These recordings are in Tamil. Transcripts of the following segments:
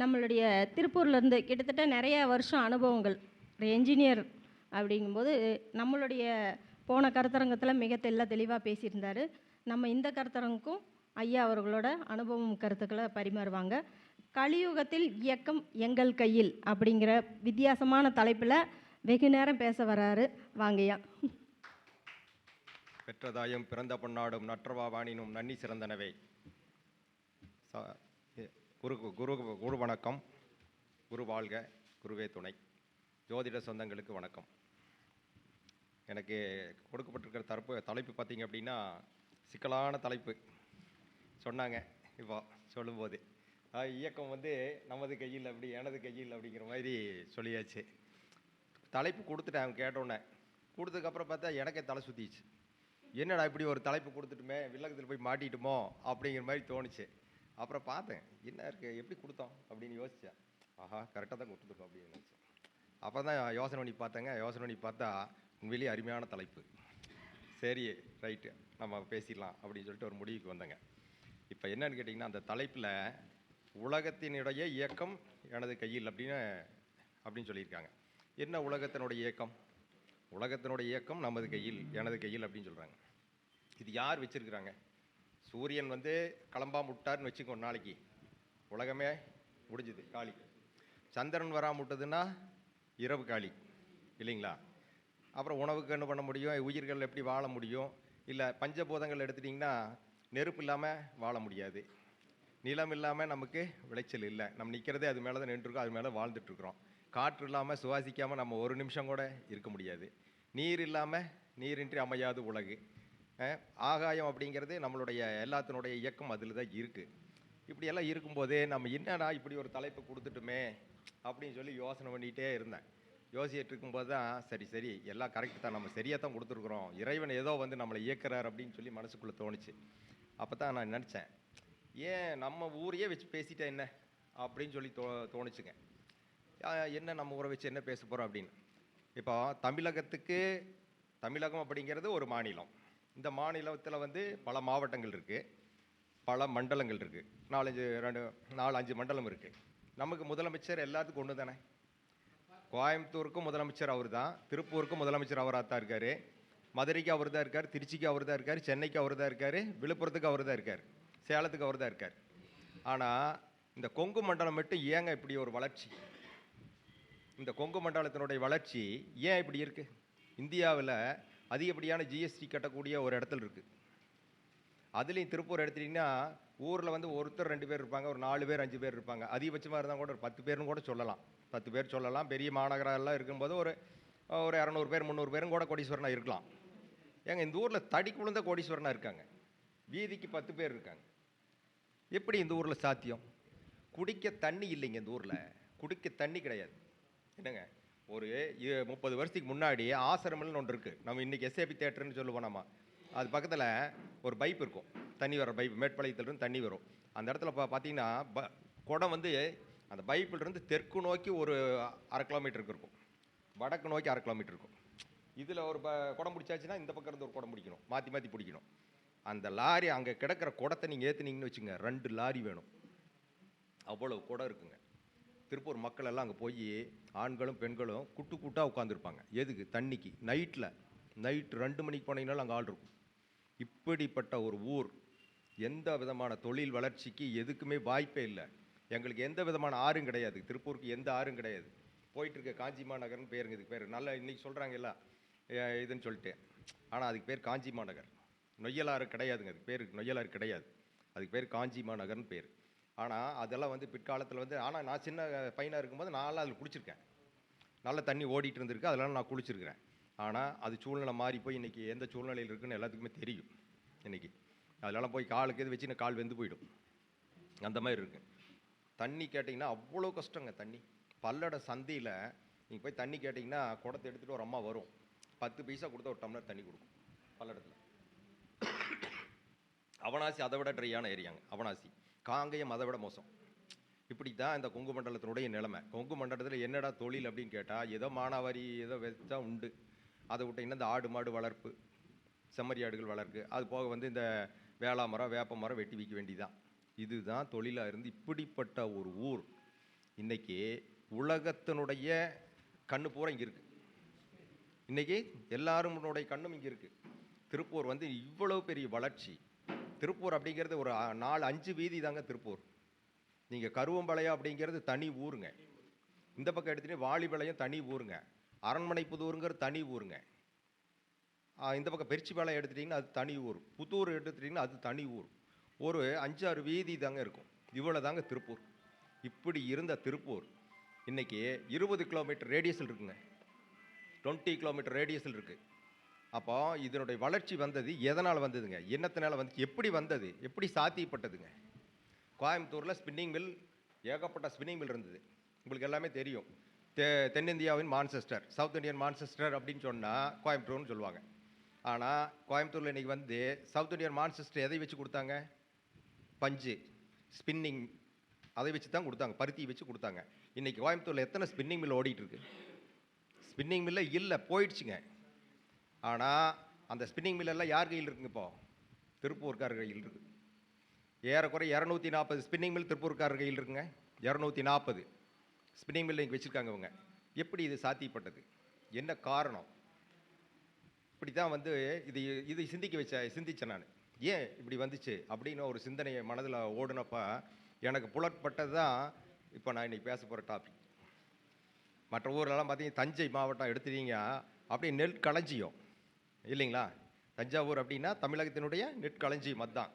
நம்மளுடைய திருப்பூர்லேருந்து கிட்டத்தட்ட நிறைய வருஷம் அனுபவங்கள். ஒரு என்ஜினியர் அப்படிங்கும்போது, நம்மளுடைய போன கருத்தரங்கத்தில் மிக தெளிவாக பேசியிருந்தார். நம்ம இந்த கருத்தரங்குக்கும் ஐயா அவர்களோட அனுபவம் கருத்துக்களை பரிமாறுவாங்க. கலியுகத்தில் இயக்கம் எங்கள் கையில் அப்படிங்கிற வித்தியாசமான தலைப்பில் வெகு நேரம் பேச வராரு. வாங்கய்யா. பெற்றதாயும் பிறந்த பொன்னாடும் நற்றவா வாணினும் நன்னி சிறந்தனவே. குரு வணக்கம். குரு வாழ்க, குருவே துணை. ஜோதிட சொந்தங்களுக்கு வணக்கம். எனக்கு கொடுக்கப்பட்டிருக்கிற தலைப்பு பார்த்தீங்க அப்படின்னா சிக்கலான தலைப்பு சொன்னாங்க. இப்போ சொல்லும்போது இயக்கம் நமது கையில் அப்படி எனது கையில் அப்படிங்கிற மாதிரி சொல்லியாச்சு. தலைப்பு கொடுத்துட்டேன். அவங்க கேட்டோன்னே கொடுத்ததுக்கப்புறம் பார்த்தா எனக்கே தலை சுற்றிச்சு. என்னடா இப்படி ஒரு தலைப்பு கொடுத்துட்டுமே, வில்லகத்தில் போய் மாட்டிட்டுமோ அப்படிங்கிற மாதிரி தோணுச்சு. அப்புறம் பார்த்தேன் என்ன இருக்குது, எப்படி கொடுத்தோம் அப்படின்னு யோசித்தேன். ஆஹா, கரெக்டாக தான் கொடுத்துருக்கோம் அப்படின்னு நினச்சேன். அப்போ தான் யோசனை பண்ணி பார்த்தா உண்மையிலேயே அருமையான தலைப்பு. சரி, ரைட்டு, நம்ம பேசிடலாம் அப்படின்னு சொல்லிட்டு ஒரு முடிவுக்கு வந்தேங்க. இப்போ என்னன்னு கேட்டிங்கன்னா, அந்த தலைப்பில் உலகத்தினுடைய இயக்கம் எனது கையில் அப்படின்னு சொல்லியிருக்காங்க. என்ன உலகத்தினுடைய இயக்கம்? உலகத்தினுடைய இயக்கம் நமது கையில், எனது கையில் அப்படின்னு சொல்கிறாங்க. இது யார் வச்சுருக்குறாங்க? சூரியன் கிளம்பாம விட்டார்னு வச்சுக்கோ, நாளைக்கு உலகமே முடிஞ்சுது, காலி. சந்திரன் வராமல் விட்டதுன்னா இரவு காலி இல்லைங்களா? அப்புறம் உணவுக்கு என்ன பண்ண முடியும்? உயிர்கள் எப்படி வாழ முடியும்? இல்லை பஞ்சபூதங்கள் எடுத்துட்டிங்கன்னா நெருப்பு இல்லாமல் வாழ முடியாது, நிலம் இல்லாமல் நமக்கு விளைச்சல் இல்லை. நம்ம நிற்கிறதே அது மேலே தான் நின்றுருக்கோம், அது மேலே வாழ்ந்துட்டுருக்குறோம். காற்று இல்லாமல் சுவாசிக்காமல் நம்ம ஒரு நிமிஷம் கூட இருக்க முடியாது. நீர் இல்லாமல் நீரின்றி அமையாது உலகு. ஆகாயம் அப்படிங்கிறது நம்மளுடைய எல்லாத்தினுடைய இயக்கம் அதில் தான் இருக்குது. இப்படியெல்லாம் இருக்கும்போதே நம்ம என்னடா இப்படி ஒரு தலைப்பு கொடுத்துட்டுமே அப்படின்னு சொல்லி யோசனை பண்ணிகிட்டே இருந்தேன். யோசிச்சுட்டு இருக்கும்போது தான் சரி எல்லாம் கரெக்டு தான், நம்ம சரியாக தான் கொடுத்துருக்குறோம், இறைவன் ஏதோ நம்மளை இயக்குறார் அப்படின்னு சொல்லி மனசுக்குள்ளே தோணுச்சு. அப்போ தான் நான் நினச்சேன், ஏன் நம்ம ஊரையே வச்சு பேசிட்டேன் என்ன அப்படின்னு சொல்லி தோணுச்சுங்க. என்ன நம்ம ஊரை வச்சு என்ன பேச போகிறோம் அப்படின்னு. இப்போ தமிழகம் அப்படிங்கிறது ஒரு மாநிலம். இந்த மாநிலத்தில் பல மாவட்டங்கள் இருக்குது, பல மண்டலங்கள் இருக்குது, 4-5 மண்டலம் இருக்குது. நமக்கு முதலமைச்சர் எல்லாத்துக்கும் ஒன்று தானே. கோயம்புத்தூருக்கும் முதலமைச்சர் அவர் தான், திருப்பூருக்கும் முதலமைச்சர் அவராக தான் இருக்கார், மதுரைக்கு அவர் தான் இருக்கார், திருச்சிக்கு அவர் தான் இருக்கார், சென்னைக்கு அவர் தான் இருக்கார், விழுப்புரத்துக்கு அவர் தான் இருக்கார், சேலத்துக்கு அவர் தான் இருக்கார். ஆனால் இந்த கொங்கு மண்டலம் மட்டும் ஏங்க இப்படி ஒரு வளர்ச்சி? இந்த கொங்கு மண்டலத்தினுடைய வளர்ச்சி ஏன் இப்படி இருக்குது? இந்தியாவில் அதிகப்படியான ஜிஎஸ்டி கட்டக்கூடிய ஒரு இடத்துல இருக்குது. அதுலேயும் திருப்பூர் எடுத்துட்டிங்கன்னா ஊரில் ஒருத்தர் 2 பேர் இருப்பாங்க, ஒரு 4 பேர் 5 பேர் இருப்பாங்க. அதிகபட்சமாக இருந்தால் கூட ஒரு 10 பேர்னு கூட சொல்லலாம். 10 பேர் சொல்லலாம். பெரிய மாநகரெல்லாம் இருக்கும்போது ஒரு 200 பேர் 300 பேரும் கூட கோடீஸ்வரனாக இருக்கலாம். ஏங்க இந்த ஊரில் தடி குழுந்த கோடீஸ்வரனாக இருக்காங்க. வீதிக்கு 10 பேர் இருக்காங்க. எப்படி இந்த ஊரில் சாத்தியம்? குடிக்க தண்ணி இல்லைங்க. இந்த ஊரில் குடிக்க தண்ணி கிடையாது. என்னங்க, ஒரு 30 வருஷத்துக்கு முன்னாடி ஆசிரமல்னு ஒன்று இருக்குது. நம்ம இன்றைக்கி எஸ்ஏபி தேட்டர்னு சொல்லுவோம். நம்ம அது பக்கத்தில் ஒரு பைப் இருக்கும், தண்ணி வர பைப், மேட்பாளையத்துலேருந்து தண்ணி வரும். அந்த இடத்துல பார்த்தீங்கன்னா குடம் அந்த பைப்பிலிருந்து தெற்கு நோக்கி ஒரு 1/2 கிலோமீட்டருக்கு இருக்கும், வடக்கு நோக்கி 1/2 கிலோமீட்டர் இருக்கும். இதில் ஒரு குடம் பிடிச்சாச்சுன்னா இந்த பக்கம் இருந்து ஒரு குடம் பிடிக்கணும், மாற்றி பிடிக்கணும். அந்த லாரி அங்கே கிடக்கிற குடத்தை நீங்கள் ஏற்றுனீங்கன்னு வச்சுங்க, 2 லாரி வேணும், அவ்வளோ குடம் இருக்குங்க. திருப்பூர் மக்கள் எல்லாம் அங்கே போய் ஆண்களும் பெண்களும் கூட்டாக உட்காந்துருப்பாங்க. எதுக்கு? தண்ணிக்கு. நைட்டு 2 மணிக்கு போனீங்கனாலும் அங்கே ஆள் இருக்கும். இப்படிப்பட்ட ஒரு ஊர். எந்த விதமான தொழில் வளர்ச்சிக்கு எதுக்குமே வாய்ப்பே இல்லை. எங்களுக்கு எந்த விதமான ஆறும் கிடையாது. திருப்பூருக்கு எந்த ஆறும் கிடையாது. போயிட்டுருக்க காஞ்சிமா நகர்னு பேருங்க. இதுக்கு பேர் நல்லா இன்றைக்கி சொல்கிறாங்க எல்லாம் இதுன்னு சொல்லிட்டு. ஆனால் அதுக்கு பேர் காஞ்சிமா நகர். நொய்யலாறு கிடையாதுங்க. அதுக்கு பேர் நொய்யலாறு கிடையாது. அதுக்கு பேர் காஞ்சிமா நகர்னு பேர். ஆனால் அதெல்லாம் பிற்காலத்தில் ஆனால் நான் சின்ன பையனாக இருக்கும்போது நான்லாம் அதில் குளிச்சிருக்கேன். நல்ல தண்ணி ஓடிட்டு இருந்திருக்கு, அதெல்லாம் நான் குளிச்சிருக்கிறேன். ஆனால் அது சூழ்நிலை மாறி போய் இன்றைக்கி எந்த சூழ்நிலையில் இருக்குதுன்னு எல்லாத்துக்குமே தெரியும். இன்றைக்கி அதெல்லாம் போய் காலுக்கு எது வச்சு கால் வெந்து போயிடும். அந்த மாதிரி இருக்குது. தண்ணி கேட்டிங்கன்னா அவ்வளோ கஷ்டங்க. தண்ணி பல்லட சந்தையில் நீங்கள் போய் தண்ணி கேட்டிங்கன்னா குடத்தை எடுத்துகிட்டு ஒரு அம்மா வரும், 10 பைசா கொடுத்தா ஒரு டம்ளர் தண்ணி கொடுக்கும். பல்லடத்தில் அவனாசி அதை விட ட்ரையான ஏரியாங்க. அவனாசி, காங்கேயம் அதை விட மோசம். இப்படி தான் இந்த கொங்கு மண்டலத்தினுடைய நிலைமை. கொங்கு மண்டலத்தில் என்னடா தொழில் அப்படின்னு கேட்டால், ஏதோ மானாவாரி ஏதோ வச்சா உண்டு. அதை விட்டிங்கன்னா இந்த ஆடு மாடு வளர்ப்பு, செம்மறி ஆடுகள் வளர்க்கு, அது போக இந்த வேளா மரம் வேப்ப மரம் வெட்டி விற்க வேண்டியதான். இதுதான் தொழிலாக இருந்து இப்படிப்பட்ட ஒரு ஊர். இன்னைக்கு உலகத்தினுடைய கண்ணு பூரா இங்கே இருக்குது. இன்றைக்கி எல்லாருடைய கண்ணும் இங்கே இருக்குது. திருப்பூர் வந்து இவ்வளோ பெரிய வளர்ச்சி. திருப்பூர் அப்படிங்கிறது ஒரு 4-5 வீதி தாங்க திருப்பூர். நீங்கள் கருவம்பாளையம் அப்படிங்கிறது தனி ஊருங்க. இந்த பக்கம் எடுத்துகிட்டு வாலிபாளையம் தனி ஊருங்க. அரண்மனை புதூருங்கிறது தனி ஊருங்க. இந்த பக்கம் பெருச்சிபாளையம் எடுத்துட்டிங்கன்னா அது தனி ஊர். புத்தூர் எடுத்துட்டிங்கன்னா அது தனி ஊர். ஒரு 5-6 வீதி தாங்க இருக்கும். இவ்வளோ தாங்க திருப்பூர். இப்படி இருந்த திருப்பூர் இன்றைக்கி 20 கிலோமீட்டர் ரேடியஸில் இருக்குங்க. 20 கிலோமீட்டர் ரேடியஸில் இருக்குது. அப்போ இதனுடைய வளர்ச்சி வந்தது எதனால் வந்ததுங்க? என்னத்தினால வந்து எப்படி வந்தது? எப்படி சாத்தியப்பட்டதுங்க? கோயம்புத்தூரில் ஸ்பின்னிங் மில், ஏகப்பட்ட ஸ்பின்னிங் மில் இருந்தது. உங்களுக்கு எல்லாமே தெரியும். தென்னிந்தியாவின் மான்செஸ்டர், சவுத் இந்தியன் மான்செஸ்டர் அப்படின்னு சொன்னால் கோயம்புத்தூர்னு சொல்லுவாங்க. ஆனால் கோயம்புத்தூரில் இன்றைக்கி வந்து சவுத் இந்தியன் மான்செஸ்டர் எதை வச்சு கொடுத்தாங்க? பஞ்சு, ஸ்பின்னிங், அதை வச்சு தான் கொடுத்தாங்க. பருத்தி வச்சு கொடுத்தாங்க. இன்றைக்கி கோயம்புத்தூரில் எத்தனை ஸ்பின்னிங் மில் ஓடிட்டுருக்கு? ஸ்பின்னிங் மில்ல இல்லை, போயிடுச்சுங்க. ஆனால் அந்த ஸ்பின்னிங் மில்லெல்லாம் யார் கையில் இருக்குங்க? இப்போ திருப்பூர்கார் கையில் இருக்குது. ஏறக்குறை 240 ஸ்பின்னிங் மில் திருப்பூர்கார் கையில் இருக்குங்க. 240 ஸ்பின்னிங் மில் இங்கே வச்சுருக்காங்க அவங்க. எப்படி இது சாத்தியப்பட்டது? என்ன காரணம்? இப்படி தான் வந்து இது சிந்திச்சேன் நான். ஏன் இப்படி வந்துச்சு அப்படின்னு ஒரு சிந்தனையை மனதில் ஓடுனப்போ எனக்கு புலப்பட்டது தான் இப்போ நான் இன்றைக்கி பேச போகிற டாபிக். மற்ற ஊர்லலாம் பார்த்தீங்கன்னா தஞ்சை மாவட்டம் எடுத்துட்டீங்க அப்படியே நெல் களஞ்சியம் இல்லைங்களா? தஞ்சாவூர் அப்படின்னா தமிழகத்தினுடைய நெற்களஞ்சியம். அதுதான்.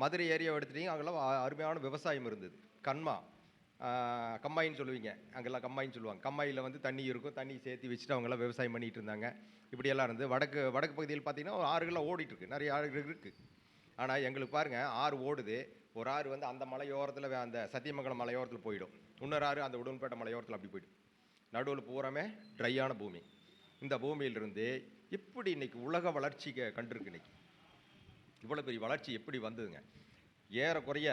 மதுரை ஏரியாவை எடுத்துட்டீங்க, அங்கெல்லாம் அருமையான விவசாயம் இருந்தது. கம்மாயின்னு சொல்லுவீங்க, அங்கெல்லாம் கம்மாயின்னு சொல்லுவாங்க. கம்மாயில் வந்து தண்ணி இருக்கும், தண்ணி சேர்த்து வச்சுட்டு அவங்கெல்லாம் விவசாயம் பண்ணிகிட்டு இருந்தாங்க. இப்படியெல்லாம் இருந்து வடக்கு பகுதியில் பார்த்தீங்கன்னா ஆறுகள்லாம் ஓடிட்டுருக்கு, நிறைய ஆறுகள் இருக்குது. ஆனால் எங்களுக்கு பாருங்கள், ஆறு ஓடுது. ஒரு ஆறு வந்து அந்த மலையோரத்தில், அந்த சத்தியமங்கலம் மலையோரத்தில் போயிடும். இன்னொரு ஆறு அந்த உடன்பேட்டை மலையோரத்தில் அப்படி போயிடும். நடுவில் பூராமே ட்ரையான பூமி. இந்த பூமியிலிருந்து இப்படி இன்றைக்கி உலக வளர்ச்சிக்கு கண்டிருக்கு. இன்றைக்கி இவ்வளோ பெரிய வளர்ச்சி எப்படி வந்ததுங்க? ஏறக்குறைய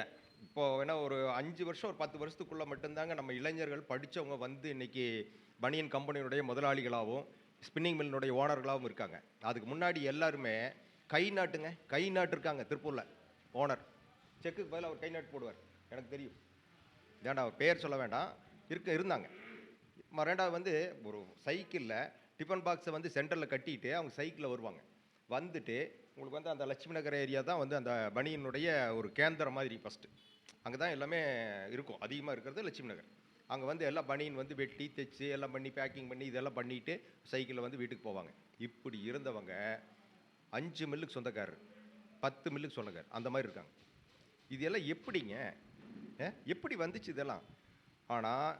இப்போ வேணால் ஒரு 5 வருஷம், ஒரு 10 வருஷத்துக்குள்ளே மட்டும்தாங்க நம்ம இளைஞர்கள் படித்தவங்க வந்து இன்றைக்கி பனியன் கம்பெனியினுடைய முதலாளிகளாகவும் ஸ்பின்னிங் மில்லினுடைய ஓனர்களாகவும் இருக்காங்க. அதுக்கு முன்னாடி எல்லாருமே கை நாட்டு இருக்காங்க. திருப்பூரில் ஓனர் செக்குக்கு பதில் அவர் கை நாட்டு போடுவார். எனக்கு தெரியும், ஏன்டா அவர் பேர் சொல்ல வேண்டாம், இருந்தாங்க. ரெண்டாவது வந்து ஒரு சைக்கிளில் டிஃபன் பாக்ஸை வந்து சென்டரில் கட்டிட்டு அவங்க சைக்கிளில் வருவாங்க. வந்துட்டு உங்களுக்கு வந்து அந்த லட்சுமி நகர் ஏரியா தான் வந்து அந்த பனியனுடைய ஒரு கேந்திரம் மாதிரி. ஃபஸ்ட்டு அங்கே தான் எல்லாமே இருக்கும். அதிகமாக இருக்கிறது லட்சுமி நகர். அங்கே வந்து எல்லாம் பனியன் வந்து வெட்டி தைச்சு எல்லாம் பண்ணி பேக்கிங் பண்ணி இதெல்லாம் பண்ணிவிட்டு சைக்கிளில் வந்து வீட்டுக்கு போவாங்க. இப்படி இருந்தவங்க 5 மில்லுக்கு சொந்தக்காரர், 10 மில்லுக்கு சொந்தக்காரர், அந்த மாதிரி இருக்காங்க. இதெல்லாம் எப்படிங்க? எப்படி வந்துச்சு இதெல்லாம்? ஆனால்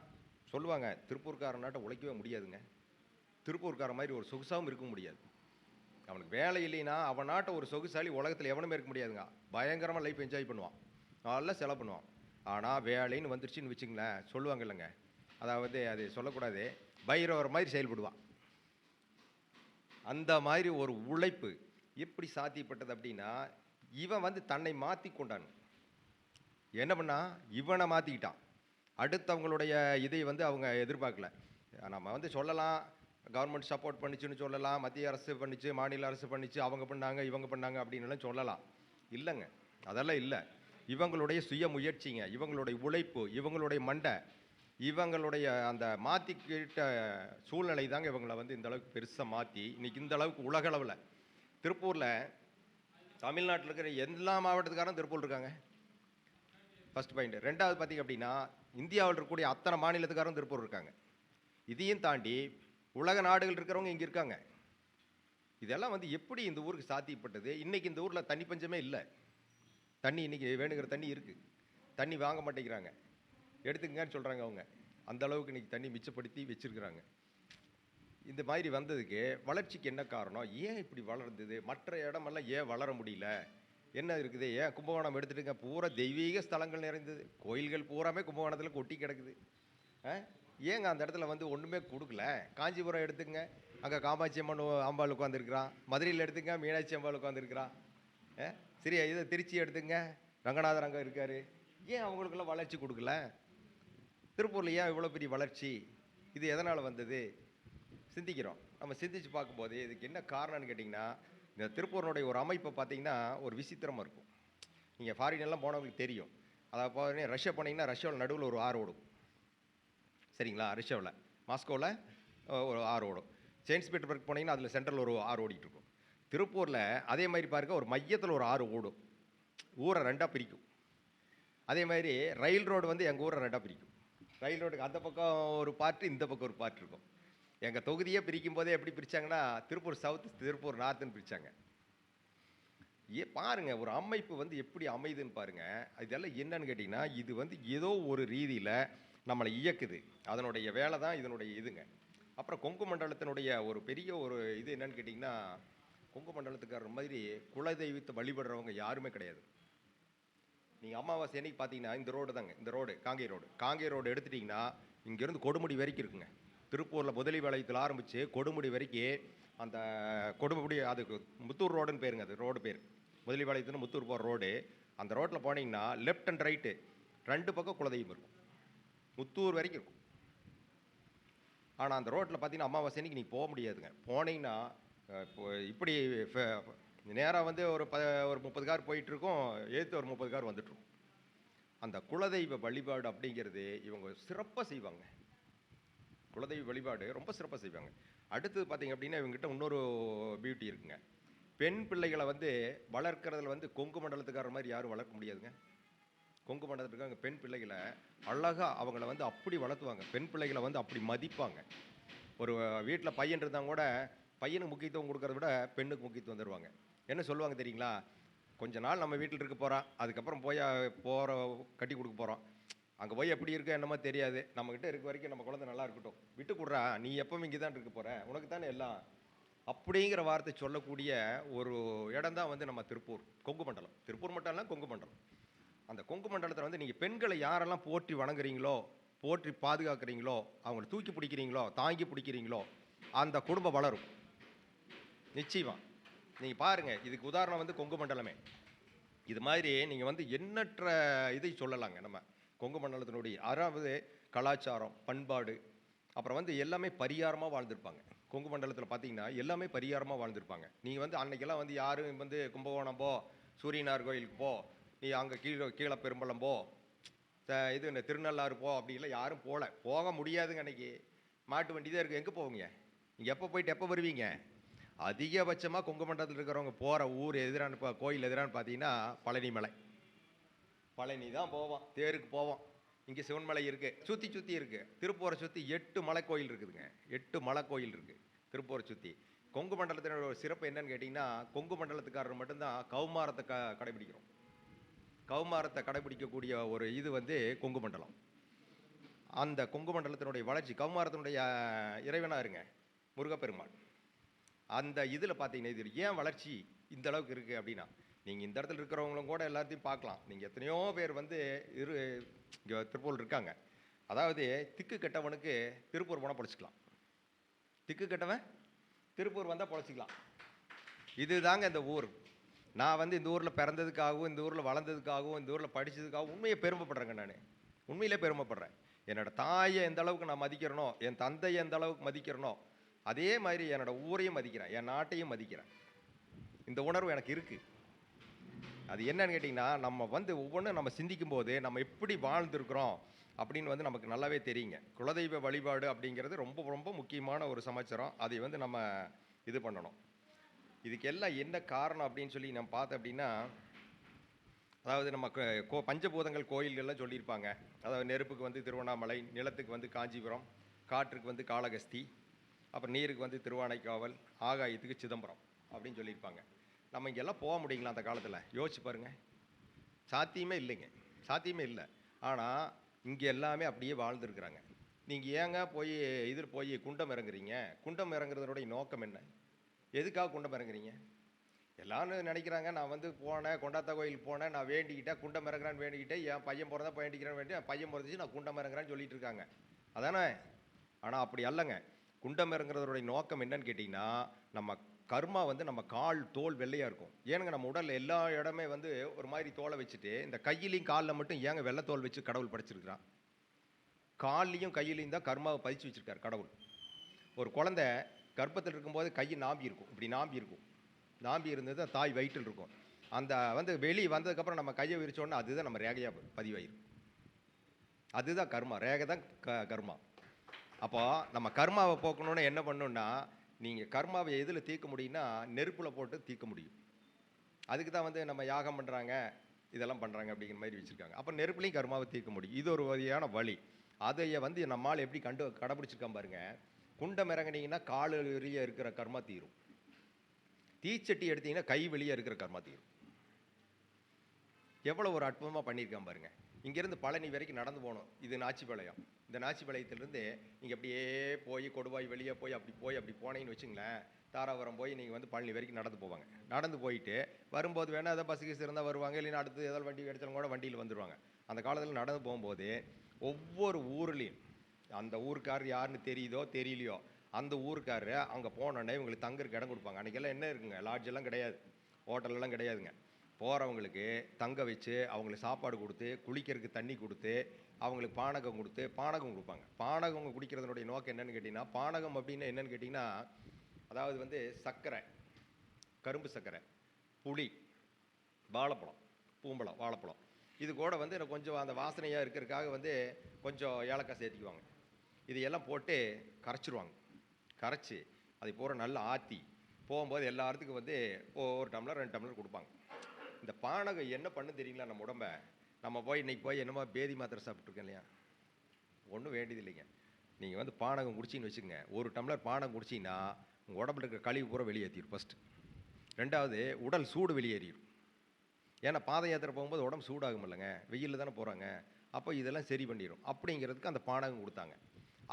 சொல்லுவாங்க, திருப்பூர்காரனாட்ட உழைக்கவே முடியாதுங்க. திருப்பூர்கார மாதிரி ஒரு சொகுசாகவும் இருக்க முடியாது. அவனுக்கு வேலை இல்லைன்னா அவனாட்ட ஒரு சொகுசாலி உலகத்தில் எவனுமே இருக்க முடியாதுங்க. பயங்கரமாக லைஃப் என்ஜாய் பண்ணுவான், நல்லா செலவு பண்ணுவான். ஆனால் வேலைன்னு வந்துருச்சுன்னு வச்சுங்களேன், சொல்லுவாங்க இல்லைங்க, அதாவது அது சொல்லக்கூடாது, பைரவர் மாதிரி செயல்படுவான். அந்த மாதிரி ஒரு உழைப்பு எப்படி சாத்தியப்பட்டது அப்படின்னா, இவன் வந்து தன்னை மாற்றி கொண்டான். என்ன பண்ணா, இவனை மாற்றிக்கிட்டான். அடுத்தவங்களுடைய இதை வந்து அவங்க எதிர்பார்க்கல. நம்ம வந்து சொல்லலாம், கவர்மெண்ட் சப்போர்ட் பண்ணிச்சுன்னு சொல்லலாம், மத்திய அரசு பண்ணிச்சு, மாநில அரசு பண்ணிச்சு, அவங்க பண்ணாங்க இவங்க பண்ணாங்க அப்படின்னுலாம் சொல்லலாம். இல்லைங்க, அதெல்லாம் இல்லை. இவங்களுடைய சுய முயற்சிங்க, இவங்களுடைய உழைப்பு, இவங்களுடைய மண்டை, இவங்களுடைய அந்த மாற்றிக்கிட்ட சூழ்நிலை தாங்க இவங்களை வந்து இந்த அளவுக்கு பெருசாக மாற்றி இன்றைக்கி இந்த அளவுக்கு உலகளவில். திருப்பூரில் தமிழ்நாட்டில் இருக்கிற எல்லா மாவட்டத்துக்காரும் திருப்பூர் இருக்காங்க. First point. ரெண்டாவது பார்த்திங்க அப்படின்னா, இந்தியாவில் இருக்கக்கூடிய அத்தனை மாநிலத்துக்காரும் திருப்பூர் இருக்காங்க. இதையும் தாண்டி உலக நாடுகள் இருக்கிறவங்க இங்கே இருக்காங்க. இதெல்லாம் வந்து எப்படி இந்த ஊருக்கு சாத்தியப்பட்டது? இன்றைக்கி இந்த ஊரில் தண்ணி பஞ்சமே இல்லை. தண்ணி இன்றைக்கி வேணுங்கிற தண்ணி இருக்குது. தண்ணி வாங்க மாட்டேங்கிறாங்க, எடுத்துக்கங்கன்னு சொல்கிறாங்க அவங்க. அந்த அளவுக்கு இன்றைக்கி தண்ணி மிச்சப்படுத்தி வச்சுருக்குறாங்க. இந்த மாதிரி வந்ததுக்கு வளர்ச்சிக்கு என்ன காரணம்? ஏன் இப்படி வளர்ந்தது? மற்ற இடமெல்லாம் ஏன் வளர முடியல? என்ன இருக்குது? ஏன் கும்பகோணம் எடுத்துட்டுங்க, பூரா தெய்வீக ஸ்தலங்கள் நிறைந்தது. கோயில்கள் பூராமே கும்பகோணத்தில் கொட்டி கிடக்குது. ஏங்க அந்த இடத்துல வந்து ஒன்றுமே கொடுக்கல? காஞ்சிபுரம் எடுத்துங்க, அங்கே காமாட்சி அம்மன் அம்பாள் உட்காந்துருக்குறான். மதுரையில் எடுத்துங்க, மீனாட்சி அம்பாள் உட்காந்துருக்குறான். சரி, இதை திருச்சி எடுத்துங்க, ரங்கநாதர் அங்கே இருக்கார். ஏன் அவங்களுக்கெல்லாம் வளர்ச்சி கொடுக்கல? திருப்பூரில் ஏன் இவ்வளோ பெரிய வளர்ச்சி? இது எதனால் வந்தது? சிந்திக்கிறோம். நம்ம சிந்திச்சு பார்க்கும்போது இதுக்கு என்ன காரணம்னு கேட்டிங்கன்னா, இந்த திருப்பூரினுடைய ஒரு அமைப்பை பார்த்தீங்கன்னா ஒரு விசித்திரமாக இருக்கும். நீங்கள் ஃபாரின் எல்லாம் போனவங்களுக்கு தெரியும். அதாவது ரஷ்யா போனீங்கன்னா, ரஷ்யாவில் நடுவில் ஒரு ஆறு ஓடும். சரிங்களா? ரஷ்யாவில் மாஸ்கோவில் ஒரு ஆறு ஓடும். செயின்ட் பீட்டர்பர்க் போனீங்கன்னா அதில் சென்ட்ரல் ஒரு ஆறு ஓடிட்டு இருக்கும். திருப்பூரில் அதே மாதிரி பாருங்க, ஒரு மையத்தில் ஒரு ஆறு ஓடும், ஊரை ரெண்டாக பிரிக்கும். அதே மாதிரி ரயில் ரோடு வந்து எங்கள் ஊரை ரெண்டாக பிரிக்கும். ரயில் ரோடுக்கு அந்த பக்கம் ஒரு பார்ட்டு, இந்த பக்கம் ஒரு பார்ட் இருக்கும். எங்கள் தொகுதியே பிரிக்கும் போதே எப்படி பிரித்தாங்கன்னா, திருப்பூர் சவுத், திருப்பூர் நார்த்துன்னு பிரித்தாங்க. பாருங்க, ஒரு அமைப்பு வந்து எப்படி அமையுதுன்னு பாருங்க. இதெல்லாம் என்னன்னு கேட்டிங்கன்னா, இது வந்து ஏதோ ஒரு ரீதியில் நம்மளை இயக்குது. அதனுடைய வேலை தான் இதனுடைய இதுங்க. அப்புறம் கொங்கு மண்டலத்தினுடைய ஒரு பெரிய ஒரு இது என்னன்னு கேட்டிங்கன்னா, கொங்கு மண்டலத்துக்காரர் மாதிரி குலதெய்வத்தை வழிபடுறவங்க யாருமே கிடையாது. நீங்கள் அமாவாசை அன்னைக்கு பார்த்தீங்கன்னா இந்த ரோடு தாங்க, இந்த ரோடு காங்கேய ரோடு எடுத்துட்டிங்கன்னா இங்கேருந்து கொடுமுடி வரைக்கும் இருக்குங்க. திருப்பூரில் முதலிபாளையத்தில் ஆரம்பித்து கொடுமுடி வரைக்கும் அந்த கொடுமுடி, அதுக்கு முத்தூர் ரோடுன்னு பேருங்க, அது ரோடு பேர். முதலிபாளையத்துலேருந்து முத்தூர் போகிற ரோடு. அந்த ரோட்டில் போனீங்கன்னா லெஃப்ட் அண்ட் ரைட்டு 2 பக்கம் குலதெய்வம் இருக்கும், முத்தூர் வரைக்கும் இருக்கும். ஆனால் அந்த ரோட்டில் பார்த்தீங்கன்னா அமாவாசை அன்னைக்கு நீங்கள் போக முடியாதுங்க. போனீங்கன்னா இப்போ இப்படி நேராக வந்து ஒரு 30 கார் போயிட்டுருக்கோம், ஏற்று ஒரு 30 கார் வந்துட்டுருக்கும். அந்த குலதெய்வ வழிபாடு அப்படிங்கிறது இவங்க சிறப்பாக செய்வாங்க. குலதெய்வ வழிபாடு ரொம்ப சிறப்பாக செய்வாங்க. அடுத்தது பார்த்தீங்க அப்படின்னா, இவங்ககிட்ட இன்னொரு பியூட்டி இருக்குங்க. பெண் பிள்ளைகளை வந்து வளர்க்குறதுல வந்து கொங்கு மண்டலத்துக்கார மாதிரி யாரும் வளர்க்க முடியாதுங்க. கொங்கு மண்டலத்துக்காக பெண் பிள்ளைகளை அழகாக அவங்கள வந்து அப்படி வளர்த்துவாங்க. பெண் பிள்ளைகளை வந்து அப்படி மதிப்பாங்க. ஒரு வீட்டில் பையன் இருந்தால் கூட பையனுக்கு முக்கியத்துவம் கொடுக்கறத விட பெண்ணுக்கு முக்கியத்துவம் தருவாங்க. என்ன சொல்லுவாங்க தெரியுங்களா? கொஞ்ச நாள் நம்ம வீட்டில் இருக்க போகிறான், அதுக்கப்புறம் போய் கட்டி கொடுக்க போகிறோம். அங்கே போய் எப்படி இருக்க என்னமோ தெரியாது, நம்மக்கிட்ட இருக்க வரைக்கும் நம்ம குழந்தை நல்லா இருக்கட்டும், விட்டு கொடுறா, நீ எப்பவும் இங்கே தான் இருக்க போகிற, உனக்கு தானே எல்லாம், அப்படிங்கிற வார்த்தை சொல்லக்கூடிய ஒரு இடம் தான் வந்து நம்ம திருப்பூர், கொங்கு மண்டலம். திருப்பூர் மட்டும் இல்லை, கொங்கு மண்டலம். அந்த கொங்கு மண்டலத்தில் வந்து நீங்கள் பெண்களை யாரெல்லாம் போற்றி வணங்குறீங்களோ, போற்றி பாதுகாக்கிறீங்களோ, அவங்களை தூக்கி பிடிக்கிறீங்களோ, தாங்கி பிடிக்கிறீங்களோ, அந்த குடும்பம் வளரும் நிச்சயமாக. நீங்கள் பாருங்கள், இதுக்கு உதாரணம் வந்து கொங்கு மண்டலமே. இது மாதிரி நீங்கள் வந்து எண்ணற்ற இதை சொல்லலாங்க. நம்ம கொங்கு மண்டலத்தினுடைய அதாவது கலாச்சாரம், பண்பாடு, அப்புறம் வந்து எல்லாமே பரிகாரமாக வாழ்ந்திருப்பாங்க. கொங்கு மண்டலத்தில் பார்த்தீங்கன்னா எல்லாமே பரிகாரமாக வாழ்ந்திருப்பாங்க. நீங்கள் வந்து அன்னைக்கெல்லாம் வந்து யாரும் வந்து கும்பகோணம் போ, சூரியனார் கோயிலுக்கு போ, நீ அங்கே கீழே பெரும்பலம் போ, இது இந்த திருநள்ளாறு போ, அப்படிலாம் யாரும் போக முடியாதுங்க. அன்னைக்கு மாட்டு வண்டி தான் இருக்குது, எங்கே போவீங்க? நீங்கள் எப்போ போயிட்டு எப்போ வருவீங்க? அதிகபட்சமாக கொங்கு மண்டலத்தில் இருக்கிறவங்க போகிற ஊர் எதிரான கோயில் எதிரான்னு பார்த்தீங்கன்னா பழனி மலை. பழனி தான் போவோம், தேருக்கு போவோம். இங்கே சிவன்மலை இருக்குது, சுற்றி இருக்குது. திருப்பூரை சுற்றி 8 மலை கோயில் இருக்குதுங்க. 8 மலை கோயில் இருக்குது திருப்பூரை சுற்றி. கொங்கு மண்டலத்தினோட ஒரு சிறப்பு என்னன்னு கேட்டிங்கன்னா, கொங்கு மண்டலத்துக்காரர் மட்டும்தான் கௌமாரத்தை கடைபிடிக்கிறோம். கௌமாரத்தை கடைபிடிக்கக்கூடிய ஒரு இது வந்து கொங்கு மண்டலம். அந்த கொங்கு மண்டலத்தினுடைய வளர்ச்சி, கௌமாரத்தினுடைய இறைவனாக இருங்க முருகப்பெருமாள். அந்த இதில் பார்த்தீங்கன்னா இது ஏன் வளர்ச்சி இந்த அளவுக்கு இருக்குது அப்படின்னா, நீங்கள் இந்த இடத்துல இருக்கிறவங்களும் கூட எல்லாத்தையும் பார்க்கலாம். நீங்கள் எத்தனையோ பேர் வந்து இங்கே திருப்பூர் இருக்காங்க. அதாவது திக்கு கெட்டவனுக்கு திருப்பூர் போனால் பொழைச்சிக்கலாம், திக்கு கெட்டவன் திருப்பூர் வந்தால் பொழைச்சிக்கலாம். இது தாங்க இந்த ஊர். நான் வந்து இந்த ஊரில் பிறந்ததுக்காகவும், இந்த ஊரில் வளர்ந்ததுக்காகவும், இந்த ஊரில் படித்ததுக்காகவும் உண்மையை பெருமைப்படுறேங்க. நான் உண்மையிலே பெருமைப்படுறேன். என்னோடய தாயை எந்த அளவுக்கு நான் மதிக்கிறேனோ, என் தந்தையை எந்த அளவுக்கு மதிக்கிறேனோ, அதே மாதிரி என்னோட ஊரையும் மதிக்கிறேன், என் நாட்டையும் மதிக்கிறேன். இந்த உணர்வு எனக்கு இருக்குது. அது என்னன்னு கேட்டிங்கன்னா, நம்ம வந்து ஒவ்வொன்றும் நம்ம சிந்திக்கும் போது நம்ம எப்படி வாழ்ந்துருக்குறோம் அப்படின்னு வந்து நமக்கு நல்லாவே தெரியுங்க. குலதெய்வ வழிபாடு அப்படிங்கிறது ரொம்ப ரொம்ப முக்கியமான ஒரு சமாச்சாரம். அதை வந்து நம்ம இது பண்ணணும். இதுக்கு எல்லாம் என்ன காரணம் அப்படின்னு சொல்லி நம்ம பார்த்தோம் அப்படின்னா, அதாவது நம்ம பஞ்சபூதங்கள் கோயில்கள்லாம் சொல்லியிருப்பாங்க. அதாவது நெருப்புக்கு வந்து திருவண்ணாமலை, நிலத்துக்கு வந்து காஞ்சிபுரம், காற்றுக்கு வந்து காளகஸ்தி, அப்புறம் நீருக்கு வந்து திருவானைக்காவல், ஆகாயத்துக்கு சிதம்பரம் அப்படின்னு சொல்லியிருப்பாங்க. நம்ம இங்கெல்லாம் போக முடியுங்களா அந்த காலத்தில்? யோசிச்சு பாருங்கள், சாத்தியமே இல்லைங்க, சாத்தியமே இல்லை. ஆனால் இங்கே எல்லாமே அப்படியே வாழ்ந்துருக்குறாங்க. நீங்கள் ஏங்க போய் குண்டம் இறங்குறீங்க? குண்டம் இறங்குறதனுடைய நோக்கம் என்ன? எதுக்காக குண்டம் இறங்குறீங்க? எல்லாரும் நினைக்கிறாங்க, நான் வந்து போனேன், கொண்டாத்தா கோயிலுக்கு போனேன், நான் வேண்டிக்கிட்டேன், குண்டம் இறங்குறான்னு வேண்டிக்கிட்டேன், என் பையன் பிறந்தா வேண்டிக்கிறேன்னு வேண்டி என் பையன் பிறந்துச்சு, நான் குண்டம் இறங்குறேன்னு சொல்லிட்டு இருக்காங்க, அதானே? ஆனால் அப்படி அல்லங்க. குண்டம் இறங்குறதோடைய நோக்கம் என்னன்னு கேட்டிங்கன்னா, நம்ம கர்மா வந்து நம்ம கால் தோல் வெள்ளையாக இருக்கும். ஏனுங்க நம்ம உடலில் எல்லா இடமே வந்து ஒரு மாதிரி தோலை வச்சுட்டு, இந்த கையிலையும் காலில் மட்டும் ஏங்க வெள்ளை தோல் வச்சு கடவுள் படைச்சிருக்கிறான்? கால்லையும் கையிலையும் தான் கர்மாவை பதிச்சு வச்சுருக்கார் கடவுள். ஒரு குழந்தை கர்ப்பத்தில் இருக்கும்போது கை நாம்பி இருக்கும், இப்படி நாம்பி இருக்கும். நாம்பி இருந்தது தாய் வயிற்றில் இருக்கும். அந்த வந்து வெளியே வந்ததுக்கப்புறம் நம்ம கையை விரிச்சோன்னா அதுதான் நம்ம ரேகையாக பதிவாயிரும். அதுதான் கர்மா, ரேகை தான் கர்மா. அப்போ நம்ம கர்மாவை போக்கணும்னு என்ன பண்ணணும்னா, நீங்கள் கர்மாவை எதில் தீர்க்க முடியும்னா, நெருப்பில் போட்டு தீர்க்க முடியும். அதுக்கு தான் வந்து நம்ம யாகம் பண்ணுறாங்க, இதெல்லாம் பண்ணுறாங்க அப்படிங்கிற மாதிரி வச்சுருக்காங்க. அப்போ நெருப்புலையும் கர்மாவை தீர்க்க முடியும். இது ஒரு வகையான வழி. அதைய வந்து நம்மால் எப்படி கடைபிடிச்சிருக்கான் பாருங்க. குண்டம் இறங்குனீங்கன்னா கால் வெளியே இருக்கிற கர்மா தீரும். தீச்சட்டி எடுத்தீங்கன்னா கை வெளியே இருக்கிற கர்மா தீரும். எவ்வளோ ஒரு அற்புதமாக பண்ணியிருக்கான் பாருங்க. இங்கேருந்து பழனி வரைக்கும் நடந்து போகணும். இது நாச்சிபாளையம். இந்த நாச்சிபாளையத்திலேருந்து நீங்கள் அப்படியே போய் கொடுவாய் வெளியே போய் அப்படி போனீங்கன்னு வச்சுங்களேன், தாராபுரம் போய் நீங்கள் வந்து பழனி வரைக்கும் நடந்து போவாங்க. நடந்து போயிட்டு வரும்போது வேணால் ஏதாவது பஸ் கீஸ் இருந்தால் வருவாங்க, இல்லைன்னா அடுத்து ஏதாவது வண்டி கிடைச்சாலும் கூட வண்டியில் வந்துடுவாங்க. அந்த காலத்தில் நடந்து போகும்போது ஒவ்வொரு ஊர்லேயும் அந்த ஊருக்காரர் யாருன்னு தெரியுதோ தெரியலையோ, அந்த ஊருக்காரர் அங்கே போனோடனே இவங்களுக்கு தங்குறதுக்கு இடம் கொடுப்பாங்க. அன்றைக்கெல்லாம் என்ன இருக்குங்க, லாட்ஜ் எல்லாம் கிடையாது, ஹோட்டலெல்லாம் கிடையாதுங்க. போகிறவங்களுக்கு தங்க வச்சு அவங்களுக்கு சாப்பாடு கொடுத்து, குளிக்கிறதுக்கு தண்ணி கொடுத்து, அவங்களுக்கு பானகம் கொடுத்து, பானகம் கொடுப்பாங்க. பானகம் குடிக்கிறதுனுடைய நோக்கம் என்னன்னு கேட்டிங்கன்னா, பானகம் அப்படின்னு என்னன்னு கேட்டிங்கன்னா, அதாவது வந்து சர்க்கரை, கரும்பு சர்க்கரை, புளி, வாழைப்பழம், பூம்பழம், வாழைப்பழம், இது கூட வந்து எனக்கு கொஞ்சம் அந்த வாசனையாக இருக்கிறதுக்காக வந்து கொஞ்சம் ஏலக்காய் சேர்த்திக்குவாங்க. இதையெல்லாம் போட்டு கரைச்சிருவாங்க. கரைச்சி அதை பூரா நல்லா ஆற்றி போகும்போது எல்லாத்துக்கும் வந்து ஒரு டம்ளர் 2 டம்ளர் கொடுப்பாங்க. இந்த பானகம் என்ன பண்ணு தெரியுங்களா நம்ம உடம்ப? நம்ம போய் இன்னைக்கு போய் என்னமோ பேதி மாத்திரை சாப்பிட்ருக்கேன் இல்லையா, ஒன்றும் வேண்டியது இல்லைங்க. நீங்கள் வந்து பானகம் குடிச்சின்னு வச்சுக்கோங்க. ஒரு டம்ளர் பானகம் குடிச்சிங்கன்னா உங்கள் உடம்புல இருக்கிற கழிவு பூரா வெளியேற்றிடும் ஃபஸ்ட்டு. ரெண்டாவது, உடல் சூடு வெளியேறிடும். ஏன்னா பாத யாத்திரை போகும்போது உடம்பு சூடாகும் இல்லைங்க, வெயிலில் தானே போகிறாங்க. அப்போ இதெல்லாம் சரி பண்ணிடும். அப்படிங்கிறதுக்கு அந்த பானகம் கொடுத்தாங்க.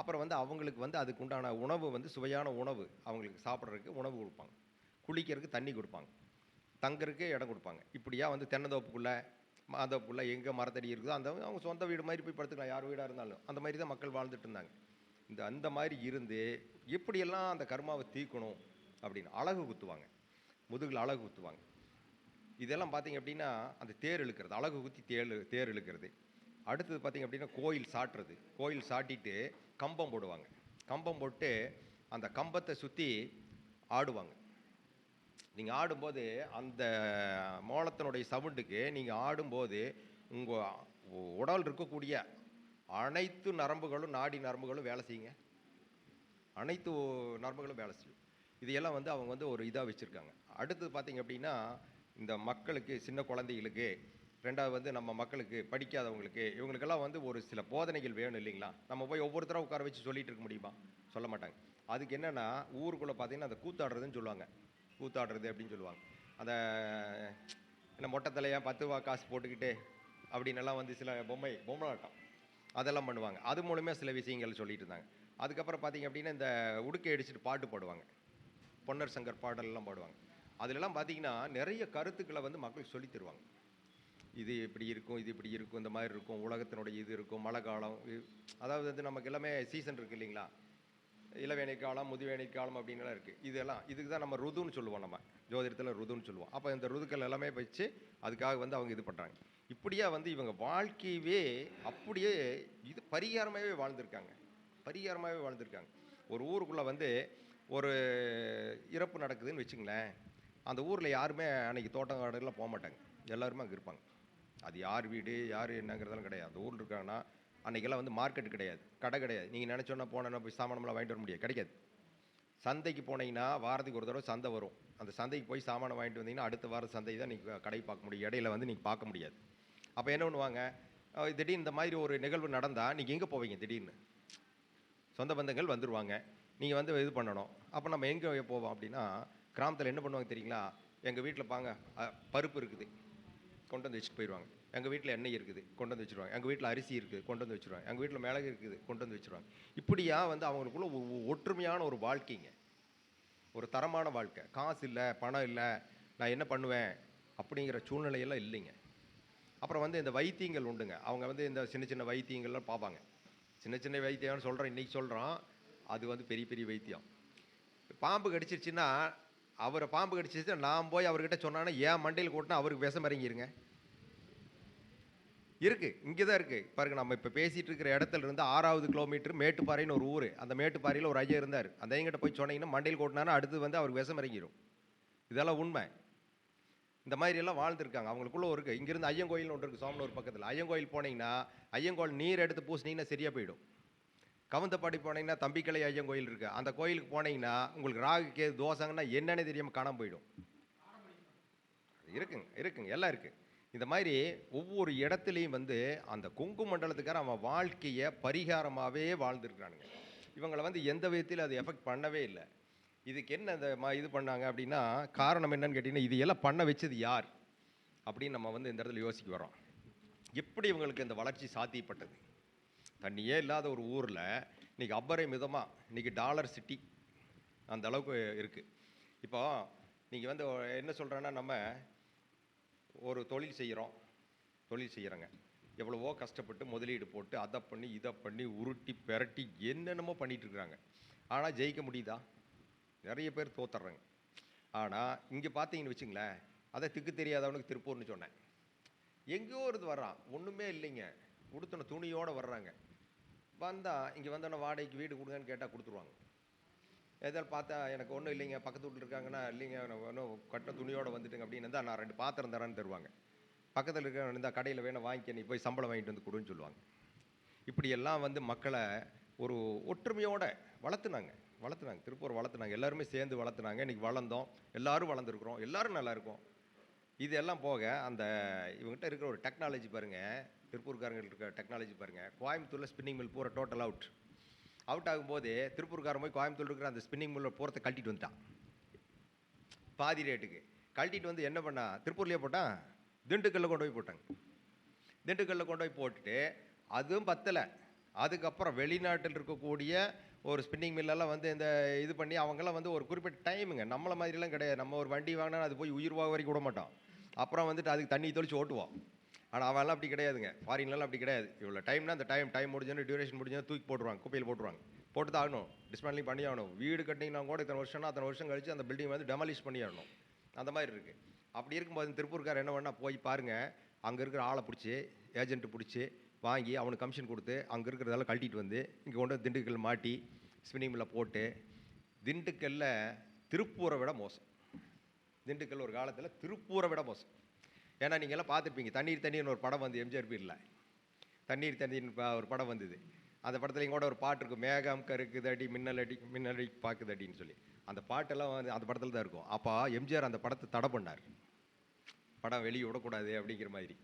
அப்புறம் வந்து அவங்களுக்கு வந்து அதுக்கு உண்டான உணவு வந்து சுவையான உணவு, அவங்களுக்கு சாப்பிட்றதுக்கு உணவு கொடுப்பாங்க, குளிக்கிறதுக்கு தண்ணி கொடுப்பாங்க, தங்குறதுக்கு இடம் கொடுப்பாங்க. இப்படியா வந்து தென்னந்தோப்புக்குள்ளே மாந்தோப்புக்குள்ளே எங்கே மரத்தடி இருக்குதோ அந்த அவங்க சொந்த வீடு மாதிரி போய் படுத்துக்கலாம், யார் வீடாக இருந்தாலும். அந்த மாதிரி தான் மக்கள் வாழ்ந்துட்டு இருந்தாங்க. அந்த மாதிரி இருந்து எப்படியெல்லாம் அந்த கர்மாவை தீர்க்கணும் அப்படின்னு அழகு குத்துவாங்க, முதுகில் அழகு குத்துவாங்க. இதெல்லாம் பார்த்தீங்க அப்படின்னா அந்த தேர் இழுக்கிறது, அழகு குத்தி தேர் இழுக்கிறது. அடுத்தது பார்த்தீங்க அப்படின்னா கோயில் சாட்டுறது. கோயில் சாட்டிட்டு கம்பம் போடுவாங்க. கம்பம் போட்டு அந்த கம்பத்தை சுற்றி ஆடுவாங்க. நீங்கள் ஆடும்போது அந்த மோளத்தினுடைய சவுண்டுக்கு நீங்கள் ஆடும்போது உங்கள் உடல் இருக்கக்கூடிய அனைத்து நரம்புகளும், நாடி நரம்புகளும் வேலை செய்யுங்க. அனைத்து நரம்புகளும் வேலை செய்யும். இதையெல்லாம் வந்து அவங்க வந்து ஒரு இதாக வச்சுருக்காங்க. அடுத்தது பார்த்தீங்க அப்படின்னா இந்த மக்களுக்கு, சின்ன குழந்தைகளுக்கு, ரெண்டாவது வந்து நம்ம மக்களுக்கு, படிக்காதவங்களுக்கு, இவங்களுக்கெல்லாம் வந்து ஒரு சில போதனைகள் வேணும் இல்லைங்களா? நம்ம போய் ஒவ்வொருத்தராக உட்கார வச்சு சொல்லிட்டு இருக்க முடியுமா? சொல்ல மாட்டாங்க. அதுக்கு என்னென்னா ஊருக்குள்ளே பார்த்தீங்கன்னா அந்த கூத்தாடுறதுன்னு சொல்லுவாங்க. கூத்தாடுறது அப்படின்னு சொல்லுவாங்க. அந்த என்ன மொட்டை தலையாக 10 ரூபா காசு போட்டுக்கிட்டு அப்படின்னெல்லாம் வந்து சில பொம்மலாட்டம் அதெல்லாம் பண்ணுவாங்க. அது மூலமே சில விஷயங்கள் சொல்லிட்டு இருந்தாங்க. அதுக்கப்புறம் பார்த்தீங்க அப்படின்னா இந்த உடுக்கை அடிச்சுட்டு பாட்டு பாடுவாங்க. பொன்னர் சங்கர் பாடலெல்லாம் பாடுவாங்க. அதிலெல்லாம் பார்த்தீங்கன்னா நிறைய கருத்துக்களை வந்து மக்களுக்கு சொல்லி தருவாங்க. இது இப்படி இருக்கும், இது இப்படி இருக்கும், இந்த மாதிரி இருக்கும், உலகத்தினுடைய இது இருக்கும், மழை காலம், அதாவது வந்து நமக்கு எல்லாமே சீசன் இருக்குது இல்லைங்களா? இளவேனை காலம், முதுவேனை காலம் அப்படின்னுலாம் இருக்குது. இதெல்லாம் இதுக்கு தான் நம்ம ருதுன்னு சொல்லுவோம், நம்ம ஜோதிடத்தில் ருதுன்னு சொல்லுவோம். அப்போ இந்த ருதுக்கள் எல்லாமே வச்சு அதுக்காக வந்து அவங்க இது பண்ணுறாங்க. இப்படியா வந்து இவங்க வாழ்க்கையவே அப்படியே இது பரிகாரமாகவே வாழ்ந்திருக்காங்க. பரிகாரமாகவே வாழ்ந்திருக்காங்க. ஒரு ஊருக்குள்ளே வந்து ஒரு இறப்பு நடக்குதுன்னு வச்சுங்களேன், அந்த ஊரில் யாருமே அன்றைக்கி தோட்டம் காடுலாம் போக மாட்டாங்க, எல்லாருமே அங்கே இருப்பாங்க. அது யார் வீடு யார் என்னங்கிறதெல்லாம் கிடையாது. அந்த ஊரில் இருக்காங்கன்னா அன்றைக்கெல்லாம் வந்து மார்க்கெட் கிடையாது, கடை கிடையாது. நீங்கள் நினச்சோன்னா போனோன்னா போய் சாமானமெல்லாம் வாங்கிட்டு வர முடியாது, கிடைக்காது. சந்தைக்கு போனீங்கன்னா வாரத்துக்கு ஒரு தடவை சந்தை வரும். அந்த சந்தைக்கு போய் சாமானை வாங்கிட்டு வந்தீங்கன்னா அடுத்த வார சந்தை தான் நீங்கள் கடை பார்க்க முடியும், இடையில வந்து நீங்கள் பார்க்க முடியாது. அப்போ என்ன பண்ணுவாங்க, திடீர்னு இந்த மாதிரி ஒரு நிகழ்வு நடந்தால் நீங்கள் எங்கே போவீங்க? திடீர்னு சொந்த பந்தங்கள் வந்துடுவாங்க, நீங்கள் வந்து இது பண்ணணும். அப்போ நம்ம எங்கே போவோம் அப்படின்னா, கிராமத்தில் என்ன பண்ணுவாங்க தெரியுங்களா? எங்கள் வீட்டில் பருப்பு இருக்குது, கொண்டு வந்து வச்சுட்டு போயிடுவாங்க. எங்கள் வீட்டில் எண்ணெய் இருக்குது, கொண்டு வந்து வச்சுருவாங்க. எங்கள் வீட்டில் அரிசி இருக்குது, கொண்டு வந்து வச்சுருவாங்க. எங்கள் வீட்டில் மிளகு இருக்குது, கொண்டு வந்து வச்சுருவாங்க. இப்படியா வந்து அவங்களுக்குள்ள ஒற்றுமையான ஒரு வாழ்க்கைங்க, ஒரு தரமான வாழ்க்கை. காசு இல்லை, பணம் இல்லை, நான் என்ன பண்ணுவேன் அப்படிங்கிற சூழ்நிலையெல்லாம் இல்லைங்க. அப்புறம் வந்து இந்த வைத்தியங்கள் உண்டுங்க. அவங்க வந்து இந்த சின்ன சின்ன வைத்தியங்கள்லாம் பார்ப்பாங்க. சின்ன சின்ன வைத்தியம்னு சொல்கிறோம், இன்றைக்கி சொல்கிறோம், அது வந்து பெரிய பெரிய வைத்தியம். பாம்பு கடிச்சிருச்சுன்னா, அவரை பாம்பு கடிச்சிருச்சு நான் போய் அவர்கிட்ட சொன்னான்னா ஏன் மண்டையில் கூட்டினா அவருக்கு விஷம் இறங்கிருங்க. இருக்குது, இங்கே தான் இருக்குது பாருங்க. நம்ம இப்போ பேசிகிட்டு இருக்கிற இடத்துல இருந்து 6வது கிலோமீட்டர் மேட்டுப்பாறைன்னு ஒரு ஊர். அந்த மேட்டுப்பாறையில் ஒரு ஐயா இருந்தார். அந்த ஐயங்கிட்ட போய் சொன்னீங்கன்னா மண்டையில் கூட்டினானா அடுத்து வந்து அவருக்கு விஷம் இறங்கிடும். இதெல்லாம் உண்மை. இந்த மாதிரி எல்லாம் வாழ்ந்துருக்காங்க. அவங்களுக்குள்ள இருக்குது. இங்கேருந்து ஐயங்கோயில்னு ஒன்று இருக்குது, சோமனூர் பக்கத்தில். ஐயங்கோயில் போனீங்கன்னா ஐயங்கோயில் நீர் எடுத்து பூசினீங்கன்னா சரியாக போயிடும். கவுந்தப்பாடி போனீங்கன்னா தம்பிக்கலை ஐயன் கோயில் இருக்குது, அந்த கோயிலுக்கு போனீங்கன்னா உங்களுக்கு ராகு கேது தோசங்கன்னா என்னன்னு தெரியாமல் காணாமல் போயிடும். இருக்குங்க இருக்குங்க எல்லாம் இருக்குது. இந்த மாதிரி ஒவ்வொரு இடத்துலையும் வந்து அந்த கொங்கு மண்டலத்துக்கார அவன் வாழ்க்கையை பரிகாரமாகவே வாழ்ந்துருக்கானுங்க. இவங்களை வந்து எந்த விதத்திலும் அது எஃபெக்ட் பண்ணவே இல்லை. இதுக்கு என்ன இந்த இது பண்ணாங்க அப்படின்னா, காரணம் என்னன்னு கேட்டிங்கன்னா, இது எல்லாம் பண்ண வச்சது யார் அப்படின்னு நம்ம வந்து இந்த இடத்துல யோசிக்க வரோம். எப்படி இவங்களுக்கு இந்த வளர்ச்சி சாத்தியப்பட்டது? தண்ணியே இல்லாத ஒரு ஊரில் இன்றைக்கி அப்பரை மிதமாக இன்றைக்கி டாலர் சிட்டி அந்த அளவுக்கு இருக்குது. இப்போ நீங்கள் வந்து என்ன சொல்கிறேன்னா, நம்ம ஒரு தொழில் செய்கிறோங்க, எவ்வளவோ கஷ்டப்பட்டு முதலீடு போட்டு அதை பண்ணி இதை பண்ணி உருட்டி பெரட்டி என்னென்னமோ பண்ணிகிட்டு இருக்கிறாங்க. ஆனால் ஜெயிக்க முடியுதா? நிறைய பேர் தோத்துறாங்க. ஆனால் இங்கே பார்த்தீங்கன்னு வச்சுங்களேன், அதை திக்கு தெரியாதவனுக்கு திருப்பூர்னு சொன்னேன். எங்கேயோ ஒரு வர்றான், ஒன்றுமே இல்லைங்க, கொடுத்தன துணியோடு வர்றாங்க. வந்தால் இங்கே வந்தோன்னே வாடகைக்கு வீடு கொடுங்கன்னு கேட்டால் கொடுத்துருவாங்க. எதாவது பார்த்தா எனக்கு ஒன்றும் இல்லைங்க, பக்கத்து வீட்டில் இருக்காங்கன்னா இல்லைங்க ஒன்றும் கட்டின துணியோடு வந்துட்டுங்க அப்படின்னு இருந்தால் நான் 2 பாத்திரம் தரேன்னு தருவாங்க. பக்கத்தில் இருக்க இந்த கடையில் வேணும் வாங்கிக்க, நீ போய் சம்பளம் வாங்கிட்டு வந்து கொடுன்னு சொல்லுவாங்க. இப்படியெல்லாம் வந்து மக்களை ஒரு ஒற்றுமையோடு வளர்த்துனாங்க. திருப்பூர் வளர்த்துனாங்க, எல்லாருமே சேர்ந்து வளர்த்துனாங்க. இன்றைக்கி வளர்ந்தோம், எல்லோரும் வளர்ந்துருக்குறோம், எல்லோரும் நல்லாயிருக்கும். இது எல்லாம் போக அந்த இவங்ககிட்ட இருக்கிற ஒரு டெக்னாலஜி பாருங்கள், திருப்பூர்காரங்க இருக்கிற டெக்னாலஜி பாருங்கள். கோயம்புத்தூரில் ஸ்பின்னிங் மில் பூரா டோட்டல் அவுட் ஆகும்போது திருப்பூர்காரன் போய் கோயம்புத்தூர் இருக்கிற அந்த ஸ்பின்னிங் மில்லை பூரத்தை கழட்டிட்டு வந்துட்டான் பாதி ரேட்டுக்கு. கழட்டிட்டு வந்து என்ன பண்ணா, திருப்பூர்லேயே போட்டான், திண்டுக்கல்லில் கொண்டு போய் போட்டாங்க. திண்டுக்கல்லில் கொண்டு போய் போட்டுட்டு அதுவும் பத்தலை. அதுக்கப்புறம் வெளிநாட்டில் இருக்கக்கூடிய ஒரு ஸ்பின்னிங் மில்லெல்லாம் வந்து இந்த இது பண்ணி அவங்கெல்லாம் வந்து ஒரு குறிப்பிட்ட டைமுங்க, நம்மளை மாதிரிலாம் கிடையாது. நம்ம ஒரு வண்டி வாங்கினா அது போய் உயிர் வரைக்கும் விட மாட்டோம், அப்புறம் வந்துட்டு அதுக்கு தண்ணி தெளித்து ஓட்டுவோம். ஆனால் அவெல்லாம் அப்படி கிடையாதுங்க, ஃபாரின்லாம் அப்படி கிடையாது. இவ்வளோ டைம்னா அந்த டைம் முடிஞ்சோன்னு டியூரேஷன் முடிஞ்சோன்னு தூக்கி போட்டுருவாங்க, குப்பையில் போட்டுருவாங்க. போட்டு தான் ஆகணும், டிஸ்மேண்ட்லிங் பண்ணி ஆகணும். வீடு கட்டிங்கன்னா கூட இத்தனை வருஷம்னா அத்தனை வருஷம் கழிச்சு அந்த பில்டிங் வந்து டெமாலிஷ் பண்ணி ஆகணும். அந்த மாதிரி இருக்குது. அப்படி இருக்கும்போது திருப்பூர்கார் என்ன பண்ணால் போய் பாருங்கள், அங்கே இருக்கிற ஆளை பிடிச்சி ஏஜென்ட்டு பிடிச்சி வாங்கி அவனுக்கு கமிஷன் கொடுத்து அங்கே இருக்கிறதெல்லாம் கழட்டிட்டு வந்து இங்கே கொண்டு வந்து திண்டுக்கல் மாட்டி ஸ்பின்னிங் மில்லில் போட்டு. திண்டுக்கல்லில் திருப்பூரை விட மோசம். திண்டுக்கல் ஒரு காலத்தில் திருப்பூரை விட மோசம். ஏன்னா நீங்கள்லாம் பார்த்துருப்பீங்க, தண்ணீர்னு ஒரு படம் வந்து எம்ஜிஆர் பீரில் தண்ணீர்னு ஒரு படம் வந்தது. அந்த படத்துலையும் கூட ஒரு பாட்டு இருக்கும், மேகம் கருக்குது அடி மின்னலடி பார்க்குது அடின்னு சொல்லி. அந்த பாட்டெல்லாம் வந்து அந்த படத்தில் தான் இருக்கும். அப்போ எம்ஜிஆர் அந்த படத்தை தடை பண்ணார், படம் வெளியே விடக்கூடாது அப்படிங்கிற மாதிரி.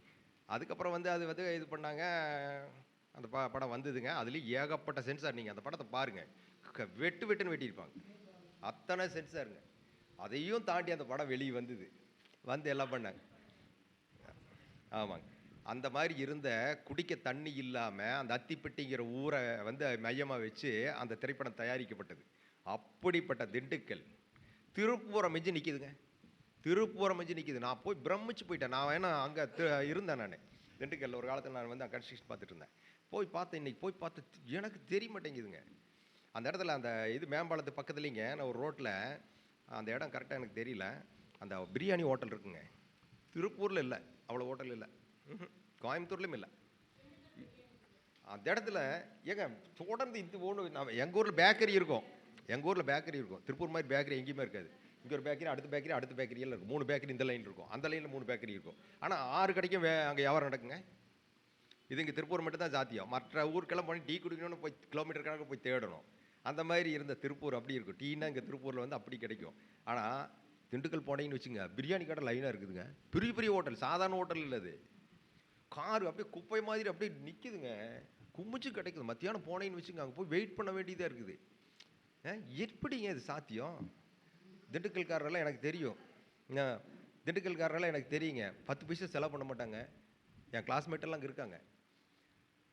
அதுக்கப்புறம் வந்து அது வந்து இது பண்ணாங்க, அந்த படம் வந்ததுங்க. அதுலேயும் ஏகப்பட்ட சென்சார். நீங்கள் அந்த படத்தை பாருங்கள், வெட்டுன்னு வெட்டியிருப்பாங்க, அத்தனை சென்சாருங்க. அதையும் தாண்டி அந்த படம் வெளியே வந்தது, வந்து எல்லாம் பண்ணாங்க. ஆமாங்க. அந்த மாதிரி இருந்த குடிக்க தண்ணி இல்லாமல் அந்த அத்திப்பட்டிங்கிற ஊரை வந்து மையமாக வச்சு அந்த திரைப்படம் தயாரிக்கப்பட்டது. அப்படிப்பட்ட திண்டுக்கல் திருப்பூரை மிஞ்சி நிற்கிதுங்க, திருப்பூரை மிஞ்சி நிற்கிது. நான் போய் பிரமிச்சு போயிட்டேன். நான் வேணா அங்கே இருந்தேன், நான் திண்டுக்கல்ல ஒரு காலத்தில் நான் வந்து கன்ஸ்ட்ரக்ஷன் பார்த்துட்டு இருந்தேன். போய் பார்த்தேன், இன்றைக்கி போய் பார்த்து எனக்கு தெரிய மாட்டேங்குதுங்க. அந்த இடத்துல அந்த இது மேம்பாலத்து பக்கத்துலேங்க நான் ஒரு ரோட்டில், அந்த இடம் கரெக்டாக எனக்கு தெரியல, அந்த பிரியாணி ஹோட்டல் இருக்குங்க. திருப்பூரில் இல்லை, அவ்வளோ ஹோட்டல் இல்லை, கோயம்புத்தூர்லேயும் இல்லை. அந்த இடத்துல ஏங்க தொடர்ந்து இது ஒன்று, நான் எங்கள் ஊரில் பேக்கரி இருக்கும், திருப்பூர் மாதிரி பேக்கரி எங்கேயுமே இருக்காது. இங்கே ஒரு பேக்கரி, அடுத்த பேக்கரி எல்லாம் இருக்கும். 3 பேக்கரி இந்த லைன் இருக்கும், அந்த லைனில் 3 பேக்கரி இருக்கும். ஆனால் 6 கடைக்கும் அங்கே வியாபாரம் நடக்குங்க. இது இங்கே திருப்பூர் மட்டும் தான் சாத்தியம். மற்ற ஊருக்கெல்லாம் போய் டீ குடிக்கணும்னு போய் கிலோமீட்டர் கணக்கு போய் தேடணும். அந்த மாதிரி இருந்த திருப்பூர் அப்படி இருக்கும். டீனா இங்கே திருப்பூரில் வந்து அப்படி கிடைக்கும். ஆனால் திண்டுக்கல் போனீங்கன்னு வச்சுங்க, பிரியாணி கடை லைனாக இருக்குதுங்க. பெரிய பெரிய ஹோட்டல், சாதாரண ஹோட்டல் இல்லை அது. காரு அப்படியே குப்பை மாதிரி அப்படியே நிற்குதுங்க, குமிச்சு கிடைக்குது. மத்தியானம் போனீங்கன்னு வச்சுங்க, அங்கே போய் வெயிட் பண்ண வேண்டியதாக இருக்குது. எப்படிங்க இது சாத்தியம்? திண்டுக்கல்காரெல்லாம் எனக்கு தெரியும், திண்டுக்கல்காரெல்லாம் எனக்கு தெரியுங்க. 10 பைசா செலவு பண்ண மாட்டாங்க. என் கிளாஸ்மேட்டெல்லாம் அங்கே இருக்காங்க.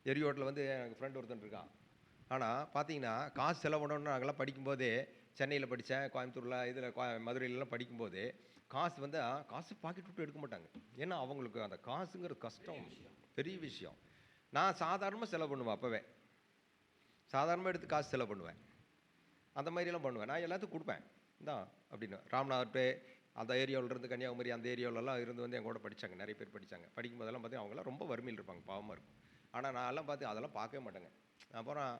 எரியோட்டில் வந்து எனக்கு ஃப்ரெண்ட் ஒருத்தன் இருக்கான். ஆனால் பார்த்தீங்கன்னா காசு செலவு பண்ணணும்னு நாங்கள்லாம் படிக்கும்போதே, சென்னையில் படித்தேன், கோயம்புத்தூரில் இதில் மதுரையிலலாம் படிக்கும்போது காசு பாக்கெட் விட்டு எடுக்க மாட்டாங்க. ஏன்னா அவங்களுக்கு அந்த காசுங்கிற கஷ்டம் பெரிய விஷயம். நான் சாதாரணமாக செலவு பண்ணுவேன், அப்போவே சாதாரணமாக எடுத்து காசு செலவு பண்ணுவேன். அந்த மாதிரிலாம் பண்ணுவேன். நான் எல்லாத்துக்கும் கொடுப்பேன் தான் அப்படின்னு. ராமநாதபுரத்து அந்த ஏரியாவிலேருந்து கன்னியாகுமரி அந்த ஏரியாவிலலாம் இருந்து வந்து என் கூட படித்தாங்க, நிறைய பேர் படித்தாங்க. படிக்கும்போதெல்லாம் பார்த்தீங்கன்னா அவங்களாம் ரொம்ப வறுமையில் இருப்பாங்க, பாவமாக இருக்கும். ஆனால் நான் எல்லாம் பார்த்து அதெல்லாம் பார்க்கவே மாட்டேங்க. அப்புறம்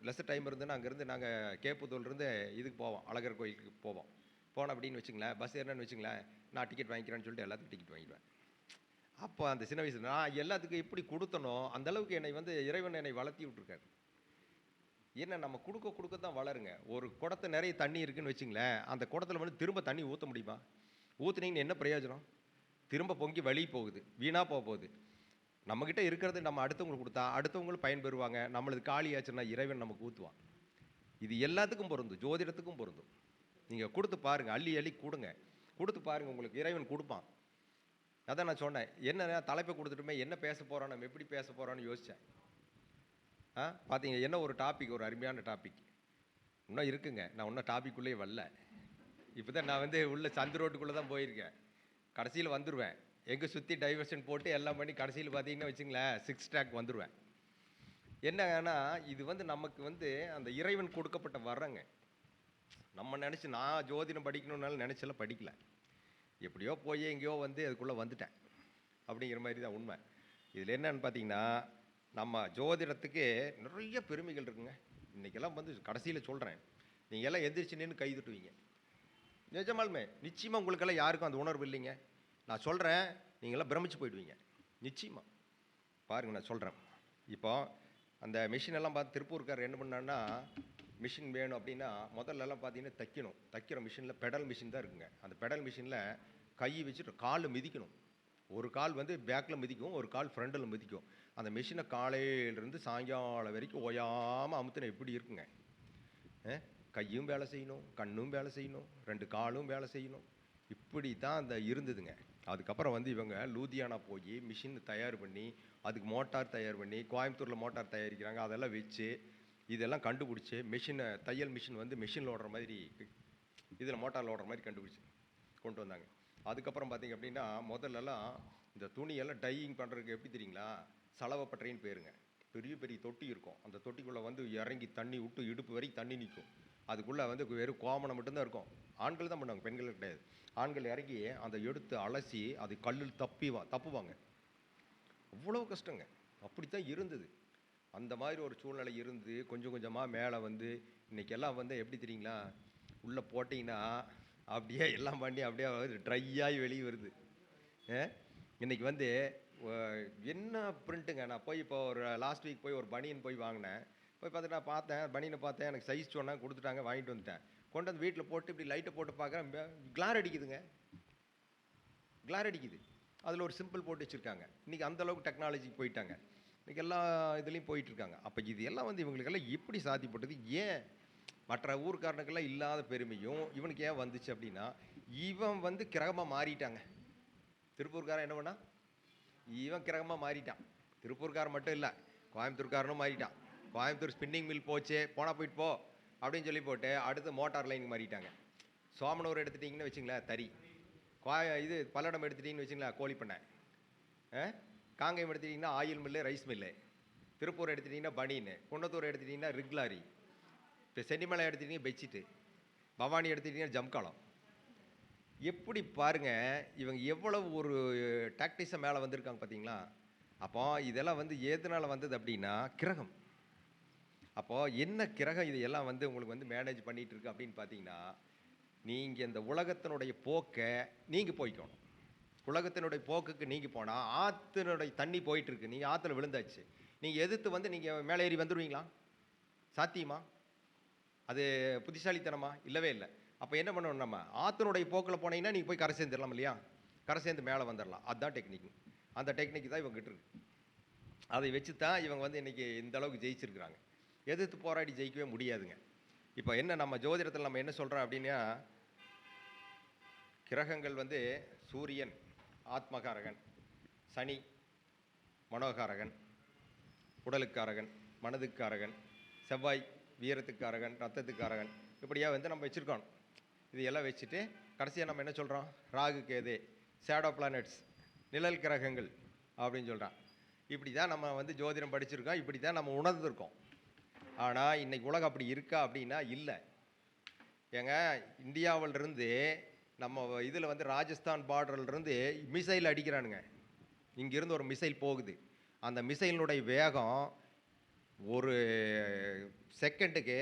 லெஸ்ஸர் டைம் இருந்துன்னா அங்கேருந்து நாங்கள் கேப்புத்தூர்லேருந்து இதுக்கு போவோம், அழகர் கோயிலுக்கு போவோம். போனோம் அப்படின்னு வச்சுங்களேன், பஸ் ஏறினு வச்சுங்களேன், நான் டிக்கெட் வாங்கிக்கிறேன்னு சொல்லிட்டு எல்லாத்துக்கும் டிக்கெட் வாங்கிடுவேன். அப்போ அந்த சின்ன வயசில் நான் எல்லாத்துக்கும் எப்படி கொடுத்தனோ அந்தளவுக்கு என்னை வந்து இறைவன் என்னை வளர்த்தி விட்ருக்காரு. என்ன நம்ம குடுக்க குடுக்க தான் வளருங்க. ஒரு குடத்த நிறைய தண்ணி இருக்குன்னு வச்சுங்களேன், அந்த குடத்துல வந்து திரும்ப தண்ணி ஊத்த முடியுமா? ஊத்துனீங்கன்னு என்ன பிரயோஜனம்? திரும்ப பொங்கி வெளிய போகுது. வீணா போகுது. நம்மகிட்ட இருக்கிறது நம்ம அடுத்தவங்களுக்கு குடுத்தா, அடுத்தவங்களும் பயன்பெறுவாங்க. நம்மளது காலியாச்சுன்னா இறைவன் நமக்கு ஊத்துவான். இது எல்லாத்துக்கும் பொருந்தும். ஜோதிடத்துக்கும் பொருந்தும். நீங்க குடுத்து பாருங்க. அள்ளி அள்ளி குடுங்க. குடுத்து பாருங்க. உங்களுக்கு இறைவன் குடுப்பான். அதான் நான் சொன்னேன். என்ன தலைப்ப குடுத்துட்டுமே என்ன பேச போறோம்? நம்ம எப்படி பேச போறோம்ன்னு யோசிச்சேன். பார்த்தீங்க என்ன ஒரு டாபிக், ஒரு அருமையான டாபிக். இன்னும் இருக்குங்க. நான் இன்னும் டாபிக் உள்ளயே வரல. இப்பதான் நான் வந்து உள்ள சந்து ரோட்டுக்குள்ள தான் போயிருக்கேன். கடைசியில வந்துருவேன். எங்க சுத்தி டைவர்ஷன் போட்டு எல்லாம் பண்ணி கடைசியில பார்த்தீங்கன்னா வச்சுங்களேன், 6 ட்ராக் வந்துருவேன். என்னன்னா, இது வந்து நமக்கு வந்து அந்த இறைவன் கொடுக்கப்பட்ட வரங்க. நம்ம நெனச்சு நான் ஜோதிடம் படிக்கணும்னாலும் நெனச்செல்லாம் படிக்கல. எப்படியோ போய் எங்கேயோ வந்து அதுக்குள்ள வந்துட்டேன். அப்படிங்கிற மாரி தான் உண்மை. இதில என்னன்னு பார்த்தீங்கன்னா, நம்ம ஜோதிடத்துக்கு நிறைய பெருமைகள் இருக்குங்க. இன்னைக்கெல்லாம் வந்து கடைசியில சொல்றேன். நீங்க எல்லாம் எந்திரிச்சு நின்னு கை தட்டுவீங்க. நிஜமாலுமே. நிச்சயமா உங்களுக்கெல்லாம் யாருக்கும் அந்த உணர்வு இல்லைங்க. நான் சொல்றேன், நீங்கலாம் பிரமிச்சு போயிடுவீங்க. நிச்சயமா. பாருங்க நான் சொல்றேன். இப்போ அந்த மெஷின் எல்லாம் பார்த்து திருப்பூர்காரர் என்ன பண்ணாருன்னா, மிஷின் வேணும் அப்படின்னா, முதல்லலாம் பார்த்தீங்கன்னா தைக்கணும். தைக்கிற மிஷின்ல பெடல் மிஷின் தான் இருக்குங்க. அந்த பெடல் மிஷின்ல கை வச்சுட்டு கால்ல மிதிக்கணும். ஒரு கால் வந்து பேக்ல மிதிக்கும், ஒரு கால் ஃப்ரண்ட்ல மிதிக்கும். அந்த மெஷின காலையிலிருந்து சாயங்காலம் வரைக்கும் ஓயாம அமுத்துனா எப்படி இருக்குங்க? அ கையும் வேலை செய்யணும், கண்ணும் வேலை செய்யணும், 2 காலும் வேலை செய்யணும். இப்படி தான் அந்த இருந்ததுங்க. அதுக்கப்புறம் வந்து இவங்க லூதியானா போயி மிஷின் தயார் பண்ணி, அதுக்கு மோட்டார் தயார் பண்ணி, கோயம்புத்தூர்ல மோட்டார் தயாரிக்கிறாங்க. அதெல்லாம் வச்சு, இதெல்லாம் கண்டுபிடிச்சு, தையல் மிஷின் வந்து மெஷின்ல ஓடுற மாதிரி, இதில மோட்டார்ல ஓடுற மாதிரி கண்டுபிடிச்சு கொண்டு வந்தாங்க. அதுக்கப்புறம் பார்த்தீங்க அப்படின்னா, முதல்லலாம் இந்த துணியெல்லாம் டையிங் பண்ணுறதுக்கு எப்படி தெரியுங்களா? சலவப்பட்டறைன்னு பேருங்க. பெரிய பெரிய தொட்டி இருக்கும். அந்த தொட்டிக்குள்ள வந்து இறங்கி தண்ணி விட்டு இடுப்பு வரைக்கும் தண்ணி நிக்கும். அதுக்குள்ள வந்து வெறும் கோமணம் மட்டும் தான் இருக்கும். ஆண்கள் தான் பண்ணுவாங்க, பெண்கள் கிடையாது. ஆண்கள் இறங்கி அதை எடுத்து அலசி, அது கல்லில் தப்புவாங்க. அவ்வளோ கஷ்டங்க. அப்படித்தான் இருந்தது. அந்த மாதிரி ஒரு சூழ்நிலை இருந்து, கொஞ்சம் கொஞ்சமா மேல வந்து, இன்னைக்கெல்லாம் வந்து எப்படி தெரியுங்களா? உள்ள போட்டீங்கன்னா, அப்படியே எல்லாம் பண்ணி அப்படியே ட்ரை ஆயி வெளிய வருது. அ இன்னைக்கு வந்து வ என்ன பிரிண்ட்டுங்க. நான் போய் இப்போ ஒரு லாஸ்ட் வீக் போய் ஒரு பனியன் போய் வாங்குனேன். போய் பார்த்துட்டு நான் பார்த்தேன், பனியன பார்த்தேன். எனக்கு சைஸ் சொன்னாங்க, குடுத்துட்டாங்க, வாங்கிட்டு வந்துட்டேன். கொண்டு வந்து வீட்ல போட்டு இப்படி லைட்ட போட்டு பார்க்குறேன், கிளார் அடிக்குதுங்க. கிளார் அடிக்குது. அதில ஒரு சிம்பிள் போட்டு வச்சிருக்காங்க. இன்னைக்கு அந்த அளவுக்கு டெக்னாலஜிக்கு போயிட்டாங்க. இன்னைக்கு எல்லா இதுலயும் போயிட்டு இருக்காங்க. அப்ப இது எல்லாம் வந்து இவங்களுக்கெல்லாம் எப்படி சாத்தியப்பட்டது? ஏன் மற்ற ஊர்க்காரனுக்கெல்லாம் இல்லாத பெருமையும் இவனுக்கு ஏன் வந்துச்சு அப்படின்னா, இவன் வந்து கிரகமா மாறிட்டாங்க. திருப்பூர்காரன் என்ன பண்ணான்? இவன் கிரகமா மாறிட்டான். திருப்பூர்காரன் மட்டும் இல்ல, கோயம்புத்தூர்காரனும் மாறிட்டான். கோயம்புத்தூர் ஸ்பின்னிங் மில் போச்சே, போனா போயிட்டு போ அப்படின்னு சொல்லி போட்டு, அடுத்து மோட்டார் லைனுக்கு மாறிட்டாங்க. சோமனூர் எடுத்துட்டீங்கன்னு வச்சுங்களேன், தறி. இது பல்லடம் எடுத்துட்டீங்கன்னு வச்சுங்களேன், கோழி பண்ணை. அ காங்கேயம் எடுத்துட்டீங்கன்னா oil mill, rice mill. Tiruppur எடுத்துட்டீங்கன்னா பனியனு. குன்னத்தூர் எடுத்துட்டீங்கன்னா ரிக் லாரி. இப்போ சென்னிமலை எடுத்துட்டீங்கன்னா பெட்ஷீட்டு. பவானி எடுத்துட்டீங்கன்னா ஜம்காலம். எப்படி பாருங்க, இவங்க எவ்வளவு ஒரு டாக்டிஸா மேல வந்திருக்காங்க பார்த்தீங்களா? அப்போ இதெல்லாம் வந்து எதனால வந்தது அப்படின்னா, கிரகம். அப்போ என்ன கிரகம் இது எல்லாம் வந்து உங்களுக்கு வந்து மேனேஜ் பண்ணிட்டு இருக்கு அப்படின்னு பார்த்தீங்கன்னா, நீங்க இந்த உலகத்தினுடைய போக்க நீங்க போய்க்கணும். உலகத்தினுடைய போக்குக்கு நீங்க போனா, ஆத்தினுடைய தண்ணி போயிட்டு இருக்கு. நீங்க ஆத்துல விழுந்தாச்சு. நீங்க எதிர்த்து வந்து நீங்க மேலே ஏறி வந்துருவீங்களா? சாத்தியமா? அது புத்திசாலித்தனமா? இல்லவே இல்ல. அப்ப என்ன பண்ணணும் நம்ம? ஆத்தினுடைய போக்குல போனீங்கன்னா, நீங்க போய் கரை சேர்ந்துரலாம் இல்லையா? கரை சேர்ந்து மேல வந்துரலாம். அதான் டெக்னிக். அந்த டெக்னிக் தான் இவங்ககிட்ட இருக்கு. அதை வச்சு தான் இவங்க வந்து இன்னைக்கு இந்த அளவுக்கு ஜெயிச்சிருக்கிறாங்க. எதிர்த்து போராடி ஜெயிக்கவே முடியாதுங்க. இப்ப என்ன நம்ம ஜோதிடத்துல நம்ம என்ன சொல்றோம் அப்படின்னா, கிரகங்கள் வந்து சூரியன் ஆத்மகாரகன், சனி மனோகாரகன், உடலுக்காரகன், மனதுக்காரகன், செவ்வாய் வீரத்துக்காரகன், ரத்தத்துக்காரகன், இப்படியா வந்து நம்ம வச்சிருக்கோம். இது எல்லாம் வச்சுட்டு கடைசியா நம்ம என்ன சொல்றோம்? ராகு, கேது, ஷேடோ பிளானட்ஸ், நிழல் கிரகங்கள் அப்படின்னு சொல்றான். இப்படி தான் நம்ம வந்து ஜோதிடம் படிச்சிருக்கோம். இப்படி தான் நம்ம உணர்ந்திருக்கோம். ஆனா இன்னைக்கு உலகம் அப்படி இருக்கா அப்படின்னா இல்ல. ஏங்க இந்தியாவுல இருந்து நம்ம இதுல வந்து ராஜஸ்தான் பார்டர்ல இருந்து மிசைல் அடிக்கிறானுங்க. இங்கிருந்து ஒரு மிசைல் போகுது. அந்த மிசைலினுடைய வேகம் ஒரு செகண்டுக்கு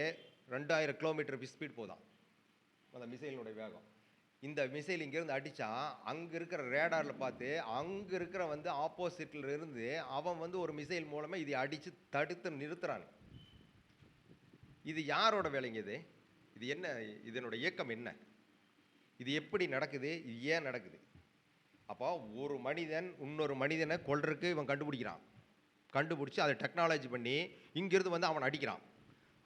2000 கிலோமீட்டர் ஸ்பீட் போதாம். அந்த மிசைலினுடைய வேகம். இந்த மிசைல் இங்கேருந்து அடிச்சா, அங்க இருக்கிற ரேடார்ல பார்த்து, அங்க இருக்கிற வந்து ஆப்போசிட்ல இருந்து அவன் வந்து ஒரு மிசைல் மூலமா இதை அடிச்சு தடுத்து நிறுத்துறான். இது யாரோட வேலைங்க இது? இது என்ன? இதனோட இயக்கம் என்ன? இது எப்படி நடக்குது? இது ஏன் நடக்குது? அப்போ ஒரு மனிதன் இன்னொரு மனிதனை கொல்றதுக்கு இவன் கண்டுபிடிக்கிறான். கண்டுபிடிச்சி அதை டெக்னாலஜி பண்ணி இங்கிருந்து வந்து அவன் அடிக்கிறான்.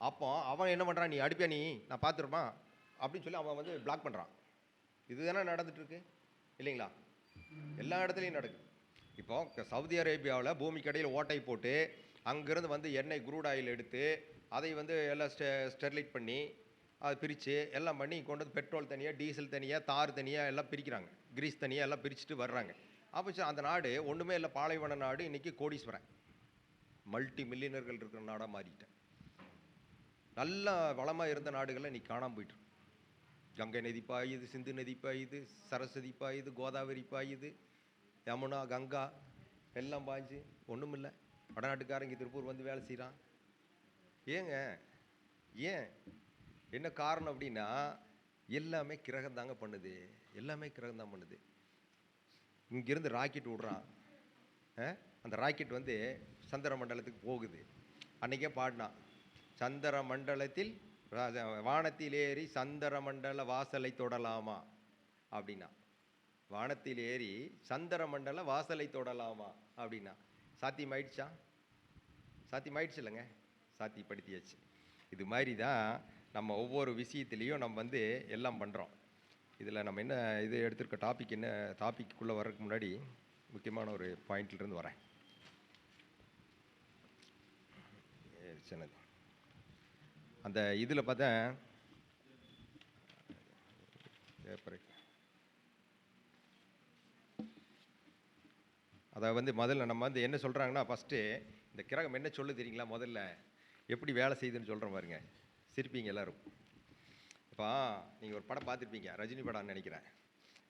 அப்போ அவன் என்ன பண்ணுறான்? நீ அடிப்பியா, நீ நான் பார்த்துருப்பான் அப்படின்னு சொல்லி அவன் வந்து பிளாக் பண்ணுறான். இதுதானே நடந்துட்டுருக்கு இல்லைங்களா? எல்லா இடத்துலையும் நடக்குது. இப்போ சவுதி அரேபியாவில் பூமிக்கடியில் ஓட்டை போட்டு அங்கேருந்து வந்து எண்ணெய் குரூட் ஆயில் எடுத்து அதை வந்து எல்லாம் ஸ்டெர்லைட் பண்ணி அதை பிரித்து எல்லாம் பண்ணி கொண்டு வந்து பெட்ரோல் தனியாக, டீசல் தனியாக, தார் தனியாக எல்லாம் பிரிக்கிறாங்க. கிரீஸ் தனியாக எல்லாம் பிரிச்சுட்டு வர்றாங்க. அப்போ அந்த நாடு ஒன்றுமே இல்லை, பாலைவன நாடு. இன்றைக்கி கோடீஸ்வரன், மல்டி மில்லியனர்கள் இருக்கிற நாடாக மாறிட்டேன். நல்ல வளமாக இருந்த நாடுகளில் இன்றைக்கி காணாமல் போயிட்டு. கங்கை நதி பாயுது, சிந்து நதி பாயுது, சரஸ்வதி பாயுது, கோதாவரி பாயுது, யமுனா, கங்கா எல்லாம் பாய்ஞ்சு ஒன்றும் இல்லை. வடநாட்டுக்காரங்க திருப்பூர் வந்து வேலை செய்கிறான். ஏங்க ஏன்? என்ன காரணம் அப்படின்னா, எல்லாமே கிரகம் தாங்க பண்ணுது. எல்லாமே கிரகம் தான் பண்ணுது. இங்கேருந்து ராக்கெட் விடுறான். அந்த ராக்கெட் வந்து சந்திர மண்டலத்துக்கு போகுது. அன்றைக்கே பாடினான், சந்திர மண்டலத்தில் வானத்தில் ஏறி சந்திர மண்டல வாசலை தொடலாமா அப்படின்னா. வானத்தில் ஏறி சந்திர மண்டல வாசலை தொடலாமா அப்படின்னா சாத்தியமாயிடுச்சா? சாத்தியமாயிடுச்சு இல்லைங்க? சாத்தியப்படுத்தியாச்சு. இது மாதிரி தான் நம்ம ஒவ்வொரு விஷயத்துலேயும் நம்ம வந்து எல்லாம் பண்ணுறோம். இதில் நம்ம என்ன இது எடுத்துருக்க டாபிக், என்ன டாபிக்குள்ளே வர்றதுக்கு முன்னாடி முக்கியமான ஒரு பாயிண்ட்லேருந்து வரேன். சின்னது அந்த இதில் பார்த்தேன், அதை வந்து முதல்ல நம்ம வந்து என்ன சொல்கிறாங்கன்னா, ஃபஸ்ட்டு இந்த கிரகம் என்ன சொல்லு தெரியுங்களா? முதல்ல எப்படி வேலை செய்யுதுன்னு சொல்கிறேன் பாருங்க, சிரிப்பீங்க எல்லோரும். இப்போ நீங்கள் ஒரு படம் பார்த்துருப்பீங்க, ரஜினி படம்னு நினைக்கிறேன்.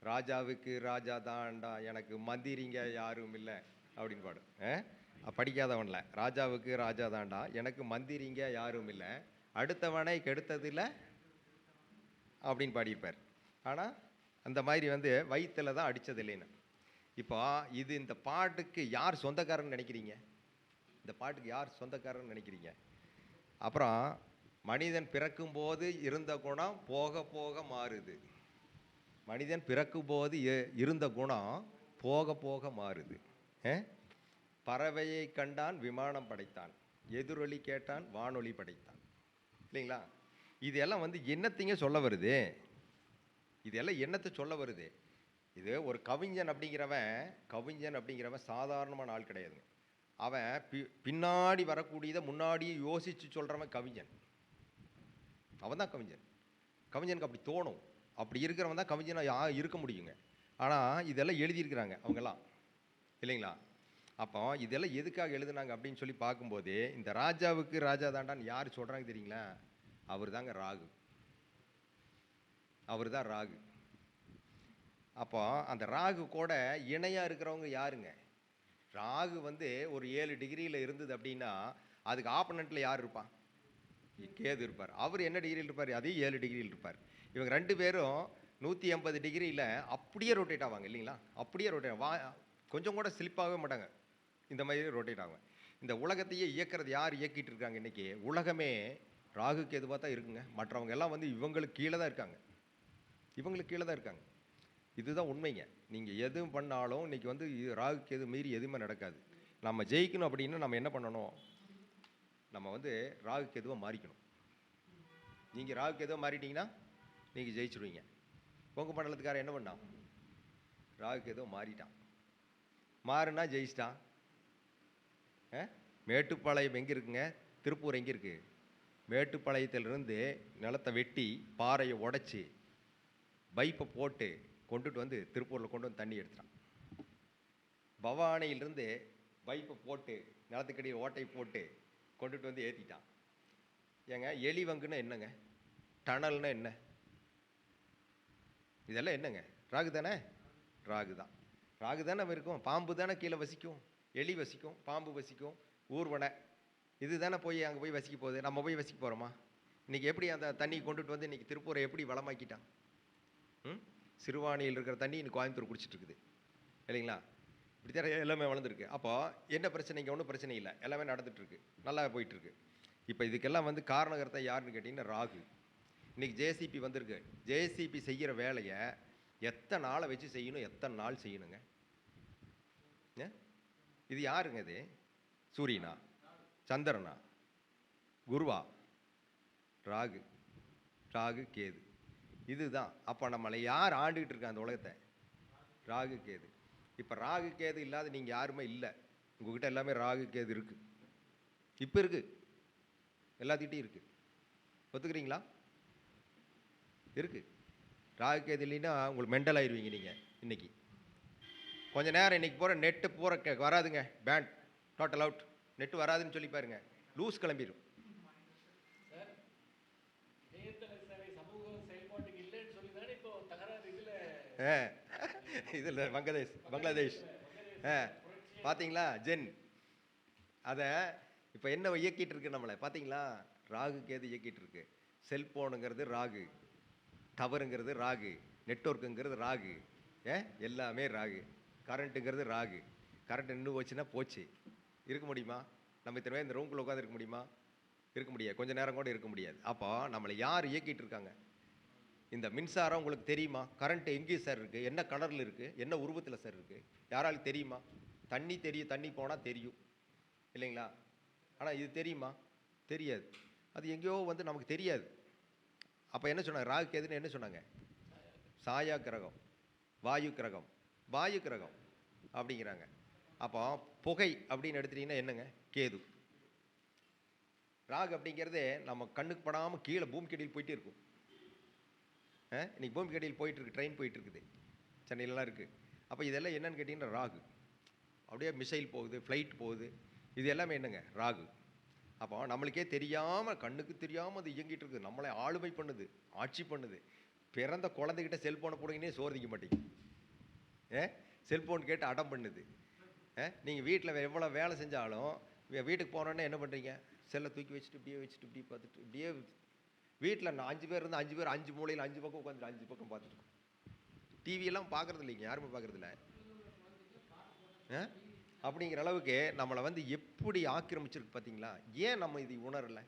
ராஜாவுக்கு ராஜா தாண்டா, எனக்கு மந்திரிங்க யாரும் இல்லை அப்படின்னு பாடும். படிக்காதவன்ல, ராஜாவுக்கு ராஜா தாண்டா, எனக்கு மந்திரிங்க யாரும் இல்லை, அடுத்தவனை கெடுத்ததில்லை அப்படின்னு பாடியிருப்பார். ஆனால் அந்த மாதிரி வந்து வயிற்றில் தான் அடித்தது இல்லைன்னு. இப்போ இது இந்த பாட்டுக்கு யார் சொந்தக்காரன்னு நினைக்கிறீங்க? இந்த பாட்டுக்கு யார் சொந்தக்காரன்னு நினைக்கிறீங்க? அப்புறம் மனிதன் பிறக்கும்போது இருந்த குணம் போக போக மாறுது. மனிதன் பிறக்கும்போது இருந்த குணம் போக போக மாறுது. பறவையை கண்டான் விமானம் படைத்தான், எதிரொலி கேட்டான் வானொலி படைத்தான். இல்லைங்களா? இதெல்லாம் வந்து என்னத்தைங்க சொல்ல வருது? இதெல்லாம் என்னத்தை சொல்ல வருது? இது ஒரு கவிஞன் அப்படிங்கிறவன் சாதாரணமான ஆள் கிடையாதுங்க. அவன் பின்னாடி வரக்கூடியதை முன்னாடியே யோசித்து சொல்கிறவன் கவிஞன். அவன் தான் கவிஞன். கவிஞனுக்கு அப்படி தோணும். அப்படி இருக்கிறவன் தான் கவிஞனாக இருக்க முடியுங்க. ஆனால் இதெல்லாம் எழுதியிருக்கிறாங்க அவங்கெல்லாம், இல்லைங்களா? அப்போ இதெல்லாம் எதுக்காக எழுதுனாங்க அப்படின்னு சொல்லி பார்க்கும்போது, இந்த ராஜாவுக்கு ராஜா தாண்டான்னு யார் சொல்கிறாங்க தெரியுங்களா? அவர் தாங்க ராகு. அவர் தான் ராகு. அப்போ அந்த ராகு கூட இணையாக இருக்கிறவங்க யாருங்க? ராகு வந்து ஒரு 7 டிகிரியில் இருந்தது அப்படின்னா அதுக்கு ஆப்பனண்ட்டில் யார் இருப்பான்? கேது இருப்பார். அவர் என்ன டிகிரியில் இருப்பார்? அதே 7 டிகிரியில் இருப்பார். இவங்க 2 பேரும் 180 டிகிரியில் அப்படியே ரொட்டேட் ஆவாங்க, இல்லைங்களா? அப்படியே ரொட்டேட் கொஞ்சம் கூட ஸ்லிப்பாகவே மாட்டாங்க. இந்த மாதிரி ரொட்டேட் ஆகும். இந்த உலகத்தையே இயக்கிறது யார் இயக்கிட்டு இருக்காங்க இன்றைக்கி? உலகமே ராகுக்கு எதுவாக தான் இருக்குங்க. மற்றவங்க எல்லாம் வந்து இவங்களுக்கு கீழே தான் இருக்காங்க. இதுதான் உண்மைங்க. நீங்கள் எதுவும் பண்ணாலும் இன்றைக்கி வந்து ராகுக்கு எது மீறி எதுவுமே நடக்காது. நம்ம ஜெயிக்கணும் அப்படின்னா நம்ம என்ன பண்ணணும்? நம்ம வந்து ராகுக்கு எதுவாக மாறிக்கணும். நீங்கள் ராகுக்கு எதுவாக மாறிட்டீங்கன்னா நீங்கள் ஜெயிச்சிடுவீங்க. பொங்கு மண்டலத்துக்காரன் என்ன பண்ணான்? ராகுக்கு எதுவும் மாறிட்டான். மாறுனா ஜெயிச்சிட்டான். மேட்டுப்பாளையம் எங்கே இருக்குங்க? திருப்பூர் எங்கே இருக்குது? மேட்டுப்பாளையத்திலிருந்து நிலத்தை வெட்டி பாறையை உடைச்சி பைப்பை போட்டு கொண்டுட்டு வந்து திருப்பூரில் கொண்டு வந்து தண்ணி எடுத்துட்டான். பவானியிலிருந்து பைப்பை போட்டு நிலத்துக்கடியில் ஓட்டை போட்டு கொண்டுட்டு வந்து ஏற்றிட்டான். ஏங்க, எலிவங்குன்னு என்னங்க? டனல்னா என்ன? இதெல்லாம் என்னங்க? ராகு தானே? ராகு தானே இருக்கும். பாம்பு தானே கீழே வசிக்கும், எலி வசிக்கும், பாம்பு வசிக்கும், ஊர்வனை இது தானே போய் அங்கே போய் வசிக்க போகுது. நம்ம போய் வசிக்க போகிறோமா? இன்றைக்கி எப்படி அந்த தண்ணி கொண்டுட்டு வந்து இன்றைக்கி திருப்பூரை எப்படி வளமாக்கிட்டான்? சிறுவாணியில் இருக்கிற தண்ணி இன்னைக்கு கோயம்புத்தூர் குடிச்சிட்டு இருக்குது, இல்லைங்களா? இப்படி தான் எல்லாமே வளர்ந்துருக்கு. அப்போ என்ன பிரச்சனை? இங்கே ஒன்றும் பிரச்சனை இல்லை, எல்லாமே நடந்துகிட்ருக்கு, நல்லா போயிட்டுருக்கு. இப்போ இதுக்கெல்லாம் வந்து காரணகர்த்தா யாருன்னு கேட்டிங்கன்னா ராகு. இன்னைக்கு ஜேசிபி வந்திருக்கு. ஜேசிபி செய்கிற வேலையை எத்தனை நாளை வச்சு செய்யணும், எத்தனை நாள் செய்யணுங்க? இது யாருங்க இது? சூரியனா, சந்திரனா, குருவா? ராகு. ராகு கேது. இதுதான். அப்போ நம்மளை யார் ஆண்டுகிட்டு இருக்கா அந்த உலகத்தை? ராகு கேது. இப்போ ராகு கேது இல்லாத நீங்கள் யாருமே இல்லை. உங்ககிட்ட எல்லாமே ராகு கேது இருக்கு. இப்போ இருக்கு, எல்லாத்துக்கிட்டையும் இருக்கு. ஒத்துக்கிறீங்களா? இருக்கு. ராகு கேது இல்லைன்னா உங்களுக்கு மெண்டல் ஆயிடுவீங்க நீங்கள். இன்னைக்கு கொஞ்ச நேரம் இன்னைக்கு போகிற நெட்டு பூரா வராதுங்க. Pant total out. நெட்டு வராதுன்னு சொல்லி பாருங்க, லூஸ் கிளம்பிடும். இதில் பங்களாதேஷ் பார்த்தீங்களா ஜென்? அதை இப்போ என்ன இயக்கிட்டு இருக்கு நம்மளை பார்த்தீங்களா? ராகு கேது இயக்கிட்டு இருக்கு. செல்போனுங்கிறது ராகு, டவருங்கிறது ராகு, நெட்வொர்க்குங்கிறது ராகு, எல்லாமே ராகு. கரண்ட்டுங்கிறது ராகு. கரண்ட் நின்று போச்சுன்னா போச்சு. இருக்க முடியுமா? நம்ம இத்தனை பேர் இந்த ரூம்குள்ளே உட்காந்து இருக்க முடியுமா? இருக்க முடியாது. கொஞ்சம் நேரம் கூட இருக்க முடியாது. அப்போ நம்மளை யார் இயக்கிட்டு இருக்காங்க? இந்த மின்சாரம் உங்களுக்கு தெரியுமா? கரண்ட் எங்கே சார் இருக்குது? என்ன கலரில் இருக்குது? என்ன உருவத்தில் சார் இருக்குது? யாராலும் தெரியுமா? தண்ணி தெரியும், தண்ணி போனால் தெரியும் இல்லைங்களா? ஆனால் இது தெரியுமா? தெரியாது. அது எங்கேயோ வந்து நமக்கு தெரியாது. அப்போ என்ன சொன்னாங்க? ராகு கேதுன்னு என்ன சொன்னாங்க? சாயா கிரகம், வாயு கிரகம், வாயு கிரகம் அப்படிங்கிறாங்க. அப்போ புகை அப்படின்னு எடுத்துட்டீங்கன்னா என்னங்க? கேது. ராகு அப்படிங்கிறது நம்ம கண்ணுக்கு படாமல் கீழே பூமிக்கடியில் போயிட்டே இருக்கும். இன்னைக்கு பூமிக்கடியில் போயிட்டு இருக்கு, ட்ரெயின் போயிட்டு இருக்குது, சென்னையிலலாம் இருக்குது. அப்போ இதெல்லாம் என்னன்னு கேட்டிங்கன்னா ராகு. அப்படியே மிசைல் போகுது, ஃப்ளைட் போகுது, இது எல்லாமே என்னங்க? ராகு. அப்போ நம்மளுக்கே தெரியாமல், கண்ணுக்கு தெரியாமல் அது இயங்கிட்டு இருக்குது. நம்மளை ஆளுமை பண்ணுது, ஆட்சி பண்ணுது. பிறந்த குழந்தைகிட்ட செல்ஃபோனை போடுங்கன்னே சோர்திக்க மாட்டேங்க. செல்ஃபோன் கேட்டு அடம் பண்ணுது. நீங்கள் வீட்டில் எவ்வளோ வேலை செஞ்சாலும் வீட்டுக்கு போனோன்னே என்ன பண்ணுறீங்க? செல்லை தூக்கி வச்சுட்டு இப்படியே பார்த்துட்டு இப்படியே வீட்டில் 5 பேர் இருந்து 5 பேர் 5 மூலையில் 5 பக்கம் உட்காந்துட்டு 5 பக்கம் பார்த்துட்டு இருக்கோம். டிவியெல்லாம் பார்க்குறது இல்லைங்க, யாருமே பார்க்குறது இல்லை. அப்படிங்கிற அளவுக்கு நம்மளை வந்து எப்படி ஆக்கிரமிச்சிருக்கு பார்த்தீங்களா? ஏன் நம்ம இது உணரலை?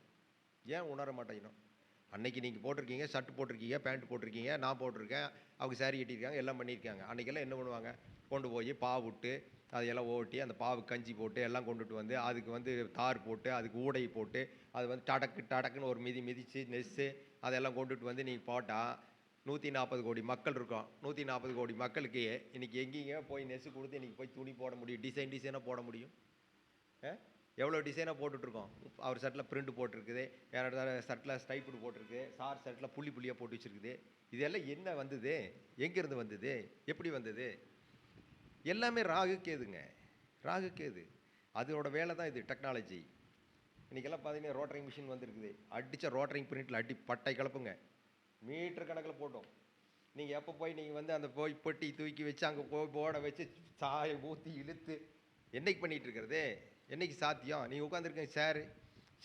ஏன் உணர மாட்டேங்கிறோம்? அன்னைக்கு நீங்கள் போட்டிருக்கீங்க, ஷர்ட் போட்டிருக்கீங்க, பேண்ட் போட்டிருக்கீங்க, நான் போட்டிருக்கேன், அவங்க சாரி கட்டியிருக்காங்க, எல்லாம் பண்ணியிருக்காங்க. அன்றைக்கெல்லாம் என்ன பண்ணுவாங்க? கொண்டு போய் பாவு விட்டு அதையெல்லாம் ஓட்டி அந்த பாவு கஞ்சி போட்டு எல்லாம் கொண்டுட்டு வந்து அதுக்கு வந்து தார் போட்டு அதுக்கு ஊடை போட்டு அது வந்து டடக்குன்னு ஒரு மிதித்து நெஸ்ஸு அதெல்லாம் கொண்டுட்டு வந்து நீங்கள் போட்டால் 140 கோடி மக்கள் இருக்கோம். 140 கோடி மக்களுக்கு இன்றைக்கி எங்கேங்க போய் நெஸ்ஸு கொடுத்து இன்றைக்கி போய் துணி போட முடியும்? டிசைனாக போட முடியும்? எவ்வளோ டிசைனாக போட்டுட்ருக்கோம். அவர் ஷர்ட்டில் பிரிண்ட் போட்டிருக்குது, என்னோட ஷர்ட்டில் ஸ்டைப்புடு போட்டிருக்கு, சார் ஷர்ட்டில் புள்ளியாக போட்டு வச்சுருக்குது. இதெல்லாம் என்ன வந்தது? எங்கேருந்து வந்தது? எப்படி வந்தது? எல்லாமே ராகு கேதுங்க. ராகு கேது அதோட வேலை தான் இது. டெக்னாலஜி இன்றைக்கெல்லாம் பார்த்தீங்கன்னா ரோட்டரிங் மிஷின் வந்துருக்குது. அடித்த ரோட்டரிங் பிரிண்டில் அடி பட்டை கலப்புங்க, மீட்டர் கணக்கில் போட்டோம். நீங்கள் எப்போ போய் நீங்கள் வந்து அந்த போய் பொட்டி தூக்கி வச்சு அங்கே போய் போட வச்சு சாயை ஊற்றி இழுத்து என்னைக்கு பண்ணிகிட்டு இருக்கிறது? என்னைக்கு சாத்தியம்? நீங்கள் உட்காந்துருக்கீங்க.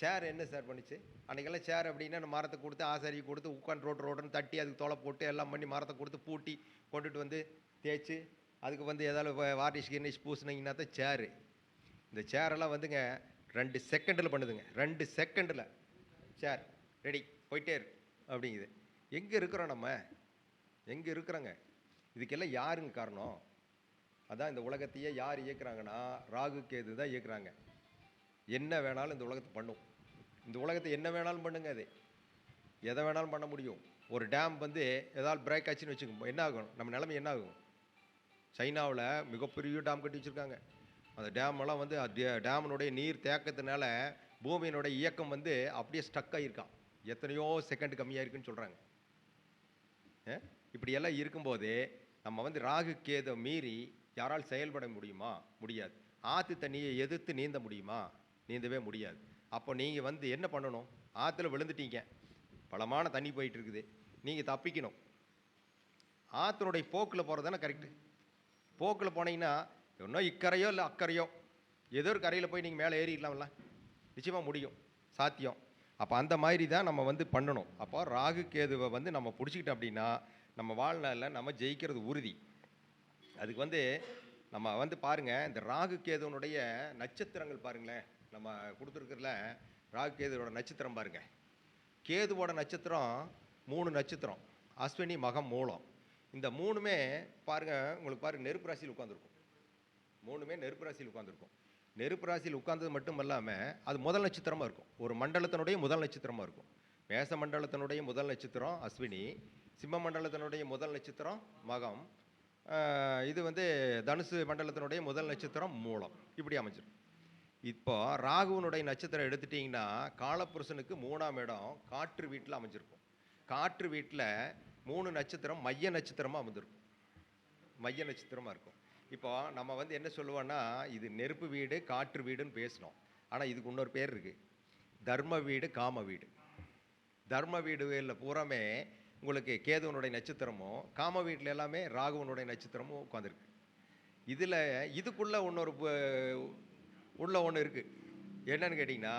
சேர் என்ன சார் பண்ணிச்சு? அன்றைக்கெல்லாம் சேர் அப்படின்னா மரத்தை கொடுத்து ஆசாரியை கொடுத்து உட்காந்து ரோட்டுன்னு தட்டி அதுக்கு தொலை போட்டு எல்லாம் பண்ணி மரத்தை கொடுத்து பூட்டி கொண்டுட்டு வந்து தேய்ச்சி அதுக்கு வந்து ஏதாவது வார்னிஷ் கிர்னிஷ் பூசினீங்கன்னா தான் சேரு. இந்த சேரெல்லாம் வந்துங்க 2 செகண்டில் பண்ணுதுங்க. 2 செகண்டில் சேர் ரெடி, போயிட்டே இருக்கு அப்படிங்குது. எங்கே இருக்கிறோம் நம்ம? எங்கே இருக்கிறோங்க? இதுக்கெல்லாம் யாருங்க காரணம்? அதான் இந்த உலகத்தையே யார் இயக்குறாங்கன்னா ராகு கேது தான் இயக்குறாங்க. என்ன வேணாலும் இந்த உலகத்தை பண்ணும். இந்த உலகத்தை என்ன வேணாலும் பண்ணுங்க. அது எதை வேணாலும் பண்ண முடியும். ஒரு டேம் வந்து ஏதாவது பிரேக் ஆச்சுன்னு வச்சுக்கோங்க, என்ன ஆகும்? நம்ம நிலைமை என்ன ஆகும்? சைனாவில் மிகப்பெரிய டேம் கட்டி வச்சுருக்காங்க. அந்த டேமெல்லாம் வந்து டேமினுடைய நீர் தேக்கத்தினால பூமியினுடைய இயக்கம் வந்து அப்படியே ஸ்டக் ஆகியிருக்கான். எத்தனையோ செகண்ட் கம்மியாக இருக்குன்னு சொல்கிறாங்க. இப்படியெல்லாம் இருக்கும்போது நம்ம வந்து ராகு கேதை மீறி யாரால் செயல்பட முடியுமா? முடியாது. ஆற்று தண்ணியை எதிர்த்து நீந்த முடியுமா? நீந்தவே முடியாது. அப்போ நீங்கள் வந்து என்ன பண்ணணும்? ஆற்றுல விழுந்துட்டீங்க, பலமான தண்ணி போயிட்டு இருக்குது, நீங்கள் தப்பிக்கணும். ஆற்றுனுடைய போக்கில் போகிறது தானே கரெக்டு. போக்கில் போனீங்கன்னா இன்னும் இக்கரையோ இல்லை அக்கறையோ ஏதோ ஒரு கரையில் போய் நீங்கள் மேலே ஏறிடலாம்ல, நிச்சயமாக முடியும், சாத்தியம். அப்போ அந்த மாதிரி தான் நம்ம வந்து பண்ணணும். அப்போ ராகு கேதுவை வந்து நம்ம பிடிச்சிக்கிட்டோம் அப்படின்னா நம்ம வாழ்நாளில் நம்ம ஜெயிக்கிறது உறுதி. அதுக்கு வந்து நம்ம வந்து பாருங்கள், இந்த ராகு கேதுவனுடைய நட்சத்திரங்கள் பாருங்களேன். நம்ம கொடுத்துருக்கிறதுல ராகு கேதுவோட நட்சத்திரம் பாருங்க. கேதுவோட நட்சத்திரம் 3 நட்சத்திரம், அஸ்வினி, மகம், மூலம். இந்த 3மே பாருங்க, உங்களுக்கு பாருங்க நெருப்பு ராசியில் உட்காந்துருக்கும். 3மே நெருப்பு ராசியில் உட்காந்துருக்கும். நெருப்பு ராசியில் உட்கார்ந்தது மட்டும் இல்லாமல் அது முதல் நட்சத்திரமாக இருக்கும். ஒரு மண்டலத்தினுடைய முதல் நட்சத்திரமாக இருக்கும். மேச மண்டலத்தினுடைய முதல் நட்சத்திரம் அஸ்வினி, சிம்ம மண்டலத்தினுடைய முதல் நட்சத்திரம் மகம், இது வந்து தனுசு மண்டலத்தினுடைய முதல் நட்சத்திரம் மூலம். இப்படி அமைஞ்சிடும். இப்போ ராகுவனுடைய நட்சத்திரம் எடுத்துட்டிங்கன்னா காலப்புருஷனுக்கு 3ஆம் இடம் காற்று வீட்டில் அமைஞ்சிருக்கும். காற்று வீட்டில் 3 நட்சத்திரம் மைய நட்சத்திரமாக அமைஞ்சிருக்கும். மைய நட்சத்திரமாக இருக்கும். இப்போ நம்ம வந்து என்ன சொல்லுவோன்னா, இது நெருப்பு வீடு காற்று வீடுன்னு பேசணும். ஆனால் இதுக்கு இன்னொரு பேர் இருக்குது, தர்ம வீடு காம வீடு. தர்ம வீடுகளில் பூராமே உங்களுக்கு கேதுவனுடைய நட்சத்திரமும், காம வீட்டில் எல்லாமே ராகுவனுடைய நட்சத்திரமும் உட்காந்துருக்கு. இதில் இதுக்குள்ளே உள்ள ஒன்று இருக்குது. என்னன்னு கேட்டிங்கன்னா,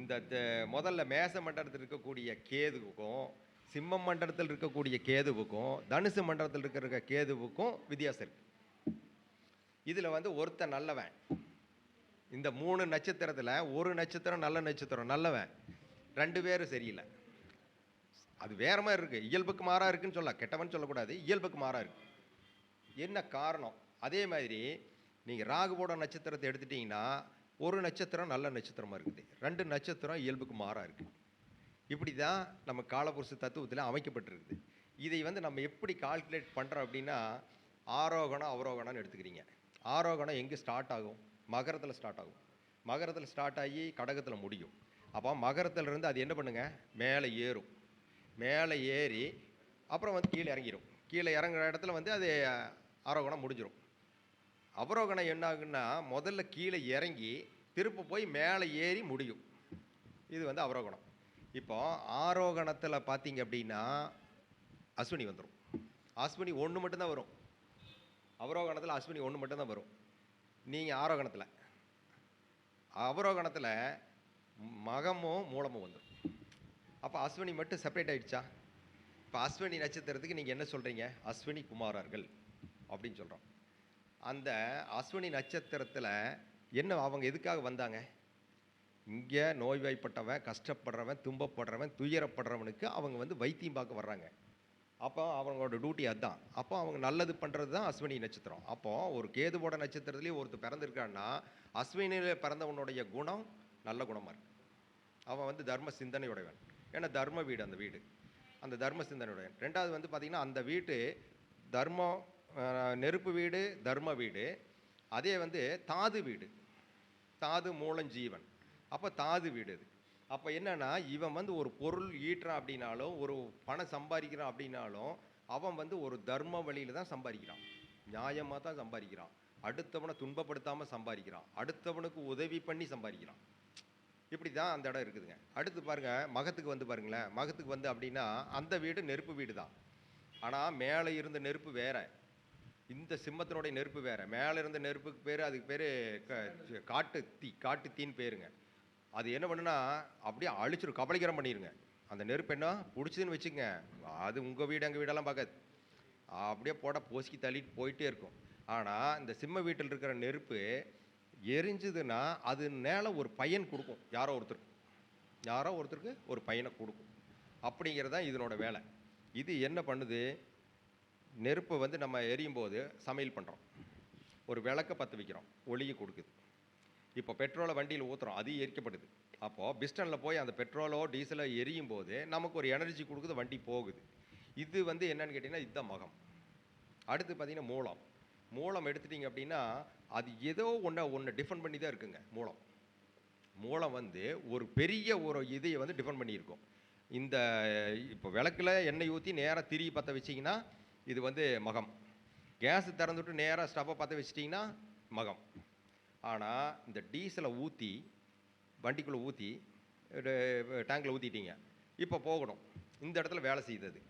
இந்த முதல்ல மேச மண்டலத்தில் இருக்கக்கூடிய கேதுவுக்கும், சிம்ம மண்டலத்தில் இருக்கக்கூடிய கேதுவுக்கும், தனுசு மண்டலத்தில் இருக்கிற கேதுவுக்கும் வித்தியாசம் இருக்குது. இதில் வந்து ஒருத்தன் நல்லவன். இந்த 3 நட்சத்திரத்தில் ஒரு நட்சத்திரம் நல்ல நட்சத்திரம், நல்லவன். 2 பேரும் சரியில்லை. அது வேற மாதிரி இருக்குது. இயல்புக்கு மாறாக இருக்குன்னு சொல்லலாம், கெட்டவன் சொல்லக்கூடாது, இயல்புக்கு மாறாக இருக்குது. என்ன காரணம்? அதே மாதிரி நீங்கள் ராகுவோட நட்சத்திரத்தை எடுத்துட்டிங்கன்னா ஒரு நட்சத்திரம் நல்ல நட்சத்திரமாக இருக்குது, 2 நட்சத்திரம் இயல்புக்கு மாறாக இருக்குது. இப்படி தான் நம்ம காலபுருஷ தத்துவத்தில் அமைக்கப்பட்டிருக்குது. இதை வந்து நம்ம எப்படி கால்குலேட் பண்ணுறோம் அப்படின்னா, ஆரோகணம் அவரோகணம்னு எடுத்துக்கிறீங்க. ஆரோகணம் எங்கே ஸ்டார்ட் ஆகும்? மகரத்தில் ஸ்டார்ட் ஆகும். மகரத்தில் ஸ்டார்ட் ஆகி கடகத்தில் முடியும். அப்போ மகரத்திலிருந்து அது என்ன பண்ணுங்க, மேலே ஏறும். மேலே ஏறி அப்புறம் வந்து கீழே இறங்கிடும். கீழே இறங்குற இடத்துல வந்து அது ஆரோகணம் முடிஞ்சிடும். அவரோகணம் என்ன ஆகுன்னா, முதல்ல கீழே இறங்கி திரும்ப போய் மேலே ஏறி முடியும். இது வந்து அவரோகணம். இப்போ ஆரோகணத்தில் பார்த்தீங்க அப்படின்னா அஸ்வினி வந்துடும். அஸ்வினி 1 மட்டும்தான் வரும். அவரோகணத்தில் அஸ்வினி 1 மட்டும்தான் வரும். நீங்கள் ஆரோகணத்தில், அவரோகணத்தில் மகமும் மூலமும் வந்துடும். அப்போ அஸ்வினி மட்டும் செப்பரேட் ஆகிடுச்சா? இப்போ அஸ்வினி நட்சத்திரத்துக்கு நீங்கள் என்ன சொல்கிறீங்க? அஸ்வினி குமாரர்கள் அப்படின்னு சொல்கிறோம். அந்த அஸ்வினி நட்சத்திரத்தில் என்ன அவங்க எதுக்காக வந்தாங்க? இங்கே நோய்வாய்ப்பட்டவன், கஷ்டப்படுறவன், துன்பப்படுறவன், துயரப்படுறவனுக்கு அவங்க வந்து வைத்தியம் பார்க்க வர்றாங்க. அப்போ அவங்களோட டியூட்டி அதுதான். அப்போ அவங்க நல்லது பண்ணுறது தான் அஸ்வினி நட்சத்திரம். அப்போது ஒரு கேதுவோட நட்சத்திரத்துலேயே ஒருத்தர் பிறந்திருக்கான்னா அஸ்வினியில் பிறந்தவனுடைய குணம் நல்ல குணமாக இருக்கு. அவன் வந்து தர்ம சிந்தனையுடையவன். ஏன்னா தர்ம வீடு அந்த வீடு, அந்த தர்ம சிந்தனையுடையவன். 2வது வந்து பார்த்திங்கன்னா அந்த வீட்டு தர்மம், நெருப்பு வீடு தர்ம வீடு. அதே வந்து தாது வீடு, தாது மூலம் ஜீவன். அப்போ தாது வீடு அது. அப்போ என்னன்னா, இவன் வந்து ஒரு பொருள் ஈட்டுறான் அப்படின்னாலும், ஒரு பணம் சம்பாதிக்கிறான் அப்படின்னாலும், அவன் வந்து ஒரு தர்ம வழியில் தான் சம்பாதிக்கிறான், நியாயமாக தான் சம்பாதிக்கிறான், அடுத்தவனை துன்பப்படுத்தாமல் சம்பாதிக்கிறான், அடுத்தவனுக்கு உதவி பண்ணி சம்பாதிக்கிறான். இப்படி தான் அந்த இடம் இருக்குதுங்க. அடுத்து பாருங்கள், மகத்துக்கு வந்து பாருங்களேன். மகத்துக்கு வந்து அப்படின்னா அந்த வீடு நெருப்பு வீடு தான். ஆனால் மேலே இருந்த நெருப்பு வேற, இந்த சிம்மத்தினுடைய நெருப்பு வேற. மேலே இருந்த நெருப்புக்கு பேர், அதுக்கு பேர் காட்டு தீன்னு பேருங்க. அது என்ன பண்ணுன்னா அப்படியே அழிச்சிடும், கபலீகரம் பண்ணிடுங்க. அந்த நெருப்பு என்ன பிடிச்சதுன்னு வச்சுங்க, அது உங்கள் வீடு எங்கள் வீடெல்லாம் பார்க்காது, அப்படியே போட போசிக்கி தள்ளிட்டு போயிட்டே இருக்கும். ஆனால் இந்த சிம்ம வீட்டில் இருக்கிற நெருப்பு எரிஞ்சுதுன்னா அது மேலே ஒரு பையன் கொடுக்கும், யாரோ ஒருத்தருக்கு ஒரு பையனை கொடுக்கும். அப்படிங்கிறது தான் இதனோட வேலை. இது என்ன பண்ணுது, நெருப்பை வந்து நம்ம எரியும் போது சமையல் பண்ணுறோம், ஒரு விளக்கை பற்ற வைக்கிறோம், ஒளியை கொடுக்குது. இப்போ பெட்ரோலை வண்டியில் ஊற்றுறோம், அது எரிக்கப்படுது. அப்போது பிஸ்டனில் போய் அந்த பெட்ரோலோ டீசலோ எரியும் போது நமக்கு ஒரு எனர்ஜி கொடுக்குது, வண்டி போகுது. இது வந்து என்னன்னு கேட்டிங்கன்னா இதுதான் மகம். அடுத்து பார்த்திங்கன்னா மூலம் எடுத்துட்டிங்க அப்படின்னா அது ஏதோ ஒன்று டிஃபெண்ட் பண்ணி தான் இருக்குங்க. மூலம் வந்து ஒரு பெரிய ஒரு இதையை வந்து டிஃபெண்ட் பண்ணியிருக்கோம். இந்த இப்போ விளக்கில் எண்ணெய் ஊற்றி நேராக திரி பற்ற வச்சிங்கன்னா இது வந்து மகம். கேஸு திறந்துவிட்டு நேராக ஸ்டவ்வை பற்ற வச்சிட்டிங்கன்னா மகம். ஆனால் இந்த டீசலை ஊற்றி வண்டிக்குள்ளே ஊற்றி டேங்கில் ஊற்றிட்டீங்க, இப்போ போகணும், இந்த இடத்துல வேலை செய்யுது,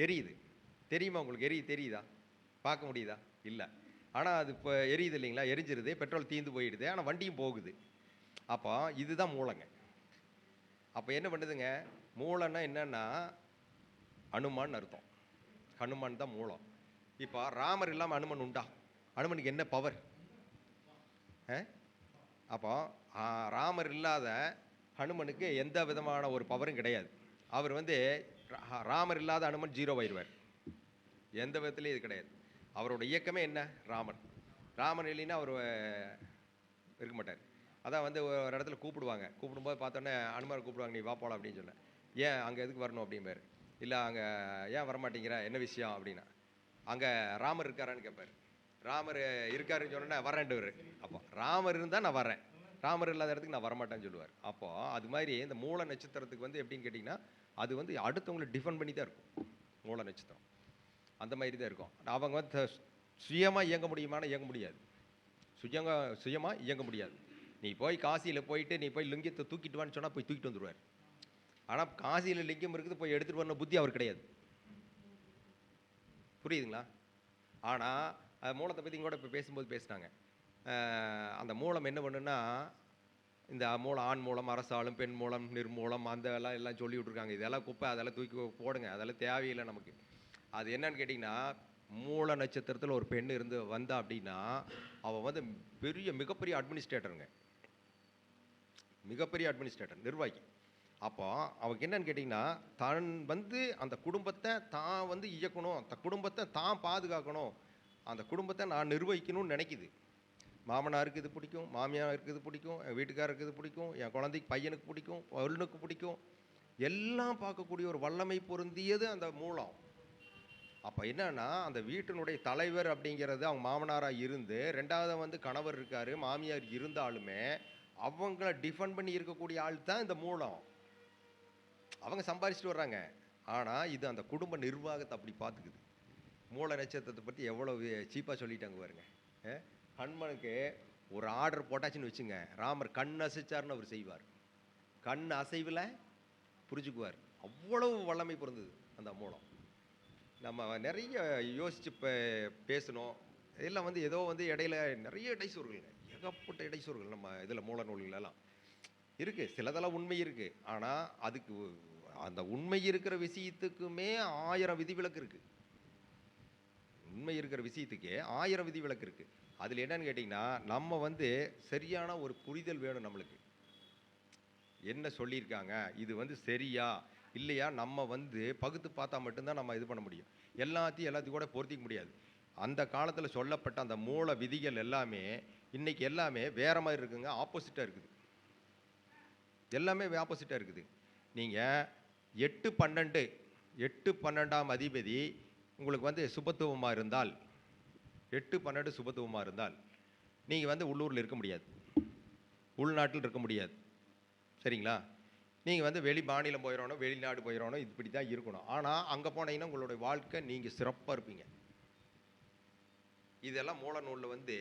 எரியுது. தெரியுமா உங்களுக்கு? தெரியுதா? பார்க்க முடியுதா? இல்லை. ஆனால் அது இப்போ எரியுது இல்லைங்களா, எரிஞ்சிருது, பெட்ரோல் தீர்ந்து போயிடுது, ஆனால் வண்டியும் போகுது. அப்போ இதுதான் மூலங்க. அப்போ என்ன பண்ணுதுங்க, மூலன்னா என்னன்னா அனுமான் அர்த்தம். ஹனுமான் தான் மூலம். இப்போ ராமர் இல்லாமல் அனுமன் உண்டா? அனுமனுக்கு என்ன பவர்? அப்போ ராமர் இல்லாத ஹனுமனுக்கு எந்த விதமான ஒரு பவரும் கிடையாது. அவர் வந்து ராமர் இல்லாத அனுமன் 0 ஆயிருவார். எந்த விதத்துலையும் இது கிடையாது. அவரோட இயக்கமே என்ன? ராமன். ராமன் இல்லைன்னா அவர் இருக்க மாட்டார். அதான் வந்து ஒரு இடத்துல கூப்பிடுவாங்க. கூப்பிடும்போது பார்த்தோன்னே அனுமனை கூப்பிடுவாங்க, நீ வா போலாம் அப்படின்னு சொன்னேன். ஏன் அங்கே எதுக்கு வரணும் அப்படிம்பாரு. இல்லை அங்கே ஏன் வரமாட்டேங்கிற, என்ன விஷயம் அப்படின்னா, அங்கே ராமர் இருக்காரான்னு கேட்பார். ராமர் இருக்காருன்னு சொன்னோன்னே வரேன்டுவார். அப்போ ராமர் இருந்தால் நான் வரேன், ராமர் இல்லாத இடத்துக்கு நான் வரமாட்டேன்னு சொல்லுவார். அப்போ அது மாதிரி இந்த மூல நட்சத்திரத்துக்கு வந்து எப்படின்னு கேட்டிங்கன்னா, அது வந்து அடுத்தவங்களை டிஃபெண்ட் பண்ணி தான் இருக்கும். மூல நட்சத்திரம் அந்த மாதிரி தான் இருக்கும். அவங்க வந்து சுயமாக இயங்க முடியுமானா இயங்க முடியாது. சுயமாக இயங்க முடியாது. நீ போய் காசியில் போயிட்டு நீ போய் லிங்கத்தை தூக்கிட்டு வான்னு சொன்னால் போய் தூக்கிட்டு வந்துடுவார். ஆனால் காசியில் லிங்கம் இருக்குது, போய் எடுத்துகிட்டு வரணும் புத்தி அவர் கிடையாது. புரியுதுங்களா? ஆனால் மூலத்தை பற்றி கூட இப்போ பேசும்போது பேசினாங்க. அந்த மூலம் என்ன பண்ணுன்னா, இந்த மூலம் ஆண் மூலம், அரசாளும், பெண் மூலம், நிர்மூலம், அந்த எல்லாம் சொல்லி விட்ருக்காங்க. இதெல்லாம் குப்பை, அதெல்லாம் தூக்கி போடுங்க, அதெல்லாம் தேவையில்லை நமக்கு. அது என்னன்னு கேட்டிங்கன்னா, மூல நட்சத்திரத்தில் ஒரு பெண் இருந்து வந்தா அப்படின்னா அவள் வந்து மிகப்பெரிய அட்மினிஸ்ட்ரேட்டருங்க, மிகப்பெரிய அட்மினிஸ்ட்ரேட்டர், நிர்வாகி. அப்போ அவருக்கு என்னன்னு கேட்டிங்கன்னா, தான் வந்து அந்த குடும்பத்தை தான் வந்து இயக்கணும், அந்த குடும்பத்தை தான் பாதுகாக்கணும், அந்த குடும்பத்தை நான் நிர்வகிக்கணும்னு நினைக்குது. மாமனாருக்கு இது பிடிக்கும், மாமியாருக்கு இது பிடிக்கும், என் வீட்டுக்காரருக்கு இது பிடிக்கும், என் குழந்தைக்கு பையனுக்கு பிடிக்கும், பொருளுக்கு பிடிக்கும், எல்லாம் பார்க்கக்கூடிய ஒரு வல்லமை பொருந்தியது அந்த மூலம். அப்போ என்னன்னா, அந்த வீட்டினுடைய தலைவர் அப்படிங்கிறது அவங்க மாமனாராக இருந்து, ரெண்டாவது வந்து கணவர் இருக்காரு, மாமியார் இருந்தாலுமே அவங்கள டிஃபெண்ட் பண்ணி இருக்கக்கூடிய ஆள் தான் இந்த மூலம். அவங்க சம்பாதிச்சுட்டு வர்றாங்க. ஆனால் இது அந்த குடும்ப நிர்வாகத்தை அப்படி பார்த்துக்குது. மூல நட்சத்திரத்தை பற்றி எவ்வளோ சீப்பாக சொல்லிட்டாங்க பாருங்க. ஹனுமனுக்கு ஒரு ஆர்டர் போட்டாச்சுன்னு வச்சுங்க, ராமர் கண் அசைச்சார்னு அவர் செய்வார். கண் அசைவில் புரிஞ்சுக்குவார். அவ்வளவு வல்லமை பொருந்தது அந்த மூலம். நம்ம நிறைய யோசித்து பேசணும். இதெல்லாம் வந்து ஏதோ வந்து இடையில நிறைய இடைச்சொல்கள், ஏகப்பட்ட இடைச்சொல்கள் நம்ம இதில் மூல நூல்களெல்லாம் இருக்குது. சிலதெல்லாம் உண்மை இருக்குது. ஆனால் அதுக்கு அந்த உண்மை இருக்கிற விஷயத்துக்குமே 1000 விதிவிலக்கு இருக்குது. உண்மை இருக்கிற விஷயத்துக்கே 1000 விதிவிலக்கு இருக்குது. அதில் என்னன்னு கேட்டிங்கன்னா, நம்ம வந்து சரியான ஒரு புரிதல் வேணும். நம்மளுக்கு என்ன சொல்லியிருக்காங்க, இது வந்து சரியா இல்லையா, நம்ம வந்து பகுத்து பார்த்தா மட்டும்தான் நம்ம இது பண்ண முடியும். எல்லாத்தையும் கூட பொருத்திக்க முடியாது. அந்த காலத்தில் சொல்லப்பட்ட அந்த மூல விதிகள் எல்லாமே இன்னைக்கு எல்லாமே வேற மாதிரி இருக்குங்க, ஆப்போசிட்டாக இருக்குது. எல்லாமே ஆப்போசிட்டாக இருக்குது. நீங்கள் 8-12 அதிபதி உங்களுக்கு வந்து சுபத்துவமாக இருந்தால், 8-12 சுபத்துவமாக இருந்தால் நீங்கள் வந்து உள்ளூரில் இருக்க முடியாது, உள்நாட்டில் இருக்க முடியாது. சரிங்களா? நீங்கள் வந்து வெளி மாநிலம் போயிடணும், வெளிநாடு போயிடணும், இப்படி தான் இருக்கணும். ஆனால் அங்கே போனீங்கன்னா உங்களுடைய வாழ்க்கை நீங்கள் சிறப்பாக இருப்பீங்க. இதெல்லாம் மூல நூலில் வந்து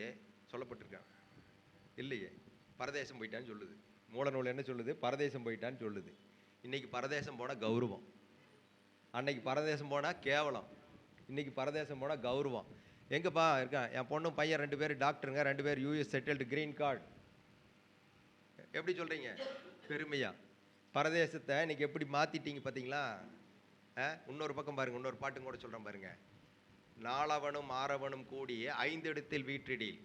சொல்லப்பட்டிருக்காங்க இல்லையே. பரதேசம் போயிட்டான்னு சொல்லுது மூல நூல். என்ன சொல்லுது? பரதேசம் போயிட்டான்னு சொல்லுது. இன்றைக்கி பரதேசம் போனால் கௌரவம், அன்னைக்கு பரதேசம் போனால் கேவலம், இன்றைக்கி பரதேசம் போனால் கௌரவம். எங்கேப்பா இருக்கான் என் பொண்ணு பையன் 2 பேர் டாக்டருங்க, 2 பேர் யூஎஸ் செட்டில்டு, க்ரீன் கார்டு. எப்படி சொல்கிறீங்க பெருமையா? பரதேசத்தை இன்னைக்கு எப்படி மாற்றிட்டீங்க பார்த்தீங்களா? இன்னொரு பக்கம் பாருங்கள், இன்னொரு பாட்டும் கூட சொல்கிறேன் பாருங்கள். நாளவனும் ஆரவனும் கூடி 5 இடத்தில் வீற்றிடில்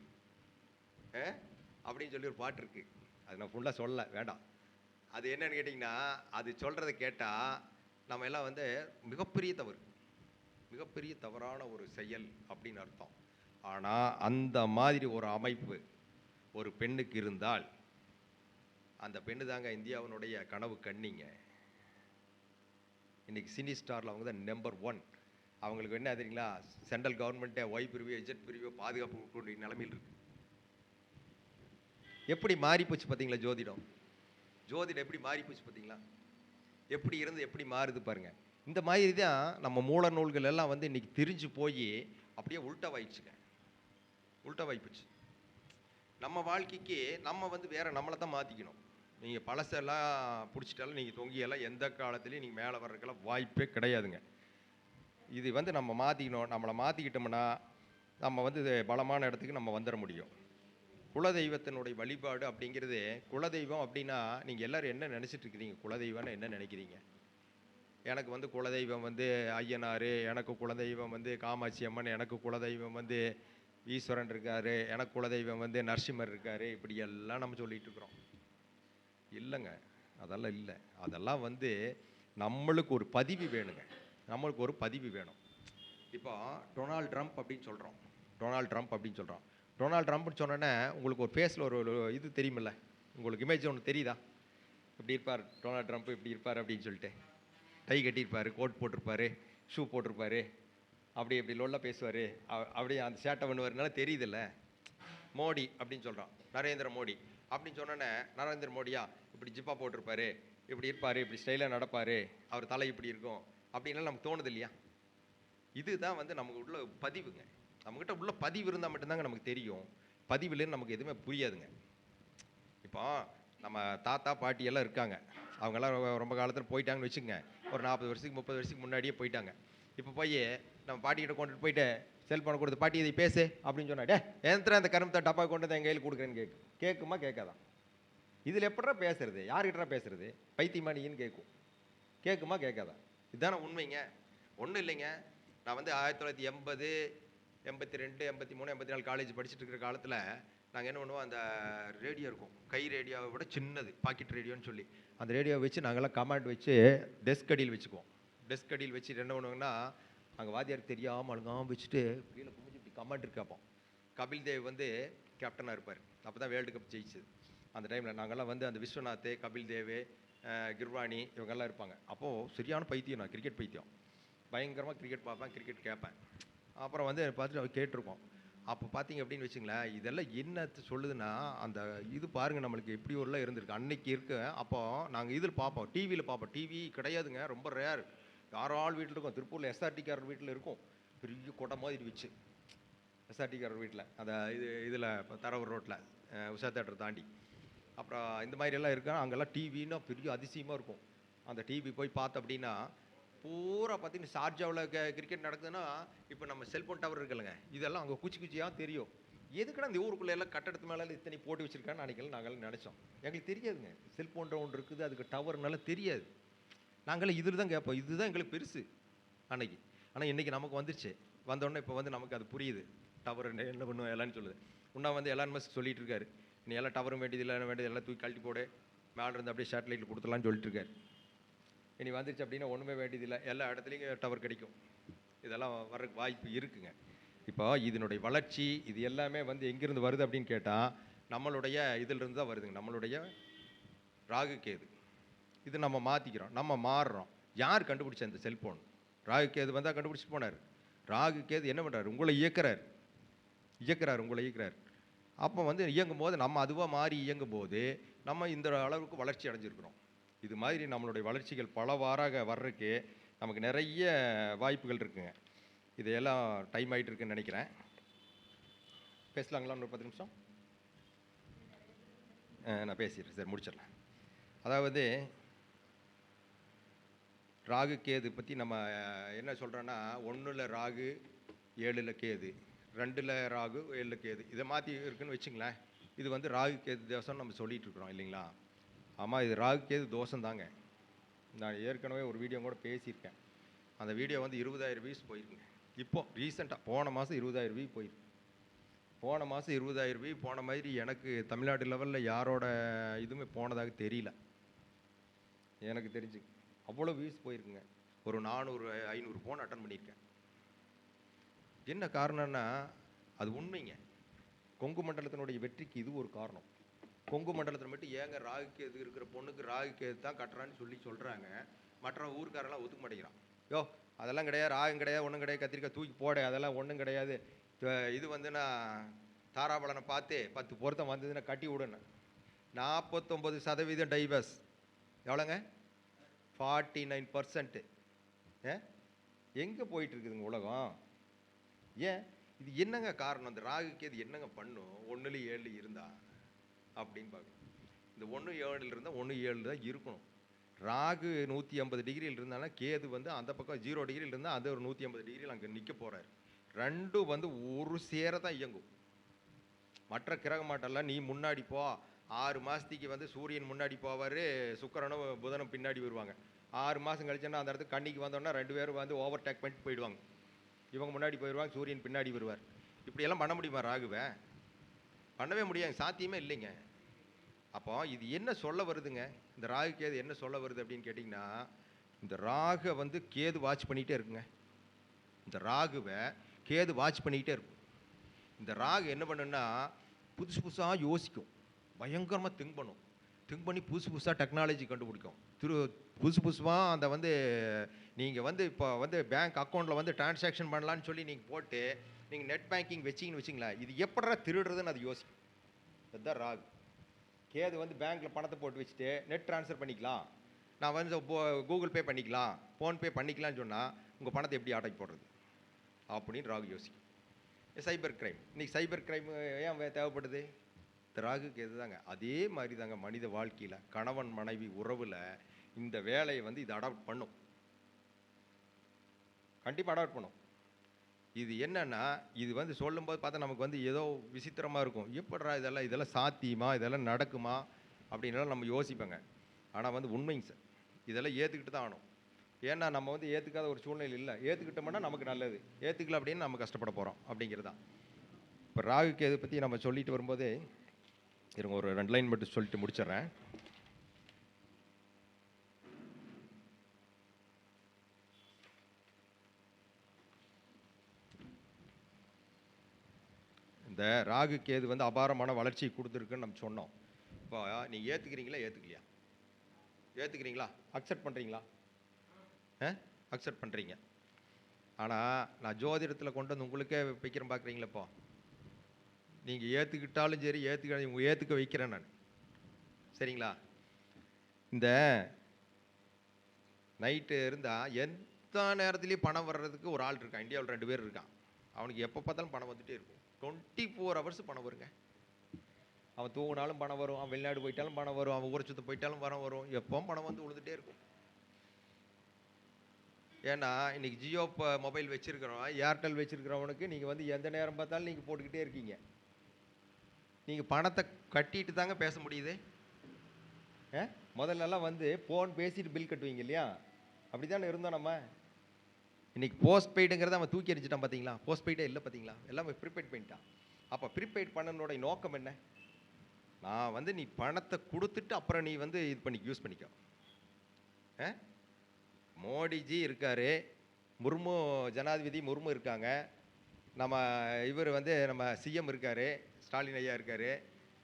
அப்படின்னு சொல்லி ஒரு பாட்டு இருக்குது. அது நான் ஃபுல்லாக சொல்ல வேண்டாம். அது என்னன்னு கேட்டிங்கன்னா, அது சொல்கிறத கேட்டால் நம்ம எல்லாம் வந்து மிகப்பெரிய தவறு, மிகப்பெரிய தவறான ஒரு செயல் அப்படின்னு அர்த்தம். ஆனால் அந்த மாதிரி ஒரு அமைப்பு ஒரு பெண்ணுக்கு இருந்தால், அந்த பெண்ணு தாங்க இந்தியாவினுடைய கனவு கண்ணிங்க. இன்றைக்கி சினி ஸ்டாரில் அவங்க தான் நம்பர் 1. அவங்களுக்கு என்ன தெரியுங்களா? சென்ட்ரல் கவர்மெண்ட்டே ஒய் பிரிவு எஜெட் பிரிவு பாதுகாப்பு கொடுக்கக்கூடிய நிலைமையில் இருக்கு. எப்படி மாறிப்போச்சு பார்த்தீங்களா? ஜோதிடம் எப்படி மாறிப்போச்சு பார்த்தீங்களா? எப்படி இருந்து எப்படி மாறுது பாருங்க. இந்த மாதிரி தான் நம்ம மூல நூல்கள் எல்லாம் வந்து இன்னைக்கு திரிஞ்சு போய் அப்படியே உள்டாவாயிடுச்சுங்க, உள்டாவாயிப்போச்சு. நம்ம வாழ்க்கைக்கு நம்ம வந்து வேற நம்மளை தான் மாற்றிக்கணும். நீங்கள் பழசெல்லாம் பிடிச்சிட்டாலும் நீங்கள் தொங்கியெல்லாம் எந்த காலத்துலேயும் நீங்கள் மேலே வர்றதுக்கெல்லாம் வாய்ப்பே கிடையாதுங்க. இது வந்து நம்ம மாற்றிக்கணும். நம்மளை மாற்றிக்கிட்டோம்னா நம்ம வந்து பலமான இடத்துக்கு நம்ம வந்துட முடியும். குலதெய்வத்தினுடைய வழிபாடு அப்படிங்கிறது, குலதெய்வம் அப்படின்னா நீங்கள் எல்லோரும் என்ன நினச்சிட்டு இருக்கிறீங்க? குலதெய்வம்னு என்ன நினைக்கிறீங்க? எனக்கு வந்து குலதெய்வம் வந்து ஐயனார், எனக்கு குலதெய்வம் வந்து காமாட்சி அம்மன், எனக்கு குலதெய்வம் வந்து ஈஸ்வரன் இருக்கார், எனக்கு குலதெய்வம் வந்து நரசிம்மர் இருக்கார், இப்படி எல்லாம் நம்ம சொல்லிகிட்டு இருக்கிறோம். இல்லைங்க, அதெல்லாம் இல்லை. அதெல்லாம் வந்து நம்மளுக்கு ஒரு பதிவு வேணுங்க. நம்மளுக்கு ஒரு பதிவு வேணும். இப்போ டொனால்ட் ட்ரம்ப் அப்படின்னு சொல்கிறோம். டொனால்ட் ட்ரம்ப் அப்படின்னு சொல்கிறோம். டொனால்ட் ட்ரம்ப்னு சொன்னோன்னே உங்களுக்கு ஒரு ஃபேஸில் ஒரு இது தெரியுமில்ல, உங்களுக்கு இமேஜ் ஒன்று தெரியுதா? இப்படி இருப்பார் டொனால்ட் ட்ரம்ப், இப்படி இருப்பார் அப்படின்னு சொல்லிட்டு. டை கட்டியிருப்பார், கோட் போட்டிருப்பாரு, ஷூ போட்டிருப்பாரு, அப்படி இப்படி லொல்லா பேசுவார், அப்படியே அந்த சேட்டை பண்ணுவாருனால தெரியுதில்ல. மோடி அப்படின்னு சொல்கிறோம், நரேந்திர மோடி அப்படின்னு சொன்னோன்னே, நரேந்திர மோடியா இப்படி ஜிப்பா போட்டிருப்பாரு, இப்படி இருப்பார், இப்படி ஸ்டைலாக நடப்பார், அவர் தலை இப்படி இருக்கும் அப்படின்லாம் நமக்கு தோணுது இல்லையா? இதுதான் வந்து நமக்கு உள்ள பதிவுங்க. நம்மக்கிட்ட உள்ள பதிவு இருந்தால் மட்டும்தாங்க நமக்கு தெரியும். பதிவுலேருந்து நமக்கு எதுவுமே புரியாதுங்க. இப்போ நம்ம தாத்தா பாட்டி எல்லாம் இருக்காங்க, அவங்கெல்லாம் ரொம்ப காலத்தில் போயிட்டாங்கன்னு வச்சுக்கோங்க. ஒரு 40 வருஷத்துக்கு 30 வருஷத்துக்கு முன்னாடியே போயிட்டாங்க. இப்போ போய் நம்ம பாட்டிக்கிட்ட கொண்டுட்டு போயிட்டு செல்ஃபோனை கொடுத்து, பாட்டி இதை பேசு அப்படின்னு சொன்னாடே, ஏந்திர அந்த கரும்பத்தை டப்பா கொண்டு வந்து என் கையில் கொடுக்குறேன்னு கேட்குமா கேட்காதான்? இதில் எப்படா பேசுறது, யார்கிட்டா பேசுறது, பைத்தியமானின்னு கேட்குமா கேட்காதா? இதுதானே உண்மைங்க. ஒன்றும் இல்லைங்க. நான் வந்து 1980, 82, 83, 84 காலேஜ் படிச்சுட்டு இருக்கிற காலத்தில் நாங்கள் என்ன பண்ணுவோம், அந்த ரேடியோ இருக்கும், கை ரேடியோவை விட சின்னது, பாக்கெட் ரேடியோன்னு சொல்லி, அந்த ரேடியோவை வச்சு நாங்கள்லாம் கமாண்ட் வச்சு டெஸ்க் அடியில் வச்சுக்குவோம். டெஸ்க் அடியில் வச்சுட்டு என்ன பண்ணுவோங்கன்னா, அங்கே வாத்தியாருக்கு தெரியாமல் அழுங்காமல் வச்சுட்டு கீழே குமிஞ்சு இப்படி கமாண்ட் கேட்போம். கபில் தேவ் வந்து கேப்டனாக இருப்பார். அப்போ தான் வேர்ல்டு கப் ஜெயிச்சது. அந்த டைமில் நாங்கள்லாம் வந்து அந்த விஸ்வநாத், கபில் தேவ், கிர்வானி இவங்கெல்லாம் இருப்பாங்க. அப்போது சரியான பைத்தியம், நான் கிரிக்கெட் பைத்தியம், பயங்கரமாக கிரிக்கெட் பார்ப்பேன், கிரிக்கெட் கேட்பேன். அப்புறம் வந்து பார்த்துட்டு அவர் கேட்டிருக்கோம். அப்போ பார்த்தீங்க அப்படின்னு வச்சுங்களேன், இதெல்லாம் என்ன சொல்லுதுன்னா, அந்த இது பாருங்கள் நம்மளுக்கு எப்படி ஊரில் இருந்திருக்கு அன்னைக்கு இருக்கு. அப்போ நாங்கள் இதில் பார்ப்போம், டிவியில் பார்ப்போம். டிவி கிடையாதுங்க, ரொம்ப ரேர். யாரால் வீட்டில் இருக்கும், திருப்பூரில் எஸ்ஆர்டிக்காரர் வீட்டில் இருக்கும், பெரிய கொடை மாதிரி வச்சு, எஸ்ஆர்டிக்காரர் வீட்டில் அந்த இதில் தரவர் ரோட்டில் உஷா தேட்டர் தாண்டி. அப்புறம் இந்த மாதிரியெல்லாம் இருக்கா, அங்கெல்லாம் டிவின்னா பெரிய அதிசயமாக இருக்கும். அந்த டிவி போய் பார்த்தோம் அப்படின்னா பூரா பார்த்தீங்கன்னா, ஷார்ஜாவில் கிரிக்கெட் நடக்குதுன்னா இப்போ நம்ம செல்ஃபோன் டவர் இருக்குல்லங்க, இதெல்லாம் அங்கே குச்சி குச்சியாக தெரியும். எதுக்குன்னா இந்த ஊருக்குள்ளே எல்லாம் கட்டடத்து மேலே இத்தனை போட்டு வச்சுருக்கான்னு நாங்கள் நினச்சோம். எங்களுக்கு தெரியாதுங்க, செல்ஃபோன் ஒன்று இருக்குது, அதுக்கு டவர்னால தெரியாது. நாங்களாம் இதில் தான் கேட்போம், இதுதான் எங்களுக்கு பெருசு அன்னைக்கு. ஆனால் இன்றைக்கி நமக்கு வந்துருச்சு. வந்தோடனே இப்போ வந்து நமக்கு அது புரியுது, டவர் என்ன பண்ணுவோம் எல்லான்னு சொல்லுது. இன்னும் வந்து எலான் மஸ்க் சொல்லிட்டு இருக்காரு, நீ எல்லாம் டவரும் வேண்டியது இல்லை, வேண்டியது எல்லாம் தூக்கி கழட்டி போடு, மேலே இருந்து அப்படியே சேட்டலைட்டில் கொடுத்துலான்னு சொல்லிட்டு இருக்காரு. இனி வந்துருச்சு அப்படின்னா ஒன்றுமே வேண்டியதில்லை, எல்லா இடத்துலையும் டவர் கிடைக்கும். இதெல்லாம் வர்றதுக்கு வாய்ப்பு இருக்குங்க. இப்போ இதனுடைய வளர்ச்சி இது எல்லாமே வந்து எங்கேருந்து வருது அப்படின்னு கேட்டால், நம்மளுடைய இதிலிருந்து தான் வருதுங்க. நம்மளுடைய ராகு கேது இது நம்ம மாற்றிக்கிறோம், நம்ம மாறுறோம். யார் கண்டுபிடிச்ச இந்த செல்ஃபோன்? ராகு கேது வந்தால் கண்டுபிடிச்சி போனார். ராகு கேது என்ன பண்ணுறாரு, உங்களை இயக்குறார், உங்களை இயக்குறார். அப்போ வந்து இயங்கும் போது நம்ம அதுவாக மாறி இயங்கும் போது நம்ம இந்த அளவுக்கு வளர்ச்சி அடைஞ்சிருக்கிறோம். இது மாதிரி நம்மளுடைய வளர்ச்சிகள் பலவாறாக வர்றதுக்கு நமக்கு நிறைய வாய்ப்புகள் இருக்குங்க. இதையெல்லாம் டைம் ஆகிட்டு இருக்குன்னு நினைக்கிறேன். பேசலாங்களா? ஒரு 10 நிமிஷம் நான் பேசிடுறேன் சார், முடிச்சிடலாம். அதாவது ராகு கேது பற்றி நம்ம என்ன சொல்கிறோன்னா, 1ல் ராகு 7ல் கேது, 2ல் ராகு 7ல் கேது, இதை மாற்றி இருக்குன்னு வச்சுங்களேன். இது வந்து ராகு கேது தோஷம் நம்ம சொல்லிகிட்டு இருக்கிறோம் இல்லைங்களா? ஆமாம், இது ராகு கேது தோஷம் தாங்க. நான் ஏற்கனவே ஒரு வீடியோ கூட பேசியிருக்கேன். அந்த வீடியோ வந்து 20,000 வியூஸ் போயிருக்குங்க. இப்போது ரீசெண்டாக போன மாதம் 20,000 வியூ போயிருக்கு. போன மாதம் 20,000 வியூ போன மாதிரி எனக்கு தமிழ்நாடு லெவலில் யாரோட இதுவுமே போனதாக தெரியல. எனக்கு தெரிஞ்சு அவ்வளோ வியூஸ் போயிருக்குங்க. ஒரு 400 500 ஃபோன் அட்டன் பண்ணியிருக்கேன். என்ன காரணம்னா, அது உண்மைங்க. கொங்கு மண்டலத்தினுடைய வெற்றிக்கு இது ஒரு காரணம். கொங்கு மண்டலத்தில் மட்டும் ஏங்க ராகு கேது இருக்கிற பொண்ணுக்கு ராகு கேது தான் கட்டுறான்னு சொல்கிறாங்க. மற்ற ஊருக்காரெல்லாம் ஒத்துக்க மாட்டேங்கிறான். யோ அதெல்லாம் கிடையாது, ராகும் கிடையாது, ஒன்றும் கிடையாது, கத்திரிக்காய் தூக்கி போட, அதெல்லாம் ஒன்றும் கிடையாது. இது வந்து நான் தாராபலனை பார்த்து 10 பொருத்தம் வந்ததுன்னா கட்டி விடுன்னு. 49% டைவர்ஸ். எவ்வளோங்க? 49%. எங்கே போயிட்டு இருக்குதுங்க உலகம்? ஏன் இது என்னங்க காரணம்? அந்த ராகுக்கு இது என்னங்க பண்ணும்? 1ல் 7 இருந்தா அப்படின்னு பார்க்கணும். இந்த 1 7 இருந்தால் 1 7 தான் இருக்கணும். ராகு 150 டிகிரியில் இருந்தாலும் கேது வந்து அந்த பக்கம் 0 டிகிரியில் இருந்தால் அது ஒரு 150 டிகிரியில் அங்கே நிற்க போகிறாரு. ரெண்டும் வந்து ஒரு சேர தான் இயங்கும். மற்ற கிரக மாட்டெல்லாம் நீ முன்னாடி போ, 6 மாதத்துக்கு வந்து சூரியன் முன்னாடி போவார், சுக்கிரனும் புதனும் பின்னாடி வருவாங்க. 6 மாதம் கழிச்சோன்னா அந்த இடத்துக்கு கன்னிக்கு வந்தோன்னா 2 பேரும் வந்து ஓவர் டேக் பண்ணிட்டு போயிடுவாங்க. இவங்க முன்னாடி போயிடுவாங்க, சூரியன் பின்னாடி வருவார். இப்படியெல்லாம் பண்ண முடியுமா ராகுவை? பண்ணவே முடியாது, சாத்தியமே இல்லைங்க. அப்போ இது என்ன சொல்ல வருதுங்க? இந்த ராகு கேது என்ன சொல்ல வருது அப்படின்னு கேட்டிங்கன்னா, இந்த ராக வந்து கேது வாட்ச் பண்ணிகிட்டே இருக்குங்க. இந்த ராகுவ கேது வாட்ச் பண்ணிக்கிட்டே இருக்கும். இந்த ராகு என்ன பண்ணுன்னா, புதுசு புதுசா யோசிக்கும். பயங்கரமா திங்க் பண்ணும். திங்க் பண்ணி புதுசு புதுசா டெக்னாலஜி கண்டுபிடிக்கும். புதுசு புதுசா அந்த வந்து நீங்க வந்து இப்போ வந்து பேங்க் அக்கவுண்ட்ல வந்து டிரான்சாக்ஷன் பண்ணலான்னு சொல்லி நீங்க போட்டு, நீங்க நெட் பேங்கிங் வச்சீங்கன்னு வச்சுக்கங்களேன், இது எப்படிடா திருடுறதுன்னு அது யோசிக்கும். அதுதான் ராகு. கேது வந்து பேங்க்ல பணத்தை போட்டு வச்சுட்டு நெட் ட்ரான்ஸ்ஃபர் பண்ணிக்கலாம். நான் வந்து கூகுள் பே பண்ணிக்கலாம், ஃபோன்பே பண்ணிக்கலாம்னு சொன்னா, உங்க பணத்தை எப்படி அடக்கி போடுறது? அப்படின்னு ராகு யோசிக்கும். Cyber crime. இன்னைக்கு சைபர் கிரைம் ஏன் தேவைப்படுது? இந்த ராகு கேது தாங்க. அதே மாதிரி தாங்க மனித வாழ்க்கையில கணவன் மனைவி உறவுல இந்த வேலையை வந்து இது அடாப்ட் பண்ணும். கண்டிப்பா அடாப்ட் பண்ணும். இது என்னன்னா, இது வந்து சொல்லும்போது பார்த்தா நமக்கு வந்து ஏதோ விசித்திரமா இருக்கும். எப்படிடா இதெல்லாம் சாத்தியமா? இதெல்லாம் நடக்குமா? அப்படின்னுலாம் நம்ம யோசிப்போங்க. ஆனா வந்து உண்மைங்க சார். இதெல்லாம் ஏத்துக்கிட்டு தான் ஆகணும். ஏன்னா நம்ம வந்து ஏத்துக்காத ஒரு சூழ்நிலை இல்ல. ஏத்துக்கிட்டோம்னா நமக்கு நல்லது. ஏத்துக்கல அப்படின்னு நம்ம கஷ்டப்பட போறோம் அப்படிங்கிறது தான். இப்போ ராகு கேது பத்தி நம்ம சொல்லிட்டு வரும்போதே, இருங்க ஒரு 2 லைன் மட்டும் சொல்லிட்டு முடிச்சிடுறேன். இந்த ராகு கேது வந்து அபாரமான வளர்ச்சியை கொடுத்துருக்குன்னு நம்ம சொன்னோம். இப்போ நீங்க ஏத்துக்கிறீங்களா? ஏத்துக்கலையா? ஏத்துக்கிறீங்களா? அக்செப்ட் பண்றீங்களா? அக்செப்ட் பண்றீங்க. ஆனா நான் ஜோதிடத்துல கொண்டு வந்து உங்களுக்கே வைக்கிறேன் பார்க்குறீங்களா இப்போ? நீங்க ஏத்துக்கிட்டாலும் சரி, ஏத்துக்க வைக்கிறேன் நான். சரிங்களா? இந்த நைட்டு இருந்தா எந்த நேரத்துலயும் பணம் வர்றதுக்கு ஒரு ஆள் இருக்கான். இந்தியாவில் 2 பேர் இருக்கான். அவனுக்கு எப்போ பார்த்தாலும் பணம் வந்துட்டே இருக்கும். 24 ஹவர்ஸ் பணம் வருங்க. அவன் தூங்கினாலும் பணம் வரும், அவன் வெளிநாடு போயிட்டாலும் பணம் வரும், அவன் ஊரை சுத்த போயிட்டாலும் பணம் வரும். எப்பவும் பணம் வந்து விழுந்துட்டே இருக்கும். ஏன்னா இன்னைக்கு ஜியோ மொபைல் வச்சிருக்கிறவன், ஏர்டெல் வச்சிருக்கிறவனுக்கு நீங்க வந்து எந்த நேரம் பார்த்தாலும் நீங்க போட்டுக்கிட்டே இருக்கீங்க. நீங்க பணத்தை கட்டிட்டு தாங்க பேச முடியுது. முதல்லலாம் வந்து போன் பேசிட்டு பில் கட்டுவீங்க இல்லையா? அப்படித்தானே இருந்தோம் நம்ம. இன்னைக்கு போஸ்ட் பெய்டுங்கிறத அவன் தூக்கி எறிஞ்சிட்டான் பார்த்தீங்களா? போஸ்ட் பெய்டே இல்லை பார்த்தீங்களா? எல்லாமே ப்ரீபெய்ட் பண்ணிட்டான். அப்போ ப்ரீபெய்ட் பண்ணனுடைய நோக்கம் என்ன? நான் வந்து நீ பணத்தை கொடுத்துட்டு அப்புறம் நீ வந்து இது பண்ணி யூஸ் பண்ணிக்கோ. மோடிஜி இருக்காரு, முர்மு ஜனாதிபதி முர்மு இருக்காங்க, நம்ம இவர் வந்து நம்ம சிஎம் இருக்காரு, ஸ்டாலின் ஐயா இருக்காரு.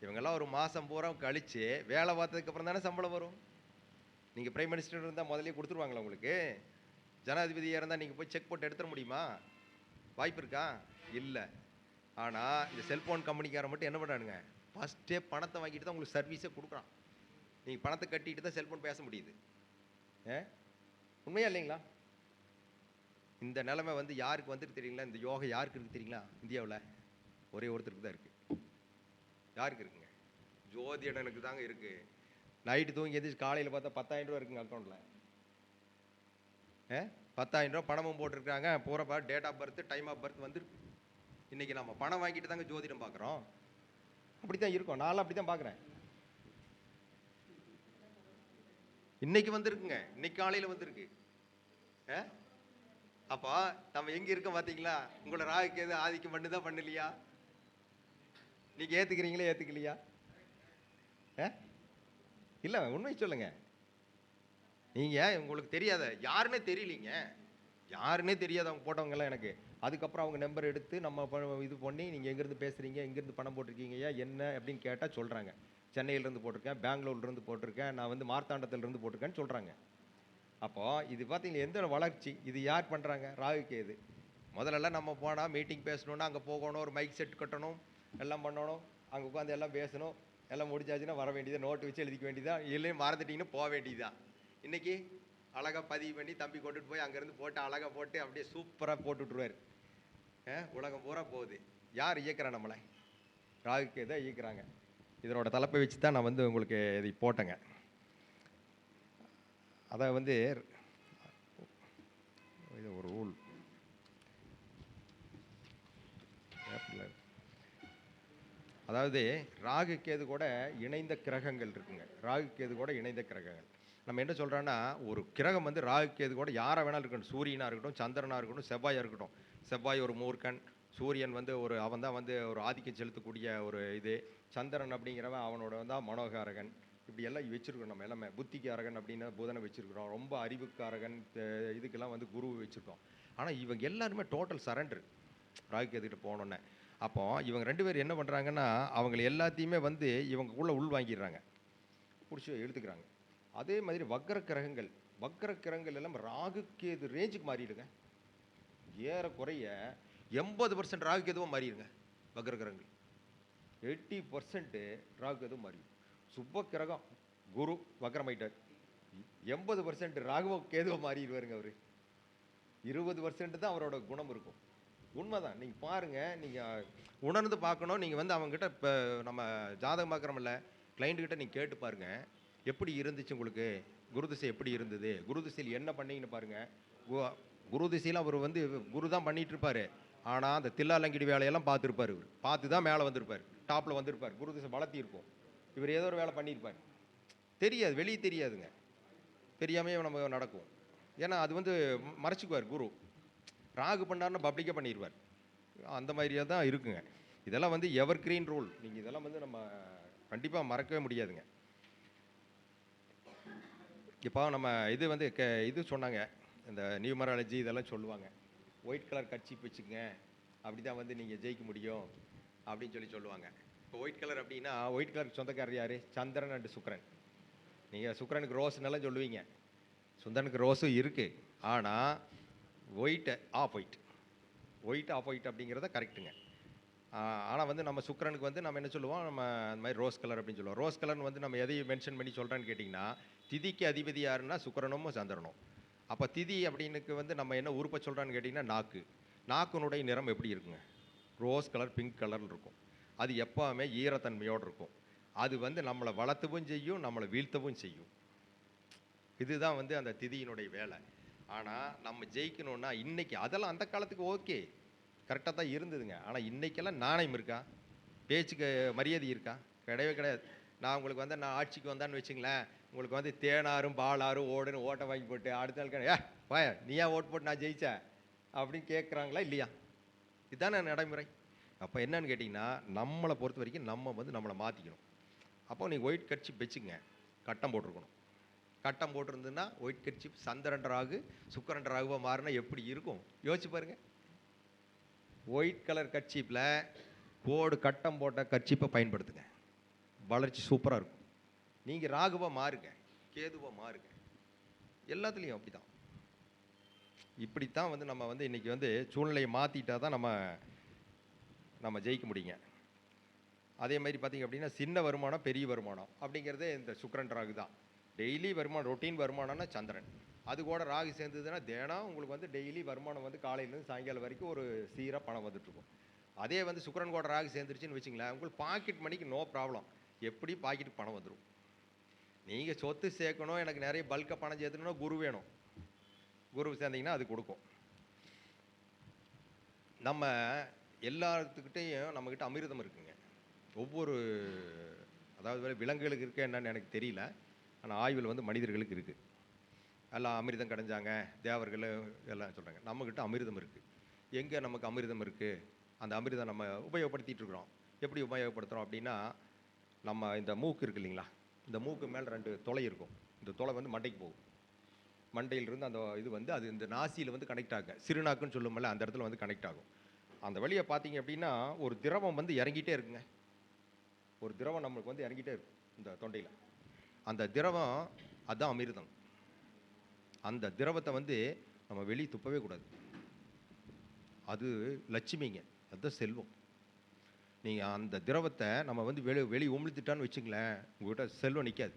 இவங்கெல்லாம் ஒரு மாதம் பூரா கழித்து வேலை பார்த்ததுக்கு அப்புறம் தானே சம்பளம் வரும். நீங்கள் பிரைம் மினிஸ்டர் இருந்தால் முதலே கொடுத்துருவாங்களா உங்களுக்கு? ஜனாதிபதியாக இருந்தால் நீங்கள் போய் செக் போட்டு எடுத்துட முடியுமா? வாய்ப்பு இருக்கா? இல்லை. ஆனால் இந்த செல்ஃபோன் கம்பெனிக்காரன் மட்டும் என்ன பண்ணுறானுங்க, ஃபஸ்ட்டே பணத்தை வாங்கிட்டு தான் உங்களுக்கு சர்வீஸே கொடுக்குறான். நீங்கள் பணத்தை கட்டிட்டு தான் செல்ஃபோன் பேச முடியுது. உண்மையா இல்லைங்களா? இந்த நிலைமை வந்து யாருக்கு வந்துட்டு தெரியுங்களா? இந்த யோகா யாருக்கு இருக்கு தெரியுங்களா? இந்தியாவில் ஒரே ஒருத்தருக்கு தான் இருக்கு. யாருக்கு இருக்குங்க? ஜோதிடனுக்கு தாங்க இருக்கு. நைட்டு தூங்கி எந்திரிச்சு காலையில் பார்த்தா 10,000 ரூபா இருக்குங்க அக்கௌண்ட்டில். 10,000 ரூபா பணமும் போட்டிருக்காங்க. பூரா date of birth, time of birth வந்துருக்கு. இன்னைக்கு நம்ம பணம் வாங்கிட்டு தாங்க ஜோதிடம் பார்க்குறோம். அப்படி தான் இருக்கும். நான்லாம் அப்படி தான் பார்க்குறேன். இன்னைக்கு வந்துருக்குங்க. இன்னைக்கு காலையில் வந்திருக்கு. அப்போ நம்ம எங்க இருக்கோம் பார்த்தீங்களா? உங்களை ராகுக்கு எது ஆதிக்கம் பண்ணுதா பண்ணலையா? நீங்க ஏத்துக்கிறீங்களா ஏத்துக்கலையா? இல்ல உண்மை சொல்லுங்க. நீங்க உங்களுக்கு தெரியாத யாருன்னே தெரியலீங்க. யாருன்னே தெரியாத அவங்க போட்டவங்க எல்லாம் எனக்கு. அதுக்கப்புறம் அவங்க நம்பர் எடுத்து நம்ம இது பண்ணி நீங்க எங்கிருந்து பேசுறீங்க, எங்கிருந்து பணம் போட்டிருக்கீங்க, என்ன அப்படின்னு கேட்டா சொல்றாங்க. சென்னையிலிருந்து போட்டிருக்கேன், பெங்களூர்லேருந்து போட்டிருக்கேன், நான் வந்து மார்த்தாண்டத்திலிருந்து போட்டிருக்கேன்னு சொல்றாங்க. அப்போ இது பார்த்தீங்கன்னா எந்த வளர்ச்சி? இது யார் பண்ணுறாங்க? ராகு கேது. முதல்லலாம் நம்ம போனால் மீட்டிங் பேசணுன்னா அங்கே போகணும், ஒரு மைக் செட் கட்டணும், எல்லாம் பண்ணணும், அங்கே உட்காந்து எல்லாம் பேசணும், எல்லாம் முடிச்சாச்சுன்னா வர வேண்டியது, நோட்டு வச்சு எழுதிக்க வேண்டியதான், இல்லையும் மறந்துட்டிங்கன்னா போக வேண்டியதுதான். இன்றைக்கி அழகாக பதிவு பண்ணி தம்பி கொண்டுட்டு போய் அங்கேருந்து போட்டு அழகாக போட்டு அப்படியே சூப்பராக போட்டு விட்ருவார். உலகம் பூரா போகுது. யார் இயக்குறா நம்மளை? ராகு கேது தான் இயக்குறாங்க. இதனோட தலைப்பை வச்சு தான் நான் வந்து உங்களுக்கு இதை போட்டேங்க. அதை வந்து இது ஒரு ரூல் அதாவது ராகு கேது கூட இணைந்த கிரகங்கள் இருக்குங்க. ராகு கேது கூட இணைந்த கிரகங்கள். நம்ம என்ன சொல்கிறோன்னா, ஒரு கிரகம் வந்து ராகு கேது கூட யாரை வேணாலும் இருக்கட்டும், சூரியனாக இருக்கட்டும், சந்திரனாக இருக்கட்டும், செவ்வாயாக இருக்கட்டும். செவ்வாய் ஒரு மூர்க்கன், சூரியன் வந்து அவன் தான் வந்து ஒரு ஆதிக்கம் செலுத்தக்கூடிய ஒரு இது, சந்திரன் அப்படிங்கிறவன் அவனோட தான் மனோகாரகன். இப்படி எல்லாம் வச்சிருக்கோம் நம்ம எல்லாமே. புத்திக்காரகன் அப்படின்னா புதனை வச்சிருக்கிறோம். ரொம்ப அறிவுக்காரகன் இதுக்கெல்லாம் வந்து குருவை வச்சிருக்கோம். ஆனால் இவங்க எல்லாருமே டோட்டல் சரண்டர் ராகு கேதுகிட்ட போனோன்னே. அப்போ இவங்க 2 பேர் என்ன பண்ணுறாங்கன்னா, அவங்களை எல்லாத்தையுமே வந்து இவங்களுக்குள்ள உள் வாங்கிடுறாங்க, பிடிச்சி எடுத்துக்கிறாங்க. அதே மாதிரி வக்கர கிரகங்கள் எல்லாம் ராகு கேது ரேஞ்சுக்கு மாறிடுங்க. ஏறக்குறைய 80% ராகு கேதுவும் மாறிடுங்க. வக்கர கிரகங்கள் 80% ராகு கேதுவும் மாறிடும். சுப கிரகம் குரு வக்கரமாயிட்டார், 80% ராகுவ கேதுவை மாறிடுவாருங்க அவரு. 20% தான் அவரோட குணம் இருக்கும். உண்மைதான். நீங்க பாருங்க, நீங்க உணர்ந்து பார்க்கணும். நீங்க வந்து அவங்ககிட்ட இப்போ நம்ம ஜாதகம் பார்க்குறோம்ல, கிளைண்ட் கிட்ட நீங்க கேட்டு பாருங்க, எப்படி இருந்துச்சு உங்களுக்கு, குரு திசை எப்படி இருந்தது, குரு திசையில் என்ன பண்ணீங்கன்னு பாருங்க. குரு திசையில் அவர் வந்து குரு தான் பண்ணிட்டு இருப்பாரு. ஆனால் அந்த தில்லாலங்கிடி வேலையெல்லாம் பார்த்துருப்பாரு. இவர் பார்த்து தான் மேலே வந்திருப்பார், டாப்பில் வந்திருப்பார். குரு திசை வளர்த்தி இருக்கும். இவர் ஏதோ ஒரு வேலை பண்ணியிருப்பார், தெரியாது, வெளியே தெரியாதுங்க. தெரியாமே நம்ம நடக்கும். ஏன்னா அது வந்து மறைச்சிக்குவார் குரு. ராகு பண்ணாருன்னா பப்ளிக்காக பண்ணிடுவார். அந்த மாதிரியாக தான் இருக்குங்க. இதெல்லாம் வந்து எவர் கிரீன் ரூல். நீங்கள் இதெல்லாம் வந்து நம்ம கண்டிப்பாக மறக்கவே முடியாதுங்க. இப்போ நம்ம இது வந்து இது சொன்னாங்க, இந்த நியூமராலஜி இதெல்லாம் சொல்லுவாங்க. ஒயிட் கலர் கர்ச்சீப் வச்சுக்கங்க, அப்படி தான் வந்து நீங்கள் ஜெயிக்க முடியும் அப்படின்னு சொல்லுவாங்க. இப்போ ஒயிட் கலர் அப்படின்னா, ஒயிட் கலருக்கு சொந்தக்காரர் யார்? சந்திரன் அண்டு சுக்கிரன். நீங்கள் சுக்கிரனுக்கு ரோஸ்னெல்லாம் சொல்லுவீங்க, சுந்தரனுக்கு ரோஸும் இருக்குது. ஆனால் ஒயிட் ஆஃப் ஒயிட் அப்படிங்கிறத கரெக்டுங்க. ஆனால் வந்து நம்ம சுக்கிரனுக்கு வந்து நம்ம என்ன சொல்லுவோம், நம்ம அந்த மாதிரி ரோஸ் கலர் அப்படின்னு சொல்லுவோம். ரோஸ் கலர்னு வந்து நம்ம எதையும் மென்ஷன் பண்ணி சொல்கிறேன்னு கேட்டிங்கன்னா, திதிக்கு அதிபதி யாருன்னா சுக்கிரனும் சந்திரனும். அப்போ திதி அப்படின்னுக்கு வந்து நம்ம என்ன உறுப்பை சொல்கிறான்னு கேட்டிங்கன்னா, நாக்குனுடைய நிறம் எப்படி இருக்குங்க? ரோஸ் கலர், பிங்க் கலரில் இருக்கும். அது எப்போவுமே ஈரத்தன்மையோடு இருக்கும். அது வந்து நம்மளை வளர்த்தவும் செய்யும், நம்மளை வீழ்த்தவும் செய்யும். இதுதான் வந்து அந்த திதியினுடைய வேலை. ஆனால் நம்ம ஜெயிக்கணும்னா இன்னைக்கு, அதெல்லாம் அந்த காலத்துக்கு ஓகே, கரெக்டாக தான் இருந்ததுங்க. ஆனால் இன்னைக்கெல்லாம் நாணயம் இருக்கா? பேச்சுக்கு மரியாதை இருக்கா? கிடையவே கிடையாது. நான் உங்களுக்கு வந்து நான் ஆட்சிக்கு வந்தான்னு வச்சுங்களேன், உங்களுக்கு வந்து தேனாரும் பாலாரும் ஓடுன்னு ஓட்டை வாங்கி போட்டு அடுத்த நாள் வாய நீயா ஓட்டு போட்டு நான் ஜெயிச்சேன் அப்படின்னு கேட்குறாங்களா இல்லையா? இதுதானே நடைமுறை. அப்போ என்னன்னு கேட்டிங்கன்னா, நம்மளை பொறுத்த வரைக்கும் நம்ம வந்து நம்மளை மாற்றிக்கணும். அப்போ நீங்கள் ஒயிட் கர்ச்சீப் வச்சுங்க, கட்டம் போட்டிருக்கணும். கட்டம் போட்டிருந்ததுன்னா ஒயிட் கர்ச்சீப் சந்திரன் ராகு சுக்கிரன் ராகுவா மாறினா எப்படி இருக்கும் யோசிச்சு பாருங்க. ஒயிட் கலர் கர்ச்சீப்பில் கோடு கட்டம் போட்ட கர்ச்சீப்பை பயன்படுத்துங்க, வளர்ச்சி சூப்பராக இருக்கும். நீங்கள் ராகுவாக மாறுங்க, கேதுவாக மாறுங்க, எல்லாத்துலேயும் அப்படி தான். இப்படித்தான் வந்து நம்ம வந்து இன்றைக்கி வந்து சூழ்நிலையை மாற்றிட்டா தான் நம்ம ஜெயிக்க முடியுங்க. அதே மாதிரி பார்த்திங்க அப்படின்னா, சின்ன வருமானம் பெரிய வருமானம் அப்படிங்கிறதே இந்த சுக்கிரன் ராகு தான். டெய்லி வருமானம், ரொட்டீன் வருமானம்னா சந்திரன். அது கூட ராகு சேர்ந்ததுன்னா தினம் உங்களுக்கு வந்து டெய்லி வருமானம் வந்து காலையிலேருந்து சாயங்காலம் வரைக்கும் ஒரு சீராக பணம் வந்துட்டுருக்கும். அதே வந்து சுக்கிரன் கூட ராகு சேர்ந்துருச்சுன்னு வச்சுங்களேன், உங்களுக்கு பாக்கெட் மணிக்கு நோ ப்ராப்ளம், எப்படி பாக்கெட்டுக்கு பணம் வந்துடும். நீங்கள் சொத்து சேர்க்கணும், எனக்கு நிறைய பல்காக பணம் சேர்த்துணுன்னா குரு வேணும். குரு சேர்ந்தீங்கன்னா அது கொடுக்கும். நம்ம எல்லாத்துக்கிட்டையும் நம்மக்கிட்ட அமிர்தம் இருக்குங்க. ஒவ்வொரு அதாவது விலங்குகளுக்கு இருக்க என்னன்னு எனக்கு தெரியல, ஆனால் ஆய்வில் வந்து மனிதர்களுக்கு இருக்குது. எல்லாம் அமிர்தம் கடைஞ்சாங்க தேவர்கள் எல்லாம் சொல்கிறாங்க. நம்மக்கிட்ட அமிர்தம் இருக்குது. எங்கே நமக்கு அமிர்தம் இருக்குது? அந்த அமிர்தம் நம்ம உபயோகப்படுத்திகிட்டு இருக்கிறோம். எப்படி உபயோகப்படுத்துகிறோம் அப்படின்னா, நம்ம இந்த மூக்கு இருக்குது இல்லைங்களா, இந்த மூக்கு மேலே 2 துளை இருக்கும். இந்த துளை வந்து மண்டைக்கு போகும். மண்டையிலிருந்து அந்த இது வந்து அது இந்த நாசியில் வந்து கனெக்ட் ஆகுங்க. சிறுநாக்குன்னு சொல்லும்போது அந்த இடத்துல வந்து கனெக்ட் ஆகும். அந்த வழியை பார்த்தீங்க அப்படின்னா ஒரு திரவம் வந்து இறங்கிட்டே இருக்குங்க. ஒரு திரவம் நம்மளுக்கு வந்து இறங்கிட்டே இருக்கும் இந்த தொண்டையில். அந்த திரவம் அதுதான் அமிர்தம். அந்த திரவத்தை வந்து நம்ம வெளியே துப்பவே கூடாது. அது லட்சுமிங்க, அதுதான் செல்வம். நீங்கள் அந்த திரவத்தை நம்ம வந்து வெளியே உமிழ்த்திட்டான்னு வச்சுங்களேன், உங்கள்கிட்ட செல்வம் நிற்காது,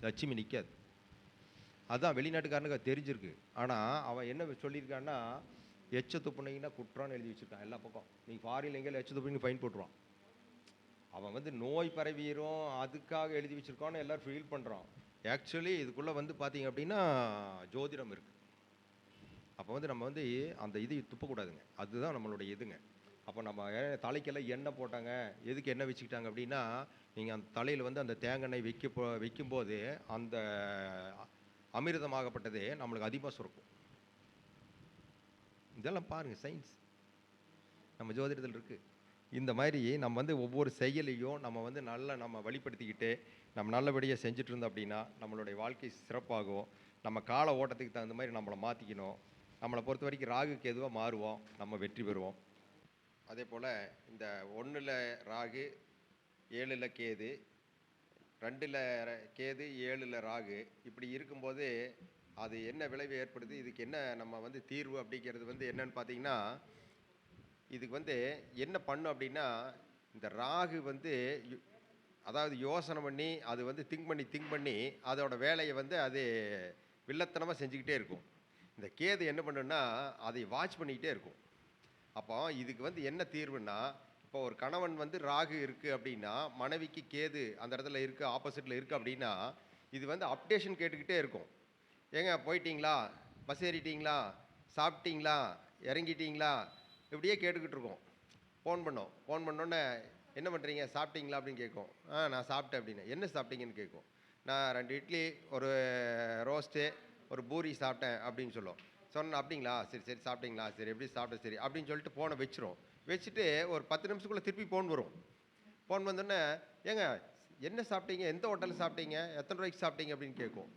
லட்சுமி நிற்காது. அதுதான் வெளிநாட்டுக்காரனுக்கு தெரிஞ்சிருக்கு. ஆனால் அவன் என்ன சொல்லியிருக்கான்னா, எச்ச துப்புனீங்கன்னா குற்றான்னு எழுதி வச்சுருக்கான் எல்லா பக்கம். நீங்கள் ஃபாரின்ல எங்கேயும் எச்ச துப்புனீங்க ஃபைன் போட்டுருவான். அவன் வந்து நோய் பரவிடும் அதுக்காக எழுதி வச்சுருக்கான்னு எல்லோரும் ஃபீல் பண்ணுறான். ஆக்சுவலி இதுக்குள்ளே வந்து பார்த்தீங்க அப்படின்னா ஜோதிடம் இருக்குது. அப்போ வந்து நம்ம வந்து அந்த இது துப்பக்கூடாதுங்க, அதுதான் நம்மளுடைய இதுங்க. அப்போ நம்ம தலைக்கெல்லாம் எண்ணெய் போட்டாங்க, எதுக்கு எண்ணெய் வச்சுக்கிட்டாங்க அப்படின்னா, நீங்கள் அந்த தலையில் வந்து அந்த தேங்காய் வைக்கும்போது அந்த அமிர்தமாகப்பட்டது நம்மளுக்கு அதிகமாக சுரக்கும். இதெல்லாம் பாருங்கள், சயின்ஸ் நம்ம ஜோதிடத்தில் இருக்குது. இந்த மாதிரி நம்ம வந்து ஒவ்வொரு செயலையும் நம்ம வந்து நல்லா நம்ம வழிப்படுத்திக்கிட்டு நம்ம நல்லபடியாக செஞ்சுட்டு இருந்தோம் அப்படின்னா நம்மளுடைய வாழ்க்கை சிறப்பாகும். நம்ம கால ஓட்டத்துக்கு தகுந்த மாதிரி நம்மளை மாற்றிக்கணும். நம்மளை பொறுத்த வரைக்கும் ராகுக்கு எதுவாக மாறுவோம், நம்ம வெற்றி பெறுவோம். அதே போல் இந்த 1ல் ராகு, 7ல் கேது, 2ல் கேது, 7ல் ராகு இப்படி இருக்கும்போது அது என்ன விளைவு ஏற்படுது, இதுக்கு என்ன நம்ம வந்து தீர்வு அப்படிங்கிறது வந்து என்னன்னு பார்த்தீங்கன்னா, இதுக்கு வந்து என்ன பண்ணும் அப்படின்னா, இந்த ராகு வந்து அதாவது யோசனை பண்ணி அது வந்து திங்க் பண்ணி அதோட வேலையை வந்து அது வில்லத்தனமாக செஞ்சுக்கிட்டே இருக்கும். இந்த கேது என்ன பண்ணுன்னா அதை வாட்ச் பண்ணிக்கிட்டே இருக்கும். அப்போ இதுக்கு வந்து என்ன தீர்வுன்னா, இப்போ ஒரு கணவன் வந்து ராகு இருக்குது அப்படின்னா மனைவிக்கு கேது அந்த இடத்துல இருக்குது, ஆப்போசிட்டில் இருக்குது அப்படின்னா இது வந்து அப்டேஷன் கேட்டுக்கிட்டே இருக்கும். ஏங்க போயிட்டீங்களா, பஸ் ஏறிட்டீங்களா, சாப்பிட்டீங்களா, இறங்கிட்டீங்களா, இப்படியே கேட்டுக்கிட்டு இருக்கோம். ஃபோன் பண்ணோன்னே என்ன பண்ணுறீங்க, சாப்பிட்டீங்களா அப்படின்னு கேட்கும். நான் சாப்பிட்டேன் அப்படின்னு. என்ன சாப்பிட்டீங்கன்னு கேட்கும். நான் 2 இட்லி, ஒரு ரோஸ்ட்டு, ஒரு பூரி சாப்பிட்டேன் அப்படின்னு சொல்லும். சொன்னேன் அப்படிங்களா, சரி சரி சாப்பிட்டீங்களா, சரி எப்படி சாப்பிட்டேன் சரி அப்படின்னு சொல்லிட்டு ஃபோனை வச்சிரும். வச்சுட்டு ஒரு 10 நிமிஷத்துக்குள்ளே திருப்பி ஃபோன் வரும். ஃபோன் வந்தோடனே ஏங்க என்ன சாப்பிட்டீங்க, எந்த ஹோட்டலில் சாப்பிட்டீங்க, எத்தனை ரூபாய்க்கு சாப்பிட்டீங்க அப்படின்னு கேட்கும்.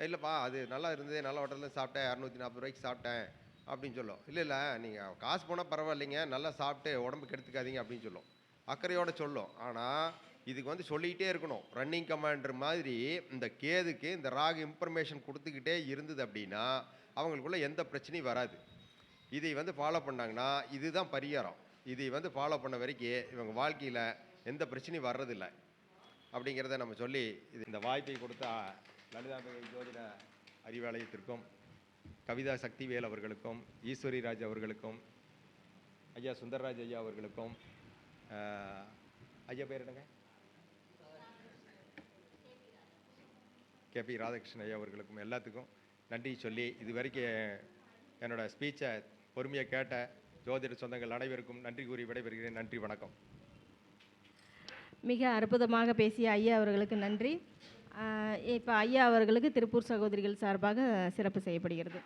இல்லைப்பா அது நல்லா இருந்தது, நல்ல ஹோட்டலில் சாப்பிட்டேன், 240 ரூபாய்க்கு சாப்பிட்டேன் அப்படின்னு சொல்லும். இல்லை நீங்கள் காசு போனால் பரவாயில்லைங்க, நல்லா சாப்பிட்டு உடம்பு கெடுத்துக்காதீங்க அப்படின்னு சொல்லும். அக்கறையோடு சொல்லும். ஆனால் இதுக்கு வந்து சொல்லிக்கிட்டே இருக்கணும். ரன்னிங் கமாண்டர் மாதிரி இந்த கேதுக்கு இந்த ராகு இன்ஃபர்மேஷன் கொடுத்துக்கிட்டே இருந்தது அப்படின்னா அவங்களுக்குள்ள எந்த பிரச்சனையும் வராது. இதை வந்து ஃபாலோ பண்ணாங்கன்னா இதுதான் பரிகாரம். இதை வந்து ஃபாலோ பண்ண வரைக்கும் இவங்க வாழ்க்கையில் எந்த பிரச்சனையும் வர்றதில்லை அப்படிங்கிறத நம்ம சொல்லி இந்த வாய்ப்பை கொடுத்த லலிதாம்பிகை ஜோதிட அறிவாலயத்திற்கும், கவிதா சக்திவேல் அவர்களுக்கும், ஈஸ்வரி ராஜ் அவர்களுக்கும், ஐயா சுந்தர்ராஜ் ஐயா அவர்களுக்கும், ஐயா பேர் என்னங்க, கேபி ராதாகிருஷ்ணன் ஐயா அவர்களுக்கும் எல்லாத்துக்கும் நன்றி சொல்லி இது வரைக்கும் என்னோடய ஸ்பீச்சை பொறுமையாக கேட்ட ஜோதிட சொந்தங்கள் அனைவருக்கும் நன்றி கூறி விடைபெறுகிறேன். நன்றி, வணக்கம். மிக அற்புதமாக பேசிய ஐயா அவர்களுக்கு நன்றி. இப்போ ஐயா அவர்களுக்கு திருப்பூர் சகோதரிகள் சார்பாக சிறப்பு செய்யப்படுகிறது.